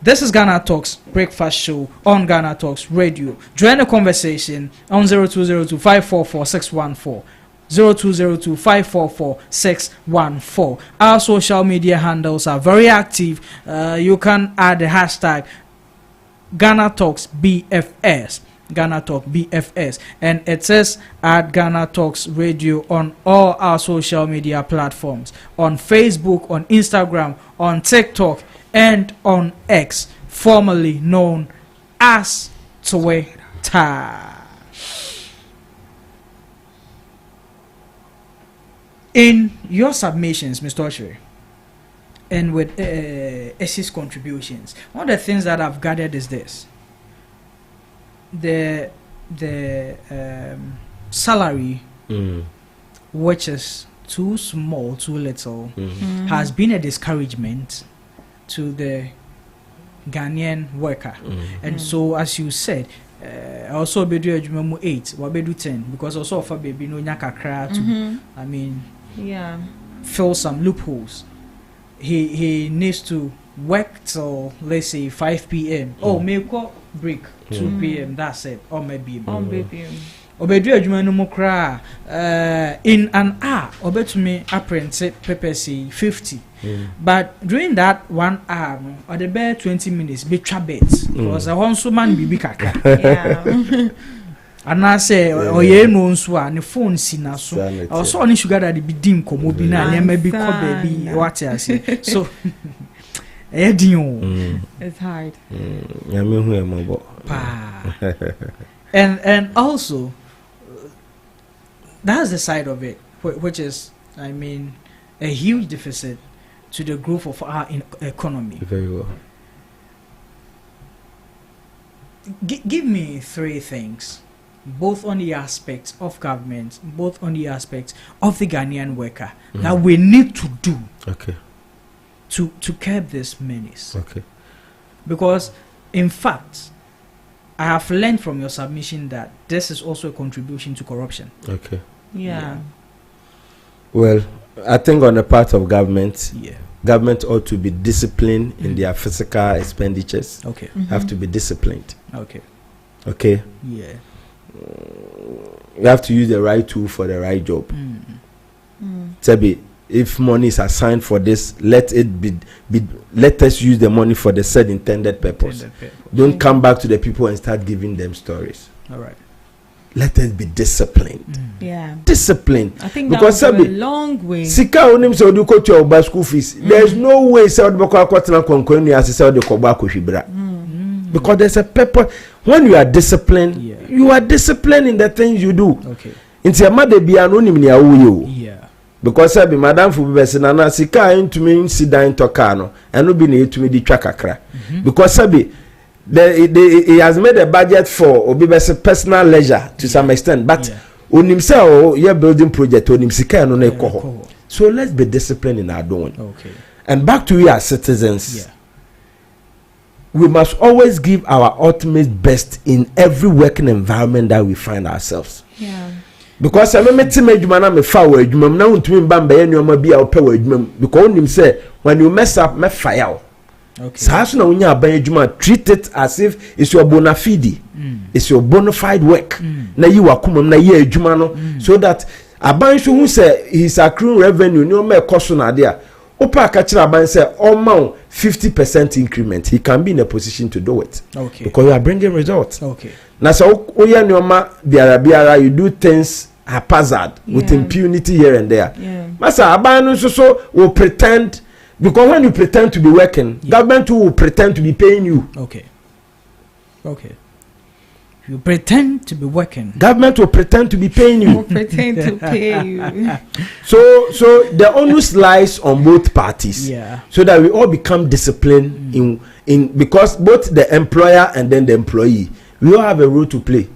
This is Ghana Talks Breakfast Show on Ghana Talks Radio. Join the conversation on 0202 544 614. 0202-544-614. Our social media handles are very active. You can add the hashtag Ghana Talks BFS. Ghana Talk BFS, and it says at Ghana Talks Radio on all our social media platforms, on Facebook, on Instagram, on TikTok, and on X, formerly known as Twitter. In your submissions, Mr. Oshere, and with SC's contributions, one of the things that I've gathered is this: the salary, which is too small, too little, has been a discouragement to the Ghanaian worker. And so, as you said, also be do adwuma 8 wa be do 10 because also offer baby no nya kakra to I mean fill some loopholes. He needs to work till let's say 5 p.m. Oh, make a break 2 p.m. That's it. Or maybe obedu adwuma no mo kra in an hour obetumi apprentice pepper say 50 but during that 1 hour or the bare 20 minutes be trabet because I want so man bibi kakra and I say oye no nso a ne phone si na so also on sugar daddy be dim komo bi na ne ma bi ko baby what I say so it's hard and also that's the side of it which is I mean a huge deficit to the growth of our economy. Very well. Give me 3 things, both on the aspects of government, both on the aspects of the Ghanaian worker that we need to do to curb this menace. Because in fact I have learned from your submission that this is also a contribution to corruption. Well, I think on the part of government, government ought to be disciplined in their physical expenditures. Have to be disciplined. You have to use the right tool for the right job. Tebi, if money is assigned for this, let us use the money for the said intended purpose. Don't come back to the people and start giving them stories. All right. Let us be disciplined. Disciplined. I think because that will go a long way. Sika onim say odu ko to your school fees. There's no way say odu ko akwatena konkoni as say odu ko ba kohwibra. Because there's a purpose. When you are disciplined, you are disciplined in the things you do. Inti amade bia no nim ni awo because say be madam fu be se na sika intumi sidan to car no eno bi na etumi di twa kakra. Because say be he has made a budget for Obibe's personal leisure to some extent, but on himself, you're building project on him. So let's be disciplined in our doing. And back to we as citizens, we must always give our ultimate best in every working environment that we find ourselves. Because I remember me foul now to me bamba any be our power because on him say when you mess up, me fire. Treat it as if it's your bona fide, it's your bona fide work. Na you are come na ye adwuma so that aban so who say he's accruing revenue no me cost na there. Opa ka kira aban say all 50% increment, he can be in a position to do it. Because you are bringing results. Na so oya nyoma biara you do things haphazard with impunity here and there. Masa aban so will pretend. Because when you pretend to be working, government will pretend to be paying you. You pretend to be working. Government will pretend to be paying you. Pretend to pay you. So the onus lies on both parties. So that we all become disciplined in because both the employer and then the employee, we all have a role to play.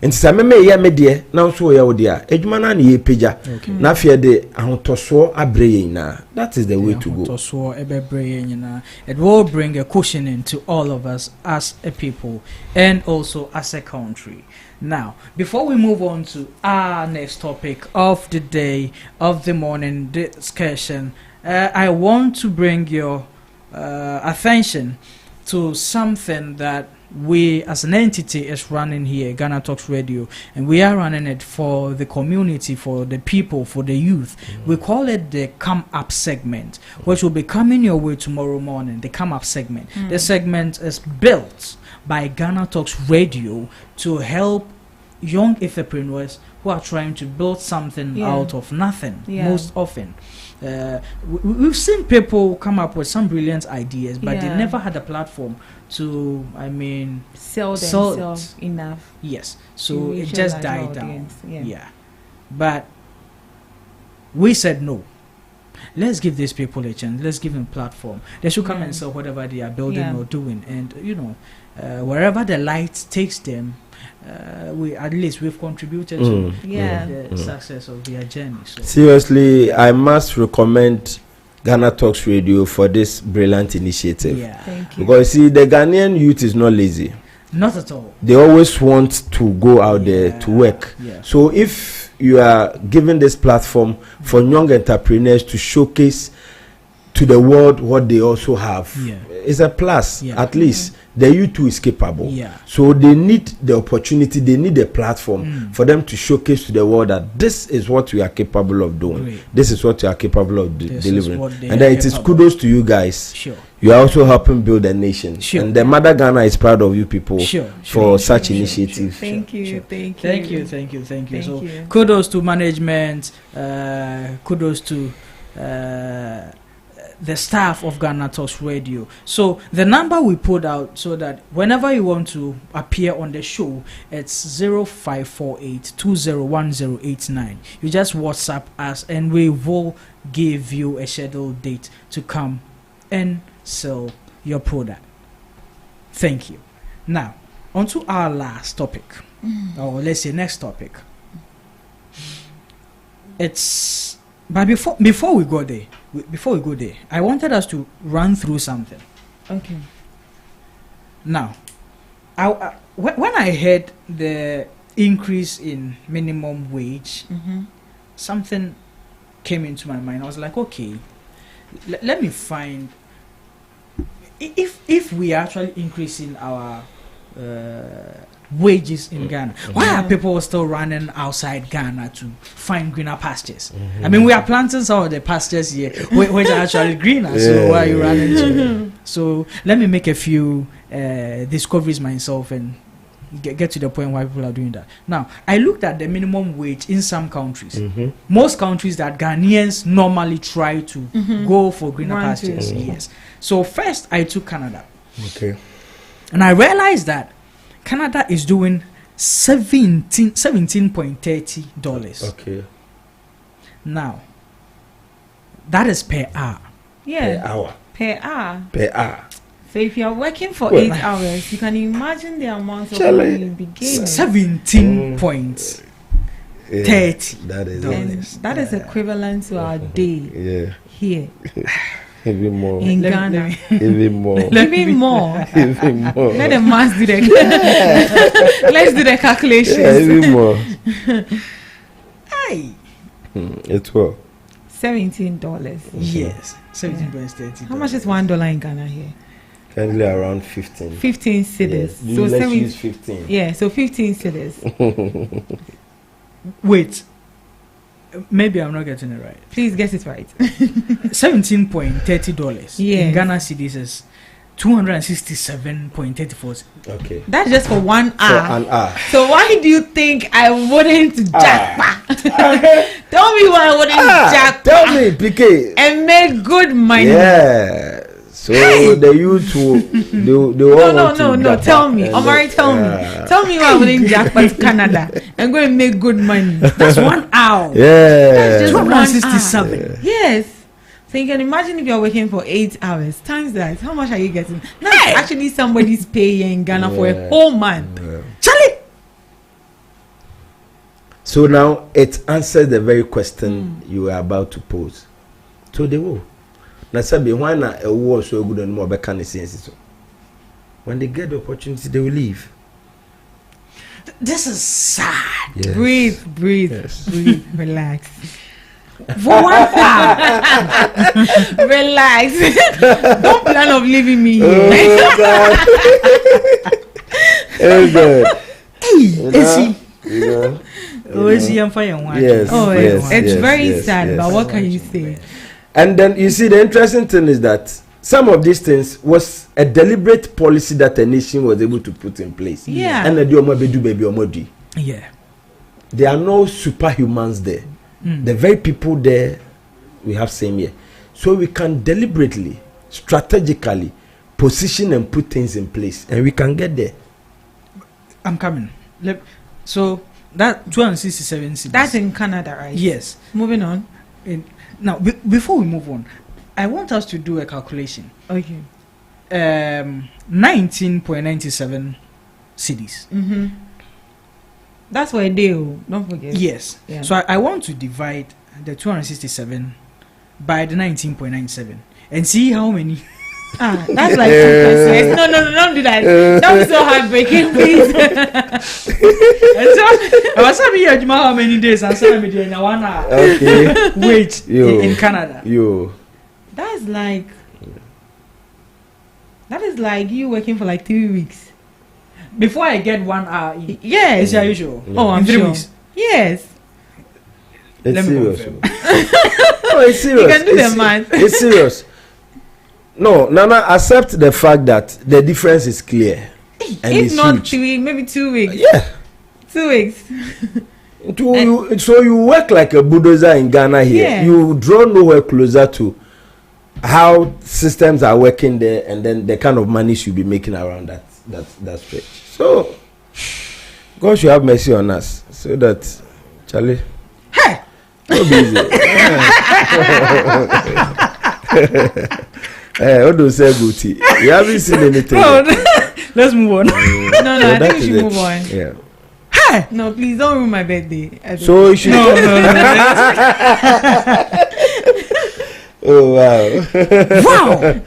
And some me media now so ya odia edwuma na ye peja na fie de ahotoso abreye na that is the way to go. Ahotoso ebebreye nyina it will bring a cushioning to all of us as a people and also as a country. Now, before we move on to our next topic of the day, of the morning discussion, I want to bring your attention to something that we as an entity is running here, Ghana Talks Radio, and we are running it for the community, for the people, for the youth. We call it the Come Up segment, which will be coming your way tomorrow morning, the Come Up segment. The segment is built by Ghana Talks Radio to help young entrepreneurs who are trying to build something out of nothing, most often. We've seen people come up with some brilliant ideas, but they never had a platform to, I mean, sell themselves enough. Yes, so it just died down. But we said no. Let's give these people a chance. Let's give them a platform. They should come and sell whatever they are building or doing, and you know, wherever the light takes them, we've contributed to the success of their journey. So. Seriously, I must recommend Ghana Talks Radio for this brilliant initiative. Thank you. Because see, the Ghanaian youth is not lazy. Not at all. They always want to go out there to work. Yeah. So if you are given this platform for young entrepreneurs to showcase to the world what they also have, it's a plus. At least the youth too is capable. So they need the opportunity, they need a platform for them to showcase to the world that this is what we are capable of doing. This is what we are capable of delivering. And then it is kudos to you guys. You are also helping build a nation. And the Mother Ghana is proud of you people for such initiatives. Thank you. Thank you. So kudos to management, kudos to the staff of Ghana Talks Radio. So the number we put out so that whenever you want to appear on the show, it's 0548-201089. You just WhatsApp us and we will give you a scheduled date to come and sell your product. Thank you. Now, on to our last topic. Or let's say next topic. But before we go there, I wanted us to run through something. Okay. Now, when I heard the increase in minimum wage, something came into my mind. I was like, okay, let me find if we are actually increasing our wages in Ghana. Why are people still running outside Ghana to find greener pastures? I mean, we are planting some of the pastures here which are actually greener. So why are you running to? So let me make a few discoveries myself and get to the point why people are doing that. Now, I looked at the minimum wage in some countries. Most countries that Ghanaians normally try to go for greener pastures. Yes. So first, I took Canada. Okay. And I realized that Canada is doing $17.30. Okay. Now, that is per hour. Yeah. Per hour. Per hour. Per hour. So if you are working for 8 hours, you can imagine the amount of money you'll be gaining. $17.30. That is equivalent to our day here. Even more. In Ghana. Even more. Even more. Even more. Let the math do the let's do the calculations. Yeah, even more. Hey. It's well. $17. Yes. $17.30. How much is $1 in Ghana here? Currently around 15. 15 cedis. Yes. So let's use 15. Yeah, so 15 cedis. Wait. Maybe I'm not getting it right. Please get it right. $17.30 in Ghana cedis is 267.34. Okay. That's just for 1 hour. For an hour. So why do you think I wouldn't jackpot? Tell me why I wouldn't jackpot. Tell me, PK. And make good money. Yeah. So the youth will No. Tell me. Omari, tell me. Tell me why I wouldn't jackpot Canada and go and make good money. That's 1 hour. Yeah. That's just 267. Yes. So you can imagine if you're working for 8 hours times that. How much are you getting? That's actually somebody's pay in Ghana for a whole month. Charlie. So now it answers the very question you were about to pose. So they will. Now, Sabi, why not a war so good and more back so when they get the opportunity, they will leave. This is sad. Yes. Breathe, relax. For 1 hour. Relax. Don't plan of leaving me here. Oh, God. Oh, God. Hey, is he? Is he on fire? Yes. Oh, yes, it's yes, very yes, sad, yes. but what can you say? And then you see, the interesting thing is that some of these things was a deliberate policy that a nation was able to put in place. Yeah. And baby. Yeah. There are no superhumans there. The very people there we have same here. So we can deliberately, strategically position and put things in place, and we can get there. I'm coming. So that 267 cities. That's in Canada, right? Yes. Moving on. Now, before we move on, I want us to do a calculation. Okay. 19.97 cities. That's for a day. Don't forget. Yes. Yeah. So I want to divide the 267 by the 19.97 and see how many That's like 2%. No, don't do that. Don't be so heartbreaking, please. I was having here how many days? I'm saying in 1 hour. Okay. Wait, in Canada. That is like you working for like 3 weeks. Before I get 1 hour, yes. Is that usual? Oh, I'm in 3 sure. weeks. Yes. It's serious. No, it's serious. You can do the math. It's serious. No, Nana, accept the fact that the difference is clear. And if it's not huge. 3, maybe 2 weeks. Yeah. 2 weeks. So you work like a bulldozer in Ghana here. Yeah. You draw nowhere closer to how systems are working there, and then the kind of money you'll be making around that stretch. So God should have mercy on us, so that Charlie. Hey. So busy. What do you say, Guti? You haven't seen anything. Let's move on. No, I think we should move on. Yeah. Hey! No, please don't ruin my birthday. So you should. No. Oh wow! Wow!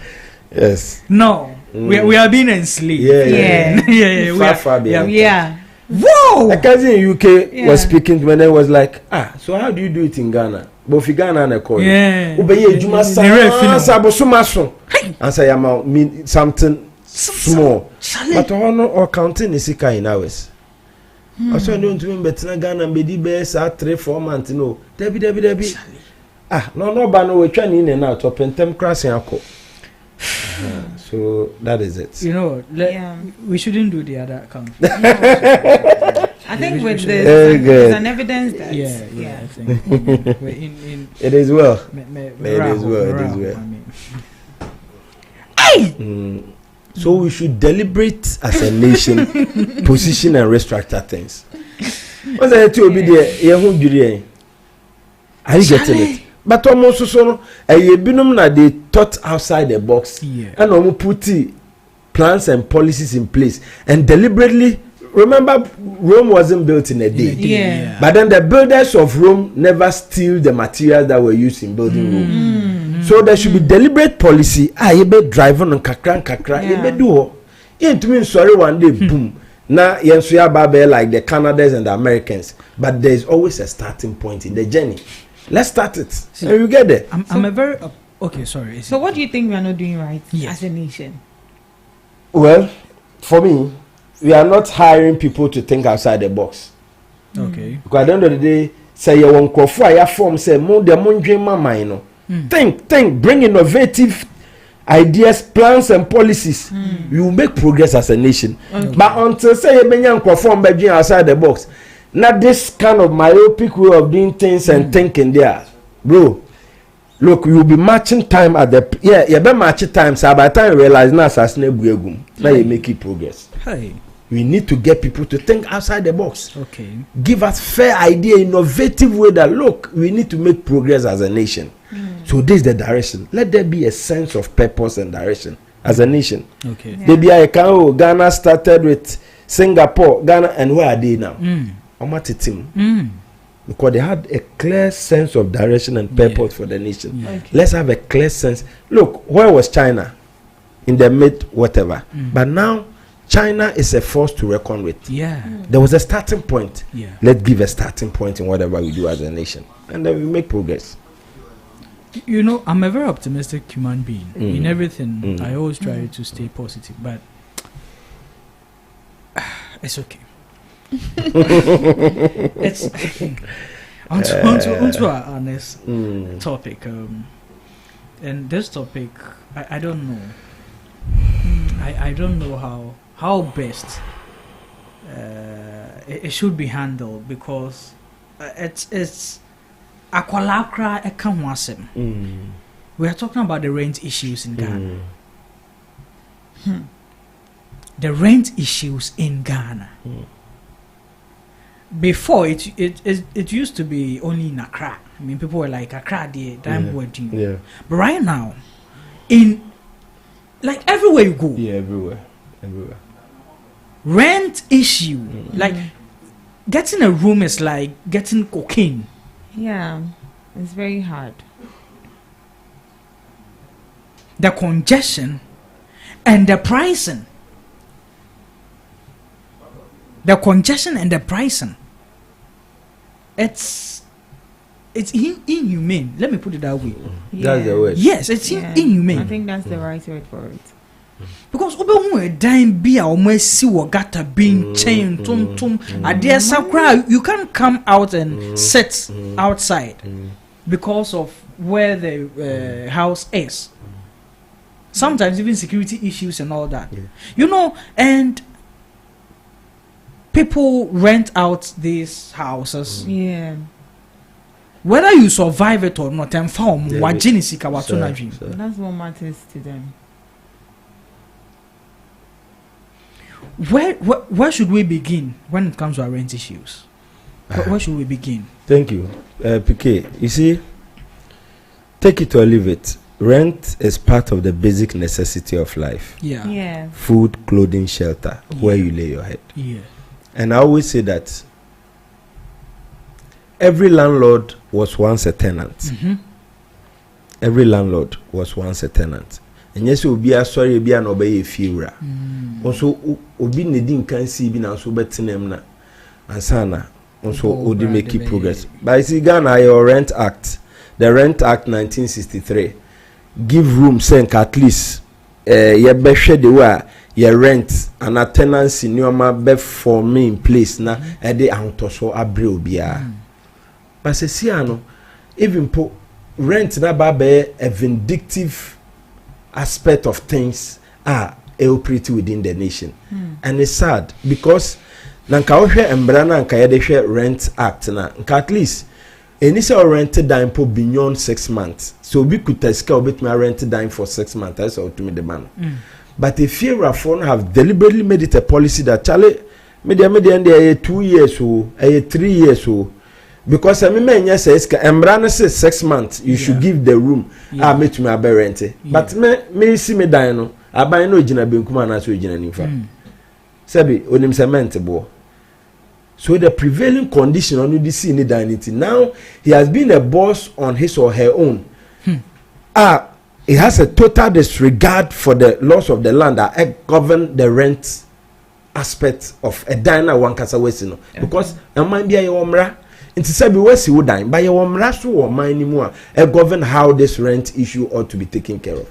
Yes. No, we are being enslaved. Yeah. Far behind. Yeah. Whoa! A cousin in UK was speaking to me and I was like, so how do you do it in Ghana? But if Ghana and a call, Ubeye Juma Sabosumaso, and say mean something small, but or counting is in hours. I saw no to me, but Ghana and Bedi Bears are 3-4 months. No, Debbie. No, but no, we're trying in and out of Pentem crossing. So that is it. You know, we shouldn't do the other account. I think with this, there's an evidence that. Yeah. I think. It is well. It is well. So we should deliberate as a nation, position and restructure things. What's that to be there? Are you getting it? But almost so they thought outside the box and almost put plans and policies in place and deliberately. Remember, Rome wasn't built in a day. But then the builders of Rome never steal the materials that were used in building Rome. So there should be deliberate policy. You be driving on kakra. You be do. You mean sorry one day boom. Now you babe like the Canadians and the Americans. But there is always a starting point in the journey. Let's start it. See, and you get there. I'm a very okay. Sorry. So what do you think we are not doing right as a nation? Well, for me, we are not hiring people to think outside the box. Okay. Because at the end of the day, say you want to form say more the mama. Think, bring innovative ideas, plans, and policies. You will make progress as a nation. Okay. But until say you bring outside the box. Not this kind of myopic way of doing things and thinking there. Bro, look, you will be matching time at the... you be matching time, so by the time you realize now you make it progress. Hey. We need to get people to think outside the box. Okay. Give us fair idea, innovative way that, look, we need to make progress as a nation. So this is the direction. Let there be a sense of purpose and direction as a nation. Okay. Ghana started with Singapore, Ghana, and where are they now? Because they had a clear sense of direction and purpose for the nation. Okay. Let's have a clear sense. Look, where was China? In the mid whatever. But now China is a force to reckon with. There was a starting point. Let's give a starting point in whatever we do as a nation, and then we make progress. You know, I'm a very optimistic human being. In everything I always try to stay positive, but it's okay. It's onto our honest topic, and this topic I don't know. I don't know how best it should be handled, because it's akwalakra ekamwasem. We are talking about the rent issues in Ghana. The rent issues in Ghana. Before it used to be only in Accra. I mean, people were like Accra, the damn wedding. But right now, in like everywhere you go, everywhere. Rent issue, like getting a room is like getting cocaine. It's very hard. The congestion and the pricing, the congestion and the pricing, it's inhumane. Let me put it that way. That's the word. Yes, it's inhumane. I think that's the right word for it. Because obe dying be a almost gata being chain tum adia sakra, you can't come out and sit outside because of where the house is. Sometimes even security issues and all that. You know, and people rent out these houses. Yeah. Whether you survive it or not, and found wajinisika watuna dream. That's what matters to them. Where should we begin when it comes to our rent issues? Where should we begin? Thank you, PK. You see, take it or leave it. Rent is part of the basic necessity of life. Yeah. Food, clothing, shelter, where you lay your head. Yeah. And I always say that every landlord was once a tenant. Every landlord was once a tenant. And yes, will be a sorry, be an obey a few. Also, obi nedin can see be now so better na and sana. Also, odi make progress. But I see Ghana your Rent Act, the Rent Act 1963, give room senk at least ye be share the way ye rent and a tenancy nyoma be for me in place na e de ahotoso abre obia. But see ano even po rent na ba be a vindictive aspect of things are operate within the nation. And it's sad because nanka ohwe embra na nka ye de hwe Rent Act na nka at least any say rented dime po beyond 6 months, so we could test me rented dime for 6 months. That's all to me the man. But if you have deliberately made it a policy that Charlie media and 2 years or 3 years or because I mean yes Embrana says 6 months you should give the room make me a rent. But me see me dino I buy no jina benkuma na so jina nifa. Sebi onim cement bo. So the prevailing condition on the scene identity now he has been a boss on his or her own. It has a total disregard for the laws of the land that govern the rent aspect of a diner one kasa wesino because a man be a omra into sabi wesi wo dine by your omra so or mine anymore govern how this rent issue ought to be taken care of.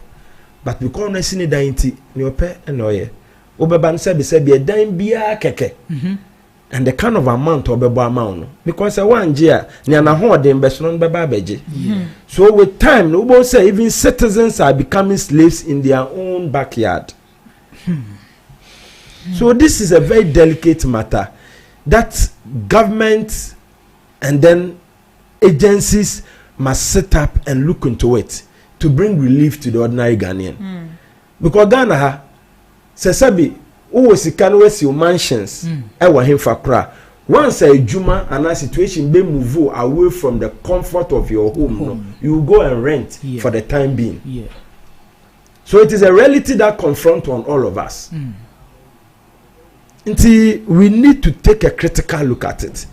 But because na scene identity ni ope enoye obeban sabi a dine bia keke. And the kind of amount or bebo amount because a one year ni na ho dem beso beba beje. So with time no one say even citizens are becoming slaves in their own backyard. So this is a very delicate matter that government and then agencies must set up and look into it to bring relief to the ordinary Ghanaian. Because Ghana sabi who can wesi mansions ewa him fakra once a juma and a situation be move away from the comfort of your home. No, you go and rent for the time being. So it is a reality that confronts on all of us. Until we need to take a critical look at it.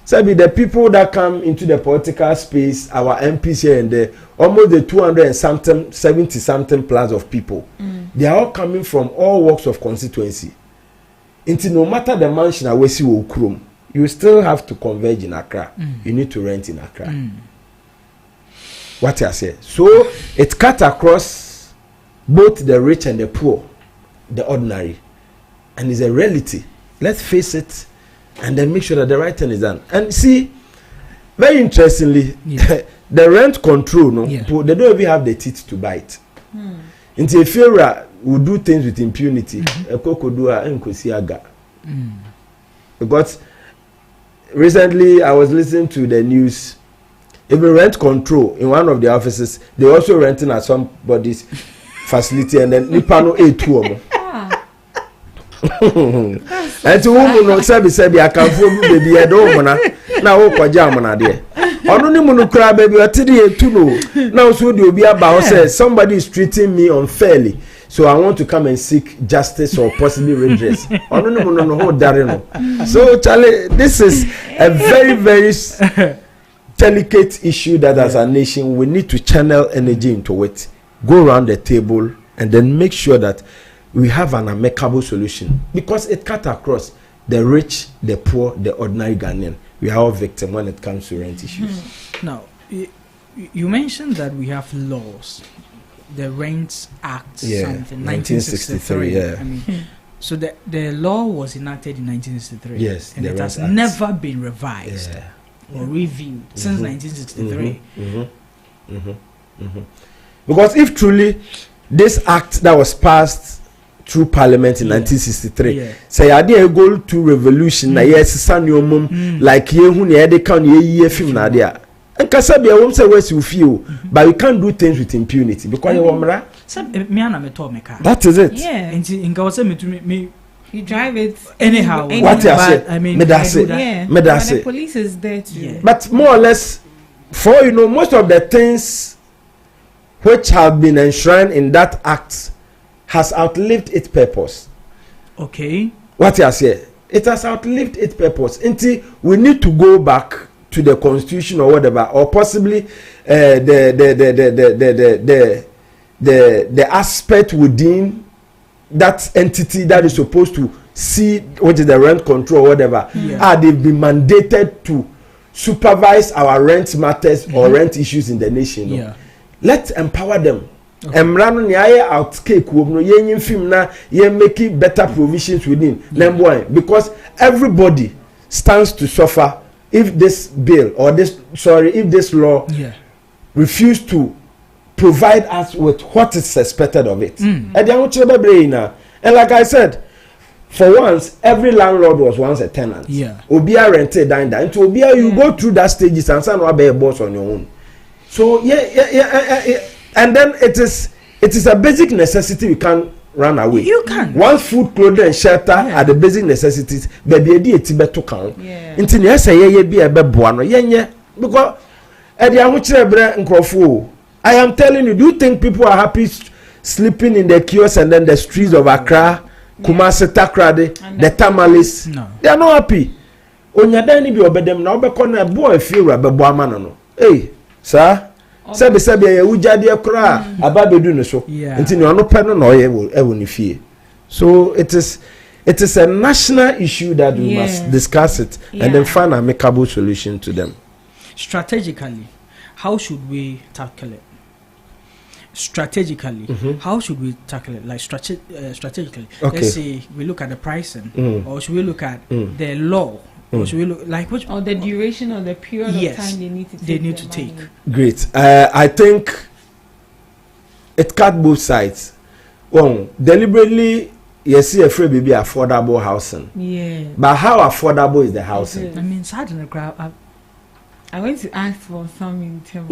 So be the people that come into the political space, our MPs here and there, almost the 270 something plus of people. They are all coming from all walks of constituency. Until no matter the mansion I see will chrome, you still have to converge in Accra. You need to rent in Accra. What I say. So it cut across both the rich and the poor, the ordinary, and it's a reality. Let's face it, and then make sure that the right thing is done. And see, very interestingly, the rent control, they don't even have the teeth to bite. Into a Fira will do things with impunity. Because recently I was listening to the news. Even rent control in one of the offices, they also renting at somebody's facility and then Nipano A2. And to woman no sabi I can phone baby I don't wanna now kwa jamana there. Only monocra baby at the now so the obi about says somebody is treating me unfairly, so I want to come and seek justice or possibly redress. Only no. So Charlie, this is a very, very delicate issue that as a nation we need to channel energy into it, go around the table and then make sure that we have an amicable solution because it cut across the rich, the poor, the ordinary Ghanaian. We are all victims when it comes to rent issues. Now, you mentioned that we have laws, the Rent Act, something 1963. Yeah. I mean, so the law was enacted in 1963. Yes, and it has never been revised or reviewed since 1963. Because if truly this act that was passed through Parliament in 1963, say I did go to revolution, na yes, sanyo like ye who near the can ye film na there. And Kasabia won't say where you feel, but you can't do things with impunity because you womra. That is it. Yeah. Me you drive it anyhow. What you say? I mean, the police is there too. Yeah. But more or less, for most of the things which have been enshrined in that act has outlived its purpose. Okay. What you say? It has outlived its purpose. Until we need to go back to the constitution or whatever, or possibly the aspect within that entity that is supposed to see what is the rent control or whatever. They've been mandated to supervise our rent matters or rent issues in the nation. Let's empower them. Emrano ni aye outcake no yen film na yen make better provisions within them because everybody stands to suffer if this bill or if this law refuse to provide us with what is expected of it. And like I said, for once, every landlord was once a tenant. Obia rented down there. Into Obia, you go through that stages and some be a boss on your own. So and then it is a basic necessity. We can't run away. You can. Once food, clothing, and shelter are the basic necessities, baby, a dear Tibet to count. Into yes, be a bebuano. Because at the I am telling you, do you think people are happy sleeping in the kiosks and then the streets of Accra, Kumasi, Takrade, the Tamales? No. They are not happy. Onyadani be obedem na obekona boy feel abeboama no. Hey, sir. Sebi ye ujade akra ababedu no so. Nti no pe no na oye ni fie. So it is a national issue that we must discuss it and then find an amicable solution to them. Strategically, how should we tackle it? Strategically, how should we tackle it? Like strategically, let's say we look at the pricing, or should we look at the law, or should we look like which? Or the duration or the period of time they need to take. Great. I think it cut both sides. Well, deliberately, you see a free baby affordable housing. Yeah. But how affordable is the housing? I mean, sadly, the crowd. I went to ask for some in 25.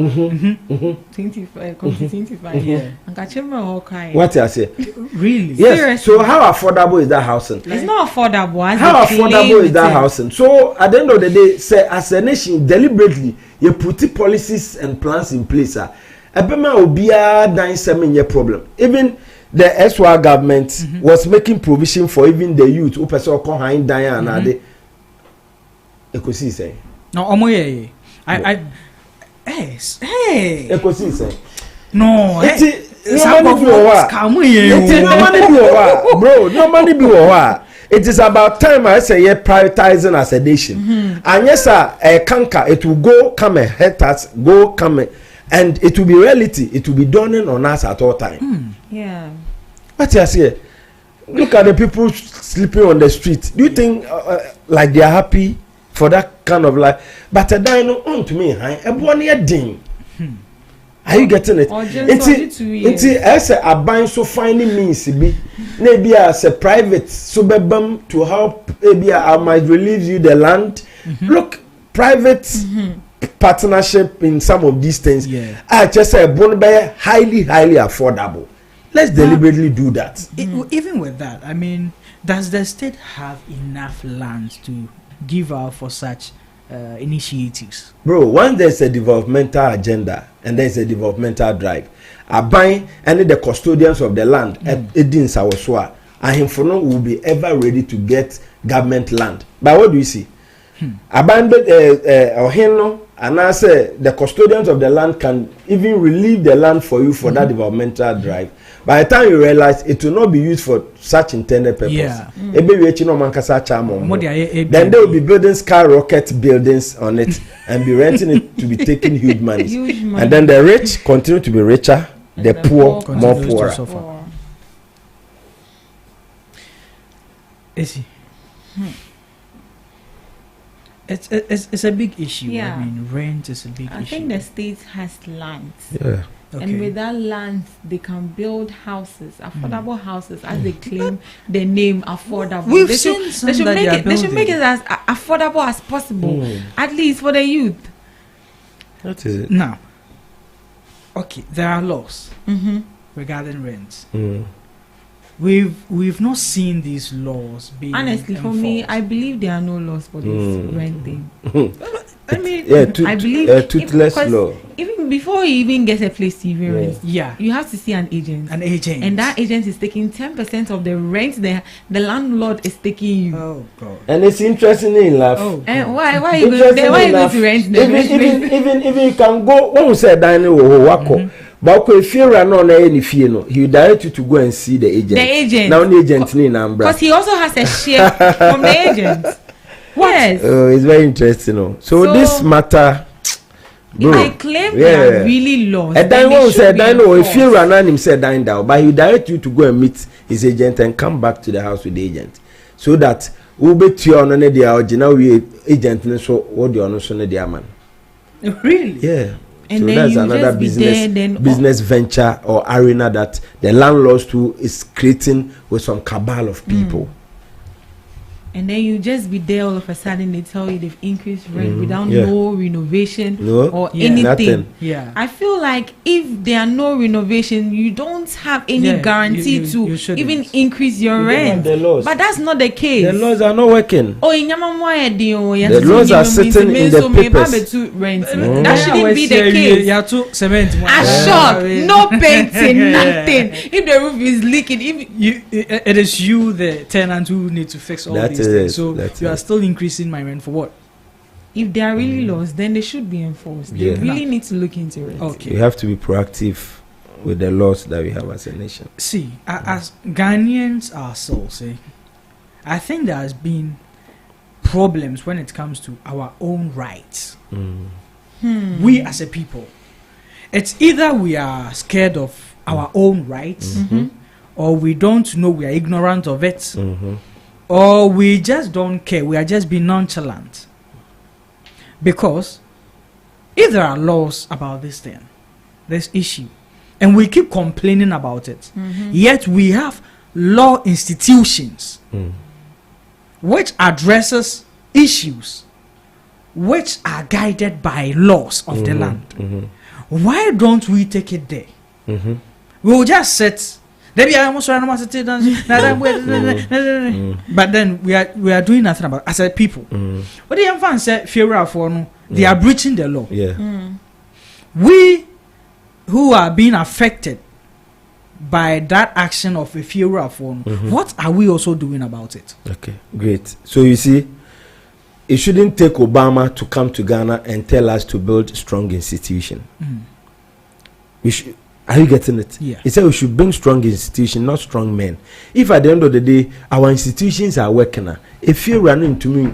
And catch him all crying. What you say? Really? Yes. Seriously? So how affordable is that housing? It's not affordable. How affordable is that housing? So at the end of the day, say as a nation, deliberately you put policies and plans in place. Ebema obia dan semen your problem. Even the SY government was making provision for even the youth who person come hang dan and they. Ekosi say. No, omoye. Hey. Ekosi say. No, no money be over. It is about time I say prioritizing as a nation. And yes, sir, a canker, it will go come and hurt us, and it will be reality. It will be dawning on us at all time. Yeah. But yes, yeah. Look at the people sleeping on the street. Do you think like they are happy for that kind of life? But a dino on to me, a 1 year ding. Are you getting it? It's as a buying so finding means be maybe as a private suburban to help. Maybe I might relieve you the land. Look, private partnership in some of these things. I just say highly affordable. Let's deliberately do that. Even with that, I mean, does the state have enough land to give out for such initiatives? Bro, once there's a developmental agenda and there's a developmental drive, I buy any the custodians of the land Edin Sawaswa and him for no will be ever ready to get government land. But what do you see? Abandoned or heno, and I say the custodians of the land can even relieve the land for you for that developmental drive. By the time you realize it will not be used for such intended purpose, then they will be building skyrocket buildings on it and be renting it to be taking huge money. And then the rich continue to be richer, the poor more poorer. It's a big issue. Yeah. I mean, rent is a big issue. I think the state has land. Yeah. Okay. And with that land, they can build houses, affordable houses, as they claim the name affordable. We've They seen some that make they are it. They should make it as affordable as possible, at least for the youth. That is it. Now, okay, there are laws regarding rent. We've not seen these laws being Honestly, for me, I believe there are no laws for this rent thing. I mean, I believe toothless law. Even before you even get a place to even rent, yeah, you have to see an agent. And that agent is taking 10% of the rent the landlord is taking you. Oh God! And it's interesting enough. And why are you going to rent them? Even you can go when we say dining wako. But if you run on any fear, he will direct you to go and see the agent. The agent. Now the agent in Ambra. Because he also has a share from the agent. Yes. Oh, it's very interesting. So this matter, bro, if I claim they are really lost, and then when we say dine, if you run on him say dine down, but he direct you to go and meet his agent and come back to the house with the agent, so that we'll be to on the original agent. So what the honor son of the man. Really? Yeah. And so then that's you another just be there, business venture or arena that the landlords too is creating with some cabal of people. And then you just be there all of a sudden they tell you they've increased rent without no renovation or anything. Nothing. Yeah. I feel like if there are no renovation, you don't have any guarantee to even increase your rent. But that's not the case. The laws are not working. The laws are sitting in the papers. That shouldn't be the case. Assured, no painting, nothing. If the roof is leaking, it is you, the tenant, who need to fix all these things. So you are still increasing my rent for what? If they are really lost, then they should be enforced. They really need to look into it. Okay. We have to be proactive with the laws that we have as a nation. See, as Ghanaians ourselves, I think there has been problems when it comes to our own rights. We as a people, it's either we are scared of our own rights, or we don't know, we are ignorant of it, or we just don't care, we are just being nonchalant. Because if there are laws about this thing, this issue, and we keep complaining about it, yet we have law institutions which addresses issues which are guided by laws of the land. Why don't we take it there? We will just sit. But then we are doing nothing about it as a people. What the fans say, they are breaching the law. We who are being affected by that action of a Fiora phone, what are we also doing about it? Okay, great. So you see, it shouldn't take Obama to come to Ghana and tell us to build strong institutions. We should. Are you getting it? Yeah. He said we should bring strong institutions, not strong men. If at the end of the day our institutions are working, if you run into me,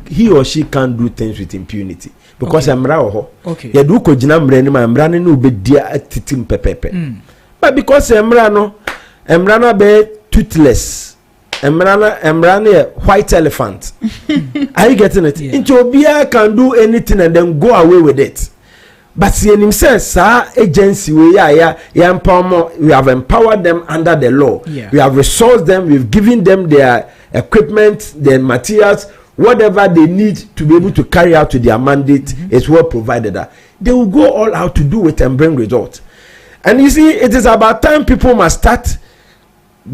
he or she can't do things with impunity because I'm raw. Okay. You do kojina mreni ma mrani no be dia atitim pepepe. But because emrano be toothless, emrano white elephant. Are you getting it? Into Obia can do anything and then go away with it. But see, says, agency we have empowered them under the law. We have resourced them. We've given them their equipment, their materials, whatever they need to be able to carry out to their mandate is well provided. They will go all out to do it and bring results. And you see, it is about time people must start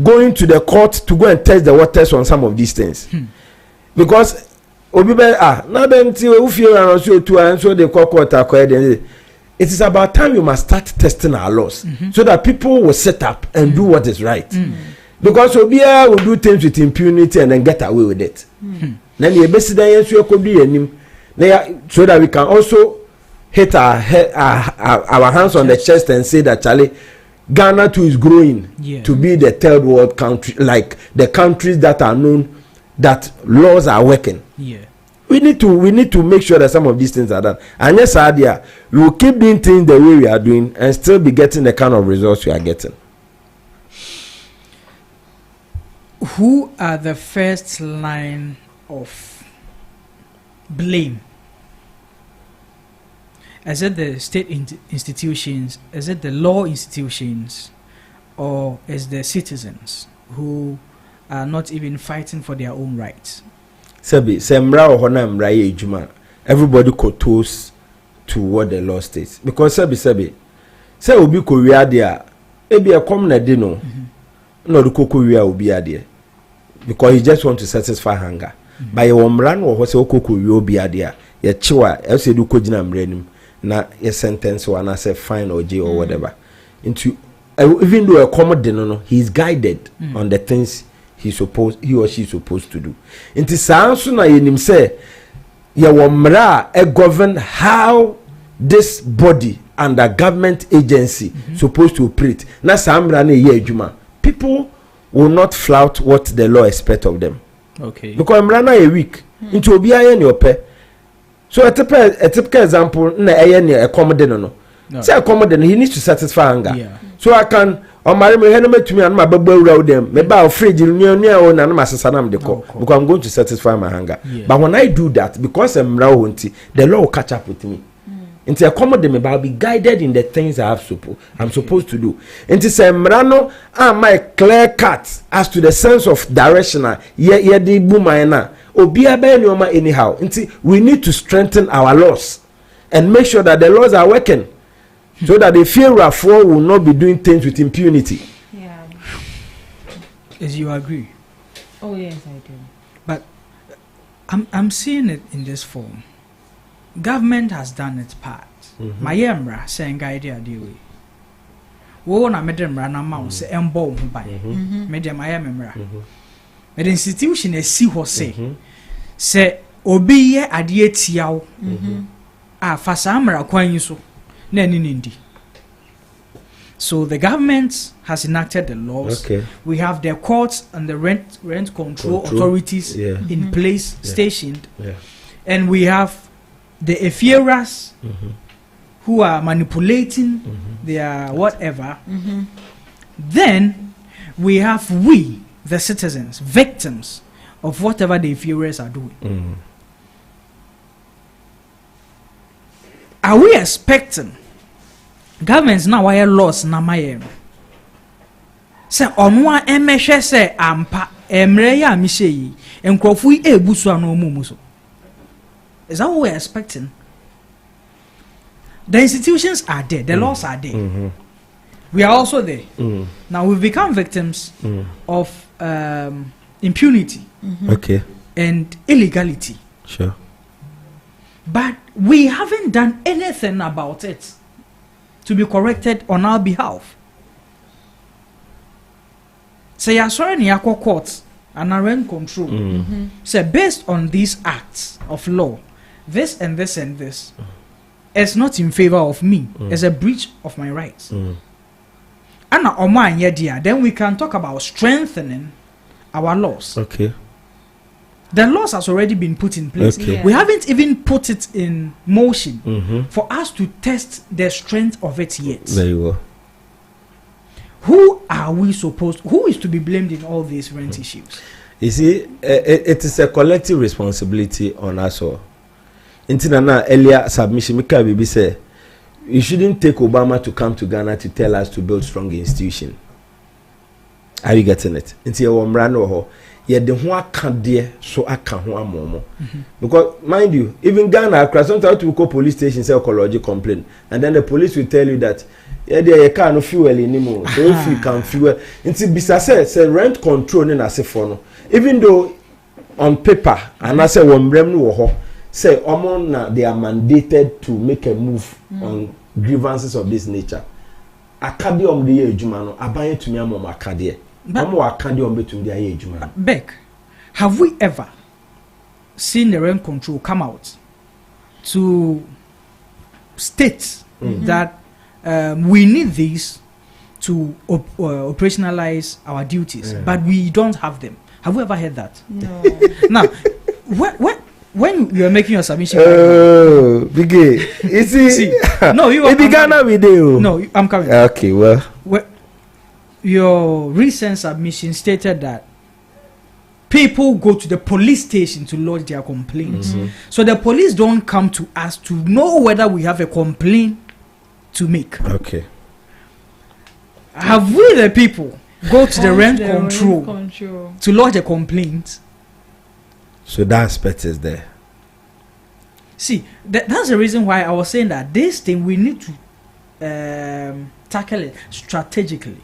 going to the court to go and test the waters on some of these things, because. Now then, so they call court. It is about time we must start testing our laws so that people will set up and do what is right. Because Obia will do things with impunity and then get away with it. Then you best then you could be him. So that we can also hit our hands on the chest and say that Charlie, Ghana too is growing to be the third world country, like the countries that are known that laws are working. Yeah. We need to make sure that some of these things are done. And yes, idea we will keep doing things the way we are doing and still be getting the kind of results we are getting. Who are the first line of blame? Is it the state institutions? Is it the law institutions? Or is the citizens who are not even fighting for their own rights? Sebi, everybody kotos to what the law states. Because Sebi, say obi korea dia, ebi a common dino, no the korea will be there. Because he just want to satisfy hunger. By your run or what's oko will be there. Your chiwa, else you do kojina mrenim, na your sentence or I say fine or jail or whatever. Into even though a common dino, he is guided on the things he or she is supposed to do. Into sounds na yenim say ya wamra govern how this body and the government agency supposed to operate. Na samra na ye adwuma. People will not flout what the law expects of them. Okay. Because mrana a week into obi aye ni ope. So a typical example na aye ni a commodity no. Say a commodity he needs to satisfy hunger. Yeah. So I can or marry me to me and my baby around them. Maybe I'll free you near and my sanam de ko because I'm going to satisfy my hunger. Yeah. But when I do that, because I'm rawunti, the law will catch up with me. Into accommodate me, but I'll be guided in the things I'm supposed to do. Into say mrano my clear cut as to the sense of direction. Ye di bumaina. Obia be nyoma anyhow. Into we need to strengthen our laws and make sure that the laws are working. So that the fearful will not be doing things with impunity. Yeah. As you agree? Oh yes, I do. But I'm seeing it in this form. Government has done its part. My emra saying guide idea way. Wo na medem ra na ma say embo ho ban. Medem I am emra. But institution e si ho say obi ye ade atiawo. Fa sa amra kwan so. So the government has enacted the laws. Okay. We have the courts and the rent control authorities in place, stationed. Yeah. And we have the Efieras who are manipulating their whatever. Then we have the citizens, victims of whatever the Efieras are doing. Are we expecting governments now wire laws na maye say onwa emehwe say ampa emre ya mi sei enkrofu ebusu anu omumu so? Is that what we're expecting? The institutions are there, the laws are there. We are also there. Now we've become victims of impunity and illegality. Sure. But we haven't done anything about it to be corrected on our behalf. Say you're sorry in your courts and rent control. Say based on these acts of law, this and this and this is not in favor of me. It's a breach of my rights. And then we can talk about strengthening our laws. Okay. The laws has already been put in place. Okay. Yeah. We haven't even put it in motion for us to test the strength of it yet. Very well. Who is to be blamed in all these rent issues? You see, it is a collective responsibility on us all. Intina earlier submission, Mika Bibi said, you shouldn't take Obama to come to Ghana to tell us to build strong institutions. Are you getting it? Inti ye de ho aka de so aka ho amomo because mind you, even Ghana sometimes to go police station say ecology complaint and then the police will tell you that ye car no fuel anymore. So if you can fuel into bisa say rent control in asefo no, even though on paper and I say one brem no ho say omo na they are mandated to make a move on grievances of this nature. Akade de ye adwuma no abaye tumi amom akade. Beck, have we ever seen the rent control come out to state that we need these to operationalize our duties, but we don't have them. Have we ever heard that? No. Now, when you are making your submission, Biggie, see, no, you are Ghana video. No, I'm coming. Okay, well, your recent submission stated that people go to the police station to lodge their complaints. So the police don't come to us to know whether we have a complaint to make. Okay. Have we, the people, go to the rent control to lodge a complaint? So that aspect is there. See, that's the reason why I was saying that this thing we need to tackle it strategically.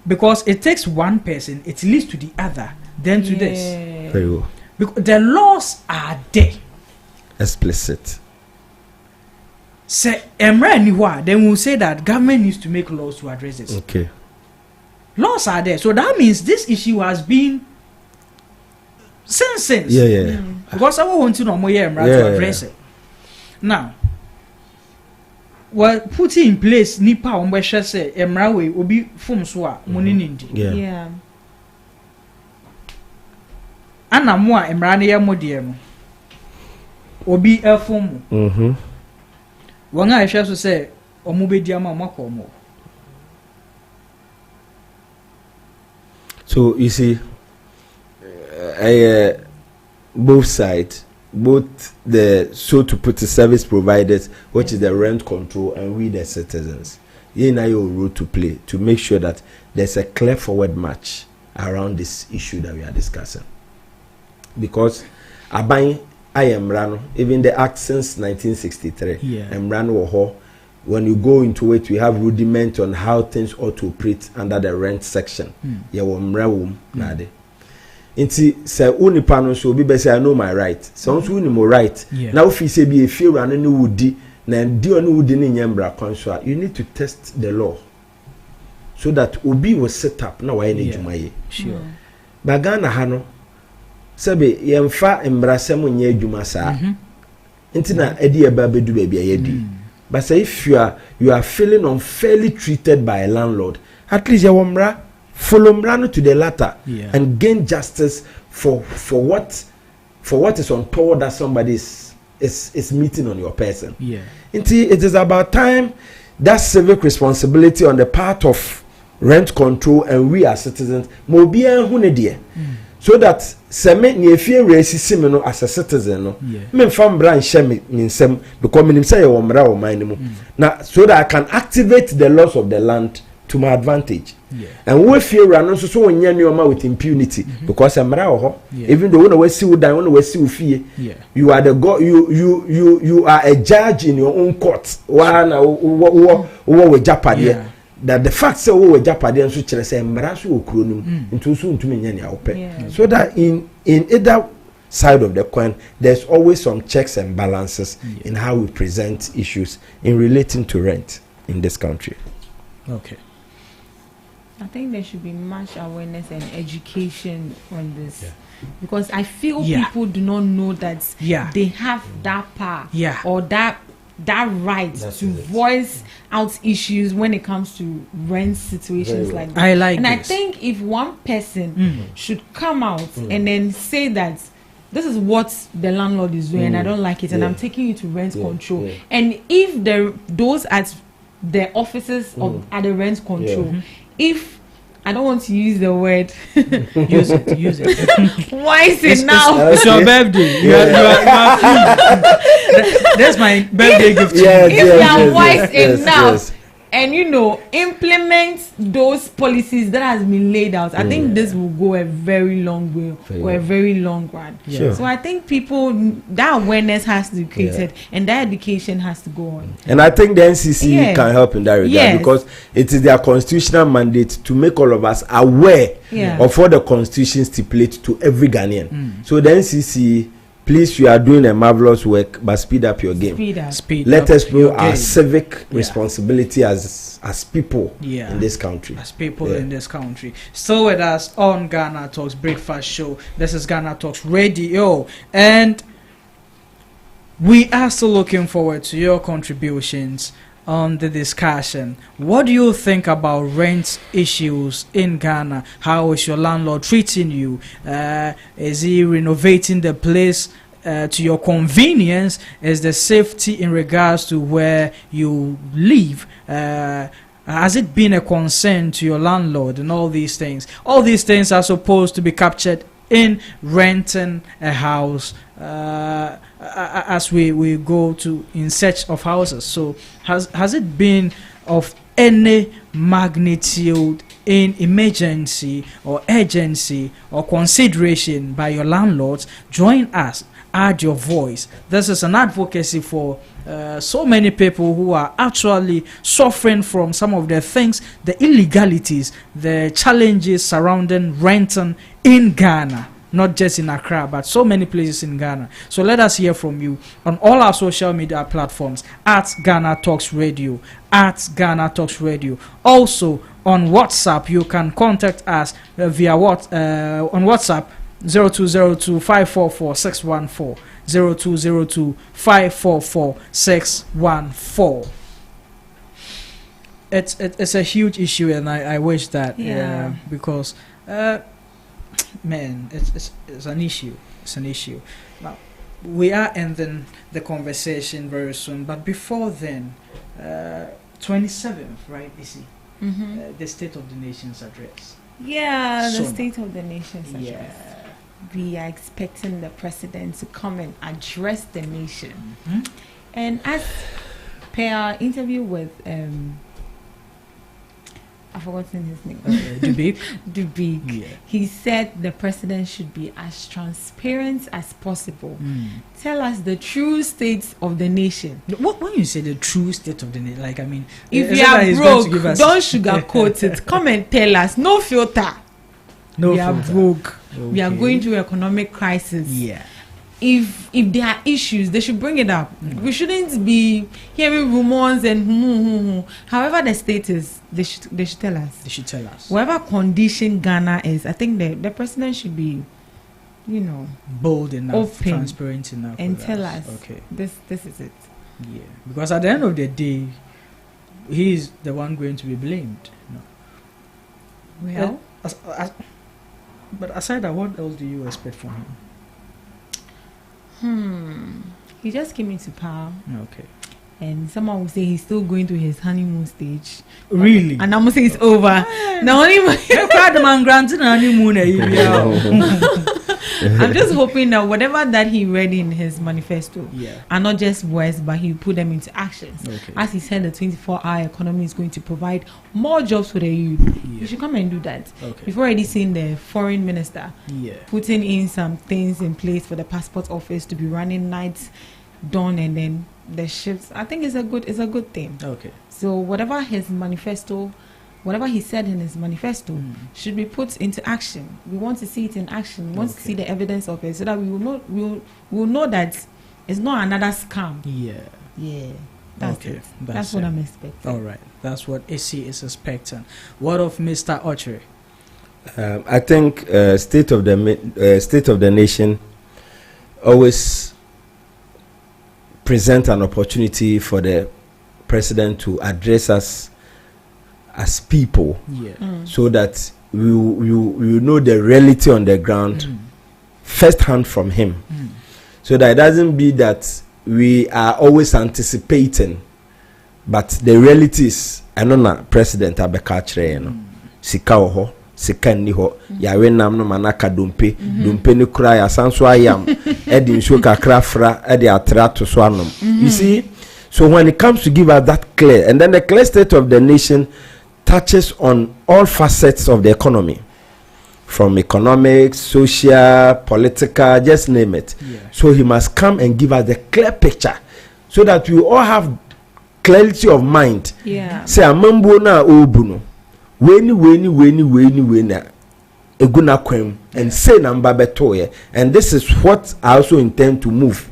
Because it takes one person, it leads to the other, then to this. Very well. Because the laws are there. Explicit. Say, then we'll say that government needs to make laws to address this. Okay. Laws are there. So that means this issue has been since. Yeah. Because I want to know more to address it. Now, well, put in place nipa ombesha say emra we obi fom so a money nindi. Yeah. Ana mo a emra ne yemode no. Obi efom. Wanga ehwe so say omo bedi ama makọ omo. So you see, both sides, both the so to put the service providers, which is the rent control, and we the citizens, you know your role to play to make sure that there's a clear forward march around this issue that we are discussing. Because I am Rano, even the act since 1963, Rano, when you go into it, we have rudiment on how things ought to operate under the rent section. Nade. Inti say unipa no so be say I know my right. So once you know right. Now if you say be a fear and any woody, na di onu woody ni nyambra kwanso, you need to test the law so that obi was set up na why na dwumaye. Sure. Bagana ha no sebe yemfa embrasem nya adwuma saa. Inti na edi eba bedu ba bia yedi. But say if you are feeling unfairly treated by a landlord, at least you will follow Mrano to the latter and gain justice for what is untoward that somebody is meeting on your person. It is about time that civic responsibility on the part of rent control and we as citizens mo be so that seme ne efie racism no as a citizen no me fam branch me nsem because me say wo mra wo man mu na so that I can activate the laws of the land to my advantage. And we fear run so wonya nyoma with impunity because mra wo ho even though when we see you die when we see you fie you are the god you are a judge in your own court wa na wo japade that the fact say we japade and so kire say mra so okuro nim into so ntumi nya nya ope so that in either side of the coin there's always some checks and balances in how we present issues in relating to rent in this country. Okay. I think there should be much awareness and education on this because I feel people do not know that they have that power or that right to voice out issues when it comes to rent situations like that. I think if one person should come out and then say that this is what the landlord is doing and I don't like it and I'm taking you to rent control, and if those at the offices of at the rent control, if I don't want to use the word use it why is it now it's your birthday you are that's my birthday gift if you are wise enough and implement those policies that has been laid out, I think this will go a very long way or a very long run. So I think that awareness has to be created and that education has to go on. And I think the NCC can help in that regard because it is their constitutional mandate to make all of us aware of what the constitution stipulates to every Ghanaian. So the NCC please, you are doing a marvelous work, but speed up your game. Let us know our civic responsibility as people in this country. As people in this country. Still with us on Ghana Talks Breakfast Show. This is Ghana Talks Radio, and we are still looking forward to your contributions on the discussion. What do you think about rent issues in Ghana? How is your landlord treating you? Is he renovating the place to your convenience? Is the safety in regards to where you live? Has it been a concern to your landlord and all these things? All these things are supposed to be captured in renting a house as we go to in search of houses. So has it been of any magnitude in emergency or urgency or consideration by your landlords? Join us, add your voice. This is an advocacy for so many people who are actually suffering from some of the things, the illegalities, the challenges surrounding renting in Ghana. Not just in Accra, but so many places in Ghana. So let us hear from you on all our social media platforms at Ghana Talks Radio, at Ghana Talks Radio. Also on WhatsApp, you can contact us via on WhatsApp 0202 544 614 0202 544 614. It's a huge issue, and I wish that because. Man, it's an issue. It's an issue. Now, we are ending the conversation very soon, but before then, 27th, right, Issy? The State of the Nation's address. Yeah, the State of the Nation's address. We are expecting the president to come and address the nation. And as per our interview with I've forgotten his name. Dubik. Yeah. He said the president should be as transparent as possible. Tell us the true state of the nation. When you say the true state of the nation, like, I mean, if you are broke, don't sugarcoat it. Come and tell us. No filter. We are broke. Okay. We are going through economic crisis. Yeah. If there are issues, they should bring it up. We shouldn't be hearing rumors and however the state is, they should tell us. They should tell us. Whatever condition Ghana is, I think the president should be, bold enough, open, transparent enough, and tell us. Okay, this is it. Yeah, because at the end of the day, he is the one going to be blamed. Well, but aside that, what else do you expect from him? He just came into power. Okay. And someone will say he's still going through his honeymoon stage. Really? And I'm going to say it's over. The honeymoon. I'm just hoping that whatever that he read in his manifesto are not just words, but he put them into actions. Okay. As he said, the 24-hour economy is going to provide more jobs for the youth. You should come and do that. Okay. We've already seen the foreign minister putting in some things in place for the passport office to be running nights, dawn, and then the shifts. I think it's a good thing. Okay. So whatever his manifesto, whatever he said in his manifesto should be put into action. We want to see it in action. We want to see the evidence of it so that we will know that it's not another scam. Yeah. That's it. That's what I'm expecting. All right. That's what AC is expecting. What of Mr. Ochre? I think State of the Nation always present an opportunity for the president to address us as people, so that we know the reality on the ground firsthand from him, so that it doesn't be that we are always anticipating, but the reality is, I know na president abeka kire no sika ho sika ni ho ya we nam no manaka dompe ni kura ya sanso ayam e di nso kakra fra e di atrato so anom. You see, so when it comes to give us that clear, and then the clear state of the nation touches on all facets of the economy, from economics, social, political, just name it. So he must come and give us the clear picture, so that we all have clarity of mind. Say amambo na obuno weni eguna kwem and say number betoye. And this is what I also intend to move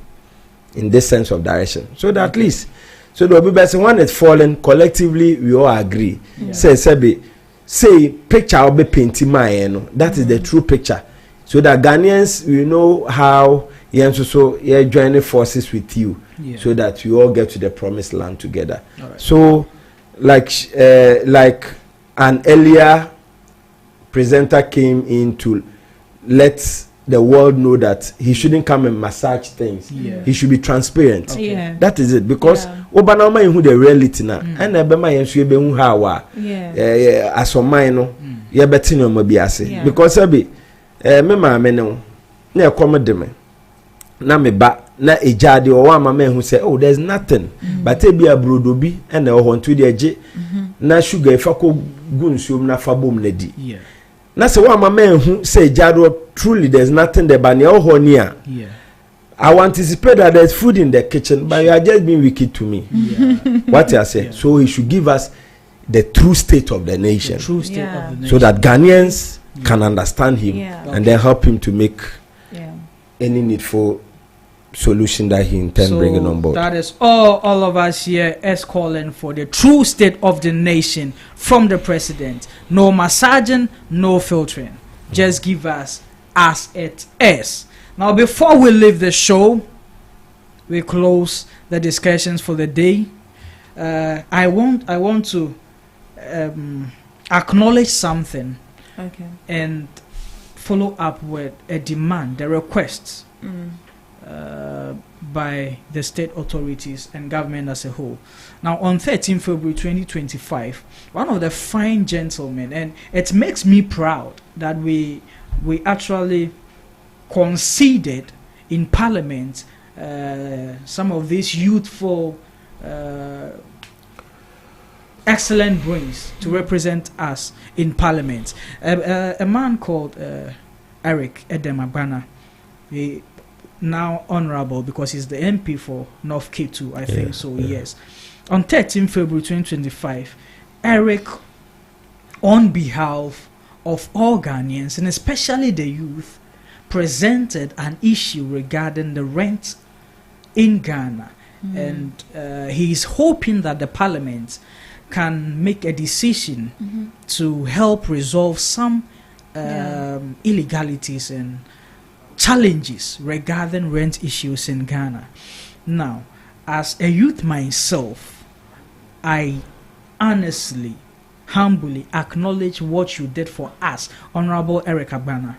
in this sense of direction. So that at least, so the best one is falling collectively, we all agree. Say picture will be painting my that is the true picture. So that Ghanaians, we know how you're joining forces with you, so that we all get to the promised land together. Right. So like an earlier presenter came in to let the world know that he shouldn't come and massage things. He should be transparent. That is it, because Obanama who the reality now and Ebema Yensu Ebe Hawa as on mine Yabetino Mobiase because Abi Mema Meno near Commodeme na me ba na ejade o wa mama who say oh there's nothing but e bia brodobi and the hon to the eje na sugar fa ko gunsuom na fa bom na di na se wa mama who say ejade truly there's nothing there but near honia I will anticipate that there's food in the kitchen, but you are just being wicked to me. What I say, so he should give us the true state of the nation, of the nation. So that Ghanaians can understand him and then help him to make any needful solution that he intends bringing on board. That is all of us here is calling for the true state of the nation from the president. No massaging, no filtering. Just give us as it is. Now, before we leave the show, we close the discussions for the day. I want to acknowledge something, and follow up with a demand, the requests by the state authorities and government as a whole. Now, on 13 February 2025, one of the fine gentlemen, and it makes me proud that we actually conceded in Parliament some of these youthful excellent brains to represent us in Parliament. A man called Eric Edemabana, now honorable because he's the MP for North K2, I think so, yes. On 13 February 2025, Eric, on behalf of all Ghanaians and especially the youth, presented an issue regarding the rent in Ghana, and he is hoping that the Parliament can make a decision to help resolve some illegalities and challenges regarding rent issues in Ghana. Now, as a youth myself, I honestly, humbly acknowledge what you did for us, Honorable Eric Abana.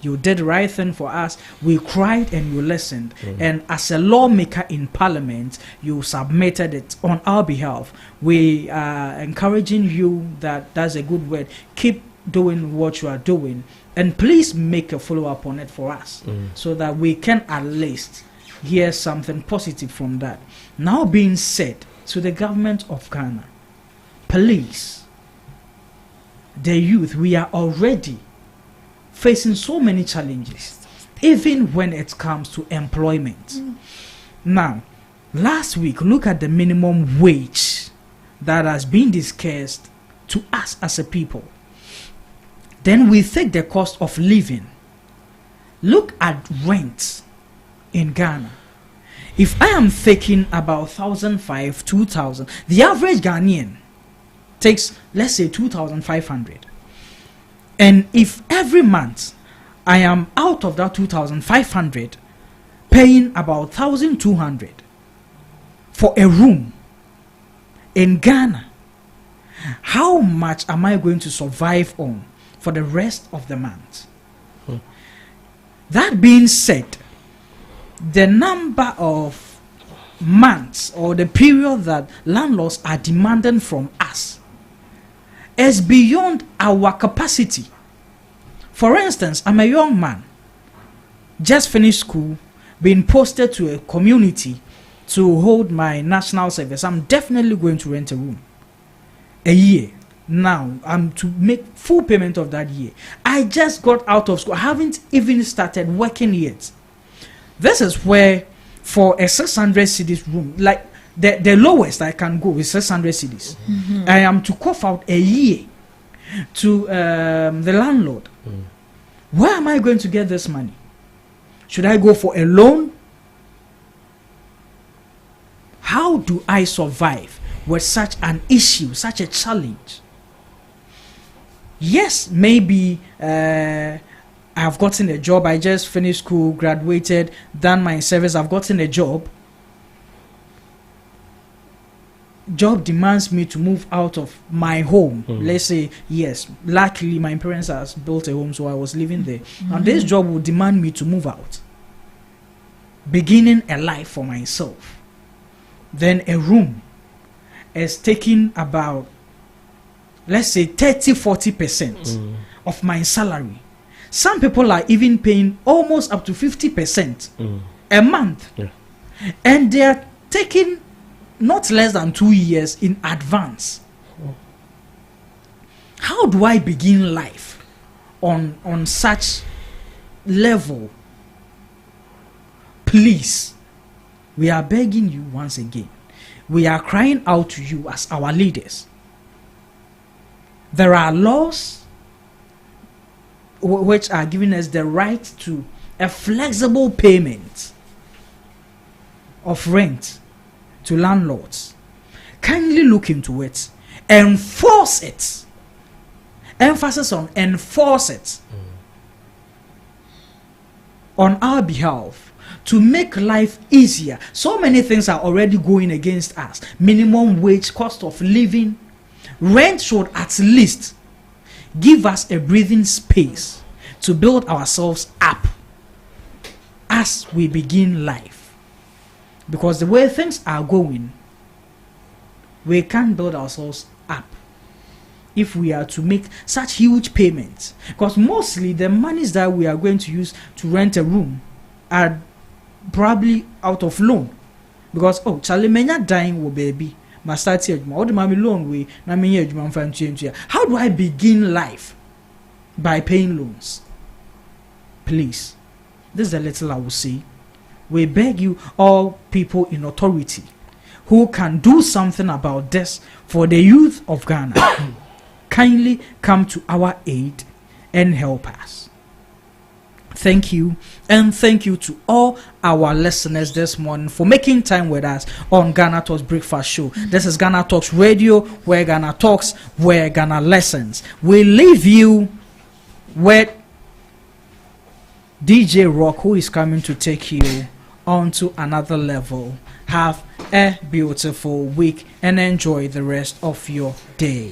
You did the right thing for us. We cried and you listened. And as a lawmaker in Parliament, you submitted it on our behalf. We are encouraging you that's a good word. Keep doing what you are doing. And please make a follow-up on it for us so that we can at least hear something positive from that. Now being said, to the government of Ghana, please, the youth, we are already facing so many challenges, even when it comes to employment. Now, last week, look at the minimum wage that has been discussed to us as a people. Then we take the cost of living. Look at rent in Ghana. If I am thinking about 1,500, 2,000, the average Ghanaian takes, let's say, 2,500. And if every month I am out of that 2,500 paying about 1,200 for a room in Ghana, how much am I going to survive on for the rest of the month? That being said, the number of months or the period that landlords are demanding from us is beyond our capacity. For instance, I'm a young man, just finished school, being posted to a community to hold my national service. I'm definitely going to rent a room a year. Now I'm to make full payment of that year. I just got out of school. I haven't even started working yet. This is where, for a 600 cedis room, like the lowest I can go is 600 cedis. I am to cough out a year to the landlord. Where am I going to get this money? Should I go for a loan? How do I survive with such an issue, such a challenge? Yes, maybe I've gotten a job. I just finished school, graduated, done my service. I've gotten a job. Job demands me to move out of my home. Let's say, yes, luckily my parents has built a home, so I was living there. And this job will demand me to move out, beginning a life for myself. Then a room is taking about, let's say, 30-40% of my salary. Some people are even paying almost up to 50% a month. Yeah. And they are taking not less than 2 years in advance. How do I begin life on such level? Please, we are begging you once again. We are crying out to you as our leaders. There are laws which are giving us the right to a flexible payment of rent to landlords. Kindly look into it. Enforce it. Emphasis on enforce it on our behalf to make life easier. So many things are already going against us. Minimum wage, cost of living. Rent should at least give us a breathing space to build ourselves up as we begin life. Because the way things are going, we can't build ourselves up if we are to make such huge payments. Because mostly the monies that we are going to use to rent a room are probably out of loan. Because, oh, Charlie Menya dying will baby. My start here, my other mommy loan way, na me here, my friend change. How do I begin life? By paying loans. Please, this is a little I will say. We beg you, all people in authority who can do something about this for the youth of Ghana, kindly come to our aid and help us. Thank you, and thank you to all our listeners this morning for making time with us on Ghana Talks Breakfast Show. This is Ghana Talks Radio, where Ghana talks, where Ghana lessons. We leave you with DJ Rock, who is coming to take you on to another level. Have a beautiful week and enjoy the rest of your day.